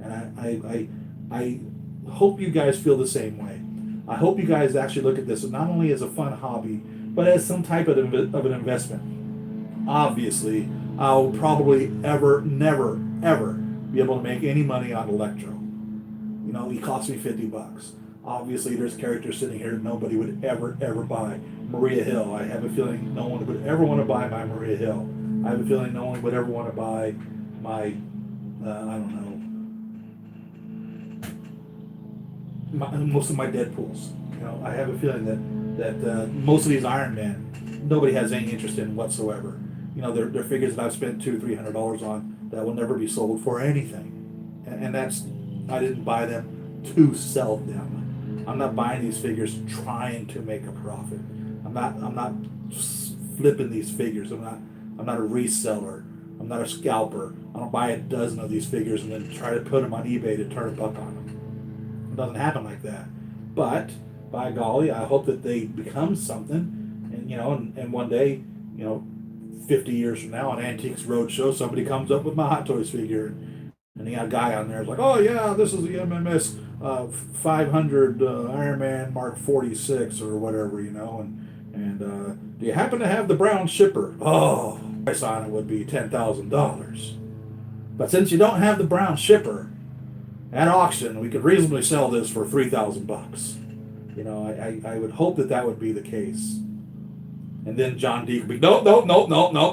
And I hope you guys feel the same way. I hope you guys actually look at this not only as a fun hobby, but as some type of an investment. Obviously, I'll probably never, ever be able to make any money on Electro. You know, he cost me $50. Obviously, there's characters sitting here that nobody would ever buy. Maria Hill, I have a feeling no one would ever want to buy my Maria Hill. I have a feeling no one would ever want to buy my, I don't know, most of my Deadpools. You know, I have a feeling that most of these Iron Man, nobody has any interest in whatsoever. You know, they're figures that I've spent $200-300 on that will never be sold for anything, and that's, I didn't buy them to sell them. I'm not buying these figures trying to make a profit. I'm not flipping these figures. I'm not a reseller. I'm not a scalper. I don't buy a dozen of these figures and then try to put them on eBay to turn a buck on them. It doesn't happen like that. But by golly, I hope that they become something, and you know, and one day, you know, 50 years from now on Antiques Roadshow, somebody comes up with my Hot Toys figure, and they got a guy on there who's like, oh yeah, this is the MMS 500 Iron Man Mark 46 or whatever, you know, and do you happen to have the brown shipper? Oh, price on it would be $10,000. But since you don't have the brown shipper, at auction we could reasonably sell this for $3,000. You know, I would hope that would be the case. And then John D could be, no,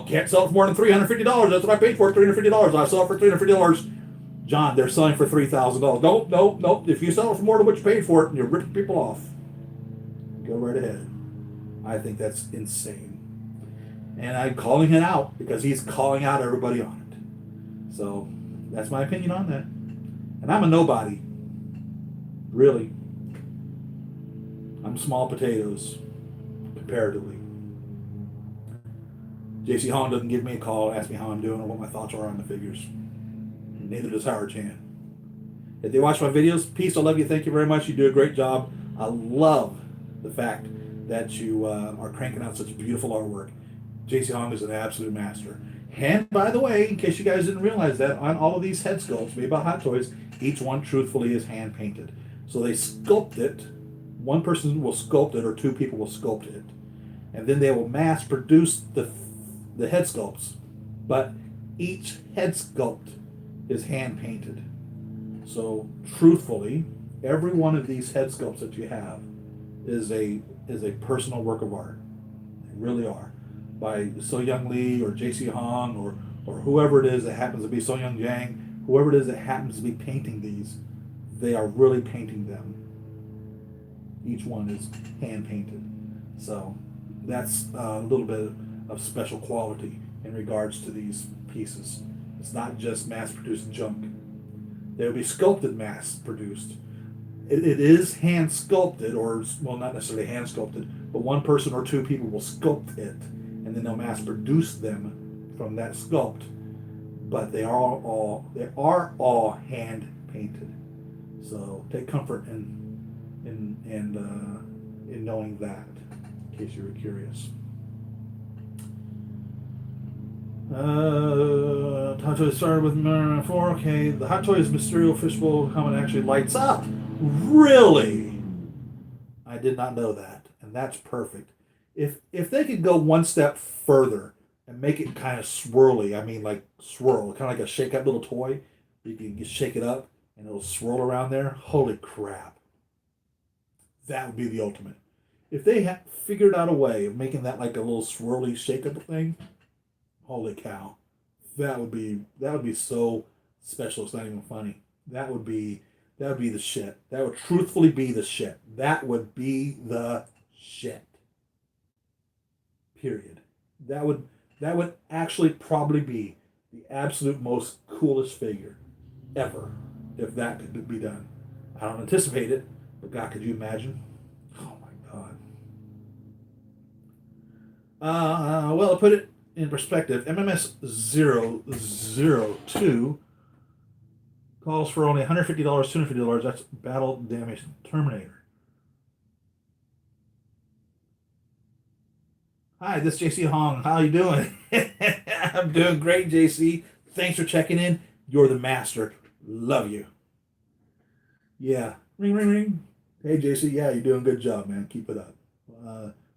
can't sell it for more than $350. That's what I paid for it, $350. I sell it for $350. John, they're selling for $3,000. No. If you sell it for more than what you paid for it, you're ripping people off. Go right ahead. I think that's insane. And I'm calling it out because he's calling out everybody on it. So that's my opinion on that. And I'm a nobody. Really. I'm small potatoes, comparatively. JC Hong doesn't give me a call, ask me how I'm doing or what my thoughts are on the figures. Neither does Howard Chan. If they watch my videos, peace, I love you, thank you very much. You do a great job. I love the fact that you are cranking out such beautiful artwork. JC Hong is an absolute master. And by the way, in case you guys didn't realize that, on all of these head sculpts made by Hot Toys, each one truthfully is hand painted. So they sculpt it. One person will sculpt it, or two people will sculpt it, and then they will mass produce the head sculpts. But each head sculpt is hand painted. So truthfully, every one of these head sculpts that you have is a personal work of art. They really are, by So Young Lee or J.C. Hong or whoever it is that happens to be So Young Jang, whoever it is that happens to be painting these, they are really painting them. Each one is hand painted. So that's a little bit of special quality in regards to these pieces. It's not just mass-produced junk. They'll be sculpted, mass-produced. It is hand sculpted, or, well, not necessarily hand sculpted, but one person or two people will sculpt it, and then they'll mass produce them from that sculpt. But they are all hand painted. So take comfort in knowing that, in case you were curious. Hot Toys started with 4. Okay, the Hot Toys Mysterio fishbowl helmet actually lights up. Really? I did not know that, and that's perfect. If they could go one step further and make it kind of swirly, I mean like swirl, kind of like a shake-up little toy, you can just shake it up and it'll swirl around there. Holy crap! That would be the ultimate. If they had figured out a way of making that like a little swirly shake-up thing, holy cow, that would be so special. It's not even funny. That would be the shit. That would truthfully be the shit. That would be the shit. Period. That would actually probably be the absolute most coolest figure ever if that could be done. I don't anticipate it, but God, could you imagine? Oh my God. Well, to put it in perspective, MMS 002 calls for only $150, $250. That's battle damaged Terminator. Hi, this is JC Hong. How you doing? I'm doing great, JC. Thanks for checking in. You're the master. Love you. Yeah. Ring, ring, ring. Hey, JC. Yeah, you're doing a good job, man. Keep it up.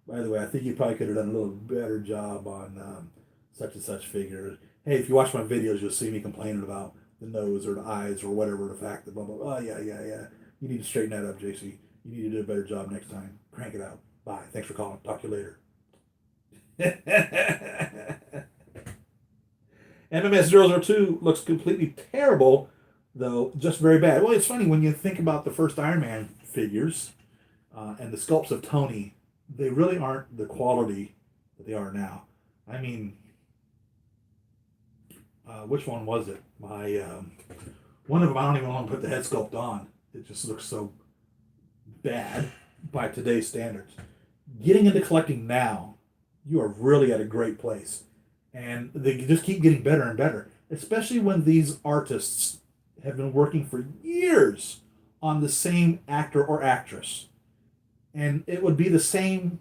By the way, I think you probably could have done a little better job on such and such figure. Hey, if you watch my videos, you'll see me complaining about the nose or the eyes or whatever, the fact that blah, blah, blah. Oh, yeah. You need to straighten that up, JC. You need to do a better job next time. Crank it out. Bye. Thanks for calling. Talk to you later. MMS 002 looks completely terrible, though, just very bad. Well, it's funny when you think about the first Iron Man figures and the sculpts of Tony, they really aren't the quality that they are now. I mean, which one was it? One of them, I don't even want to put the head sculpt on. It just looks so bad by today's standards. Getting into collecting now, you are really at a great place. And they just keep getting better and better, especially when these artists have been working for years on the same actor or actress. And it would be the same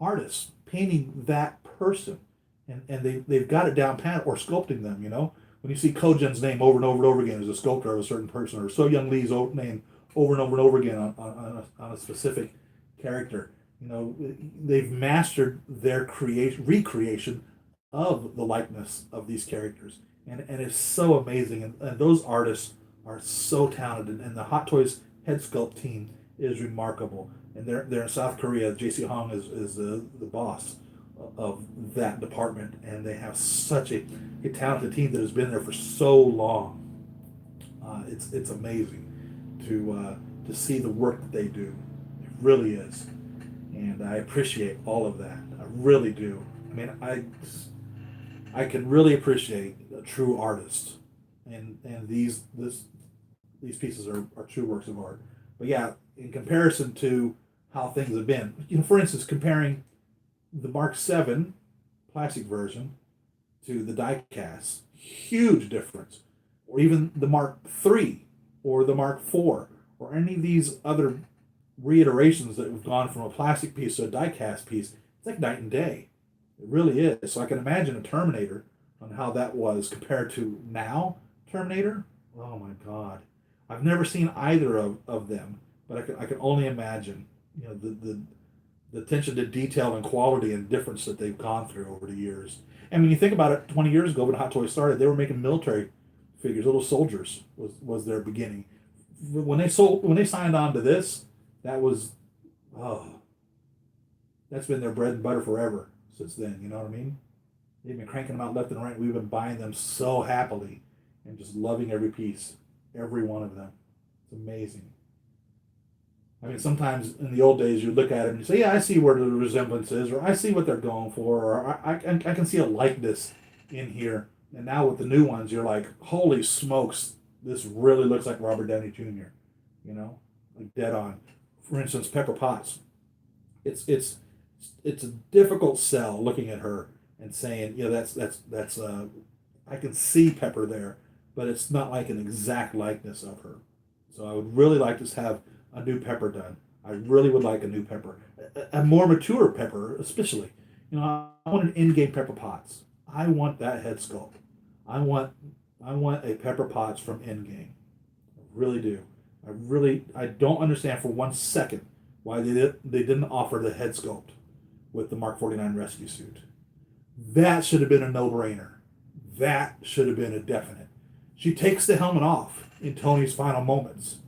artist painting that person. And they've got it down pat, or sculpting them, you know. When you see Kojen's name over and over and over again as a sculptor of a certain person, or So Young Lee's name over and over and over again on a specific character, you know, they've mastered their recreation of the likeness of these characters. And it's so amazing. And those artists are so talented. And the Hot Toys head sculpt team is remarkable. And they're in South Korea. JC Hong is the boss of that department. And they have such a talented team that has been there for so long. It's amazing to see the work that they do. It really is. And I appreciate all of that. I really do. I mean, I can really appreciate a true artist, and these pieces are true works of art. But yeah, in comparison to how things have been, you know, for instance, comparing the Mark 7 plastic version to the die cast. Huge difference. Or even the Mark III or the Mark IV or any of these other reiterations that have gone from a plastic piece to a die cast piece. It's like night and day. It really is. So I can imagine a Terminator on how that was compared to now Terminator. Oh my God. I've never seen either of them, but I can only imagine, the attention to detail and quality and difference that they've gone through over the years. And when you think about it, 20 years ago when Hot Toys started, they were making military figures. Little soldiers was their beginning. When they signed on to this, that was, oh, that's been their bread and butter forever since then. You know what I mean? They've been cranking them out left and right. We've been buying them so happily and just loving every piece, every one of them. It's amazing. I mean, sometimes in the old days, you look at it and you say, yeah, I see where the resemblance is, or I see what they're going for, or I can see a likeness in here. And now with the new ones, you're like, holy smokes, this really looks like Robert Downey Jr., like dead on. For instance, Pepper Potts. It's a difficult sell looking at her and saying, that's I can see Pepper there, but it's not like an exact likeness of her. So I would really like to have a new Pepper done. I really would like a new Pepper, a more mature Pepper, especially. I want an in-game Pepper Potts. I want that head sculpt. I want a Pepper Potts from Endgame. I really do. I don't understand for 1 second why they didn't offer the head sculpt with the Mark 49 rescue suit. That should have been a no-brainer. That should have been a definite. She takes the helmet off in Tony's final moments.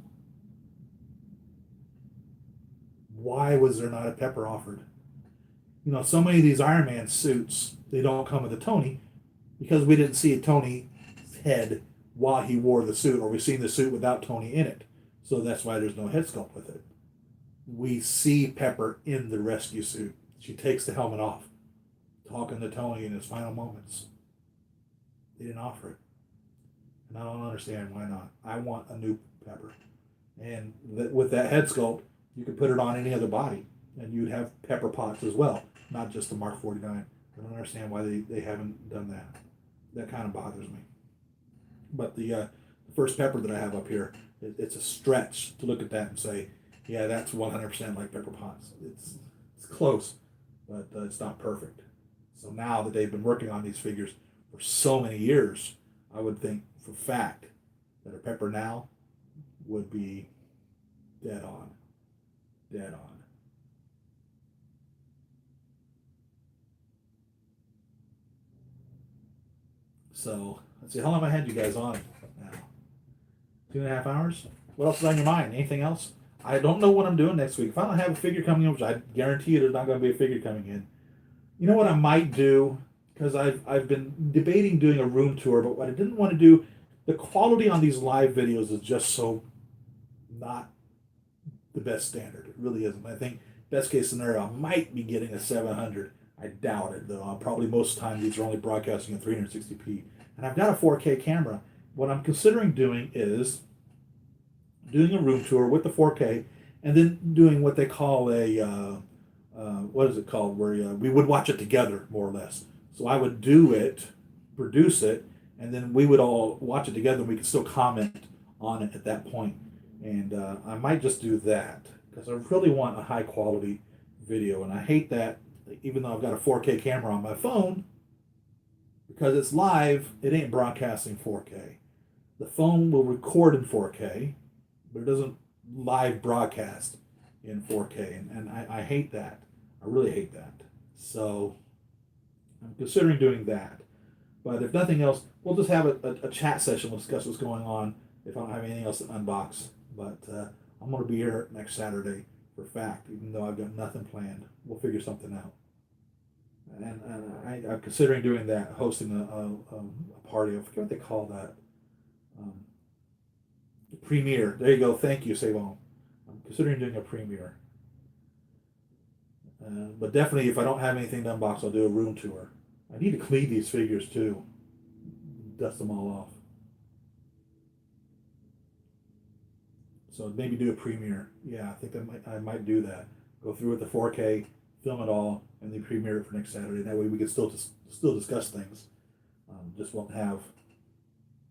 Why was there not a Pepper offered? So many of these Iron Man suits, they don't come with a Tony because we didn't see a Tony's head while he wore the suit, or we've seen the suit without Tony in it. So that's why there's no head sculpt with it. We see Pepper in the rescue suit. She takes the helmet off, talking to Tony in his final moments. They didn't offer it. And I don't understand why not. I want a new Pepper. And with that head sculpt, you could put it on any other body, and you'd have Pepper Potts as well, not just the Mark 49. I don't understand why they haven't done that. That kind of bothers me. But the first Pepper that I have up here, it's a stretch to look at that and say, yeah, that's 100% like Pepper Potts. It's close, but it's not perfect. So now that they've been working on these figures for so many years, I would think for fact that a Pepper now would be dead on. Dead on. So, let's see, how long have I had you guys on now? 2.5 hours? What else is on your mind? Anything else? I don't know what I'm doing next week. If I don't have a figure coming in, which I guarantee you there's not going to be a figure coming in, you know what I might do? Because I've been debating doing a room tour, but what I didn't want to do, the quality on these live videos is just so not the best standard. It really isn't. I think best case scenario, I might be getting a 700. I doubt it, though. Probably most of the time these are only broadcasting in 360p. And I've got a 4K camera. What I'm considering doing is doing a room tour with the 4K and then doing what they call a, what is it called, where we would watch it together, more or less. So I would do it, produce it, and then we would all watch it together and we could still comment on it at that point. And I might just do that because I really want a high quality video. And I hate that, even though I've got a 4K camera on my phone, because it's live, it ain't broadcasting 4K. The phone will record in 4K, but it doesn't live broadcast in 4K. And I hate that. I really hate that. So I'm considering doing that. But if nothing else, we'll just have a chat session. We'll discuss what's going on if I don't have anything else to unbox. But I'm going to be here next Saturday for fact, even though I've got nothing planned. We'll figure something out. And I'm considering doing that, hosting a party. I forget what they call that. Premiere. There you go. Thank you, Savon. I'm considering doing a premiere. But definitely, if I don't have anything to unbox, I'll do a room tour. I need to clean these figures too. Dust them all off. So maybe do a premiere. Yeah, I think I might do that. Go through with the 4K, film it all, and then premiere it for next Saturday. That way we can still discuss things. Just won't have,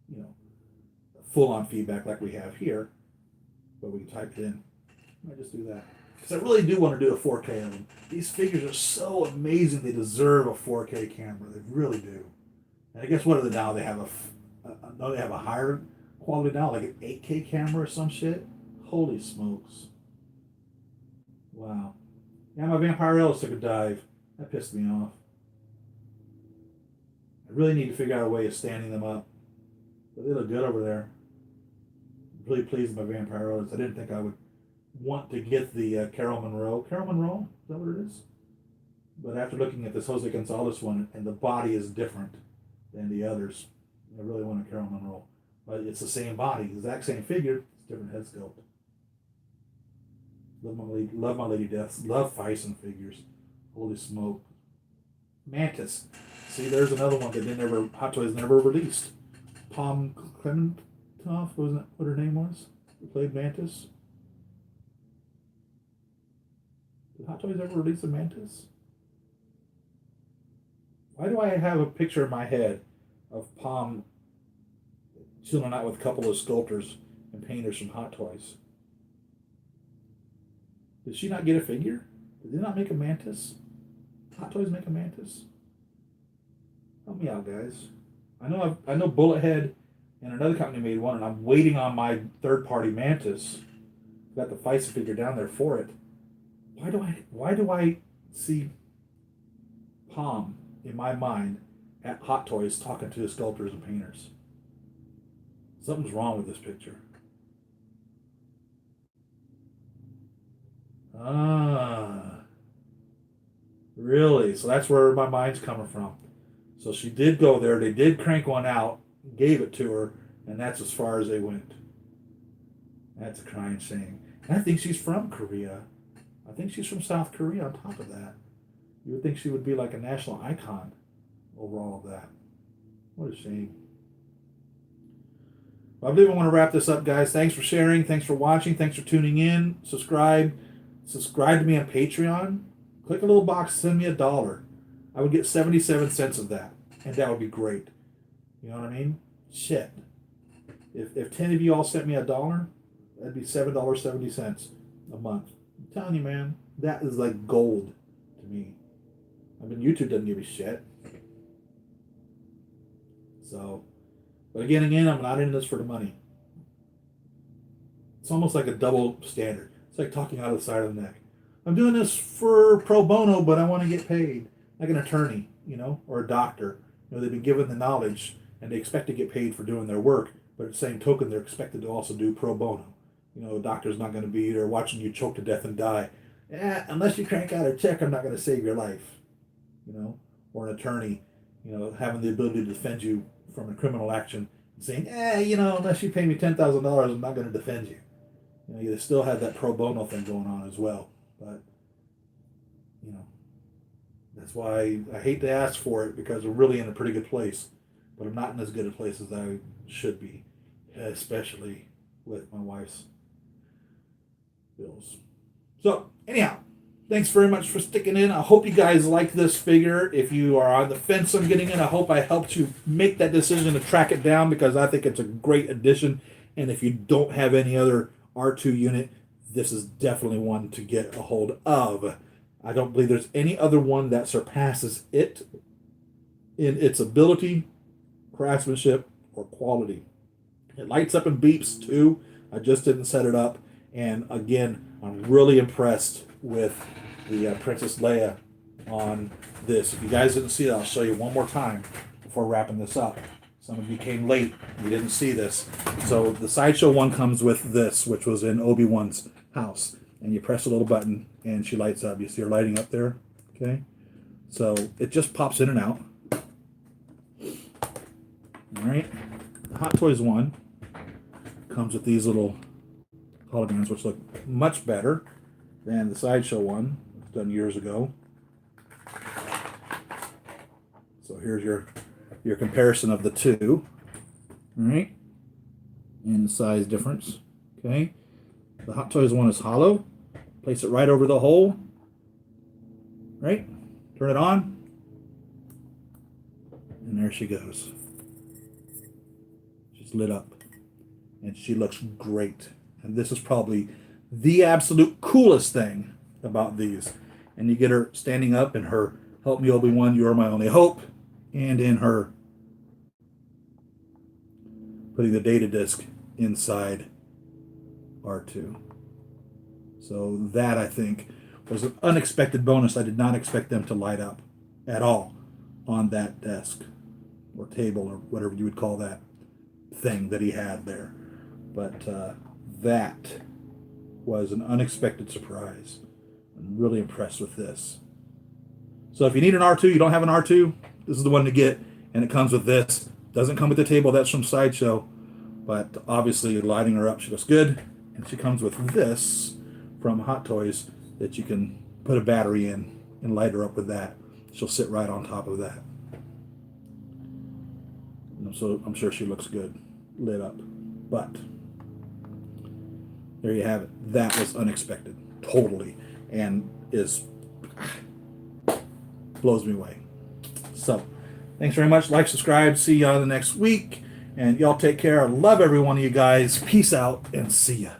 you know, full-on feedback like we have here, but we can type it in. I might just do that because I really do want to do a 4K of them. These figures are so amazing; they deserve a 4K camera. They really do. And I guess what are they now? They have they have a higher quality now, like an 8K camera or some shit. Holy smokes! Wow. Yeah, my Vampire Elves took a dive. That pissed me off. I really need to figure out a way of standing them up. But they look good over there. I'm really pleased with my Vampire Elves. I didn't think I would want to get the Carol Monroe. Carol Monroe? Is that what it is? But after looking at this Jose Gonzalez one, and the body is different than the others, I really want a Carol Monroe. But it's the same body, exact same figure, it's different head sculpt. Love my Lady Deaths. Love Fison figures. Holy smoke. Mantis. See, there's another one that Hot Toys never released. Palm Clementoff, wasn't that what her name was? Who played Mantis? Did Hot Toys ever release a Mantis? Why do I have a picture in my head of Palm chilling out with a couple of sculptors and painters from Hot Toys? Did she not get a figure? Did they not make a Mantis? Hot Toys make a Mantis? Help me out, guys. I know Bullethead and another company made one, and I'm waiting on my third-party Mantis. Got the Fison figure down there for it. Why do I see Palm in my mind at Hot Toys talking to the sculptors and painters? Something's wrong with this picture. Ah, really? So that's where my mind's coming from. So she did go there. They did crank one out, gave it to her, and that's as far as they went. That's a crying shame. And I think she's from Korea. I think she's from South Korea on top of that. You would think she would be like a national icon over all of that. What a shame. Well, I believe I want to wrap this up, guys. Thanks for sharing. Thanks for watching. Thanks for tuning in. Subscribe to me on Patreon. Click a little box, send me $1. I would get 77 cents of that, and that would be great. You know what I mean? Shit. If 10 of you all sent me $1, that'd be $7.70 a month. I'm telling you, man, that is like gold to me. I mean, YouTube doesn't give a shit. So, but again, I'm not in this for the money. It's almost like a double standard. It's like talking out of the side of the neck. I'm doing this for pro bono, but I want to get paid. Like an attorney, or a doctor. They've been given the knowledge, and they expect to get paid for doing their work, but at the same token, they're expected to also do pro bono. A doctor's not going to be there watching you choke to death and die. Unless you crank out a check, I'm not going to save your life. Or an attorney, having the ability to defend you from a criminal action, and saying, unless you pay me $10,000, I'm not going to defend you. You still have that pro bono thing going on as well. But, that's why I hate to ask for it, because we're really in a pretty good place. But I'm not in as good a place as I should be, especially with my wife's bills. So, anyhow, thanks very much for sticking in. I hope you guys like this figure. If you are on the fence on getting it, I hope I helped you make that decision to track it down, because I think it's a great addition. And if you don't have any other R2 unit, this is definitely one to get a hold of. I don't believe there's any other one that surpasses it in its ability, craftsmanship, or quality. It lights up and beeps too. I just didn't set it up. And again, I'm really impressed with the Princess Leia on this. If you guys didn't see it, I'll show you one more time before wrapping this up. Some of you came late. You didn't see this. So the Sideshow one comes with this, which was in Obi-Wan's house. And you press a little button, and she lights up. You see her lighting up there? Okay. So it just pops in and out. All right. The Hot Toys one comes with these little holograms, which look much better than the Sideshow one done years ago. So here's your comparison of the two. All right. And the size difference. Okay. The Hot Toys one is hollow. Place it right over the hole. Right? Turn it on. And there she goes. She's lit up. And she looks great. And this is probably the absolute coolest thing about these. And you get her standing up in her "Help me, Obi-Wan, you are my only hope," and in her putting the data disk inside R2. So that, I think, was an unexpected bonus. I did not expect them to light up at all on that desk or table or whatever you would call that thing that he had there. But that was an unexpected surprise. I'm really impressed with this. So if you need an R2, you don't have an R2, this is the one to get. And it comes with this. Doesn't come with the table. That's from Sideshow. But obviously, lighting her up, she looks good. And she comes with this from Hot Toys that you can put a battery in and light her up with that. She'll sit right on top of that. And so I'm sure she looks good lit up. But there you have it. That was unexpected. Totally. And blows me away. So, thanks very much. Like, subscribe. See y'all the next week. And y'all take care. I love every one of you guys. Peace out and see ya.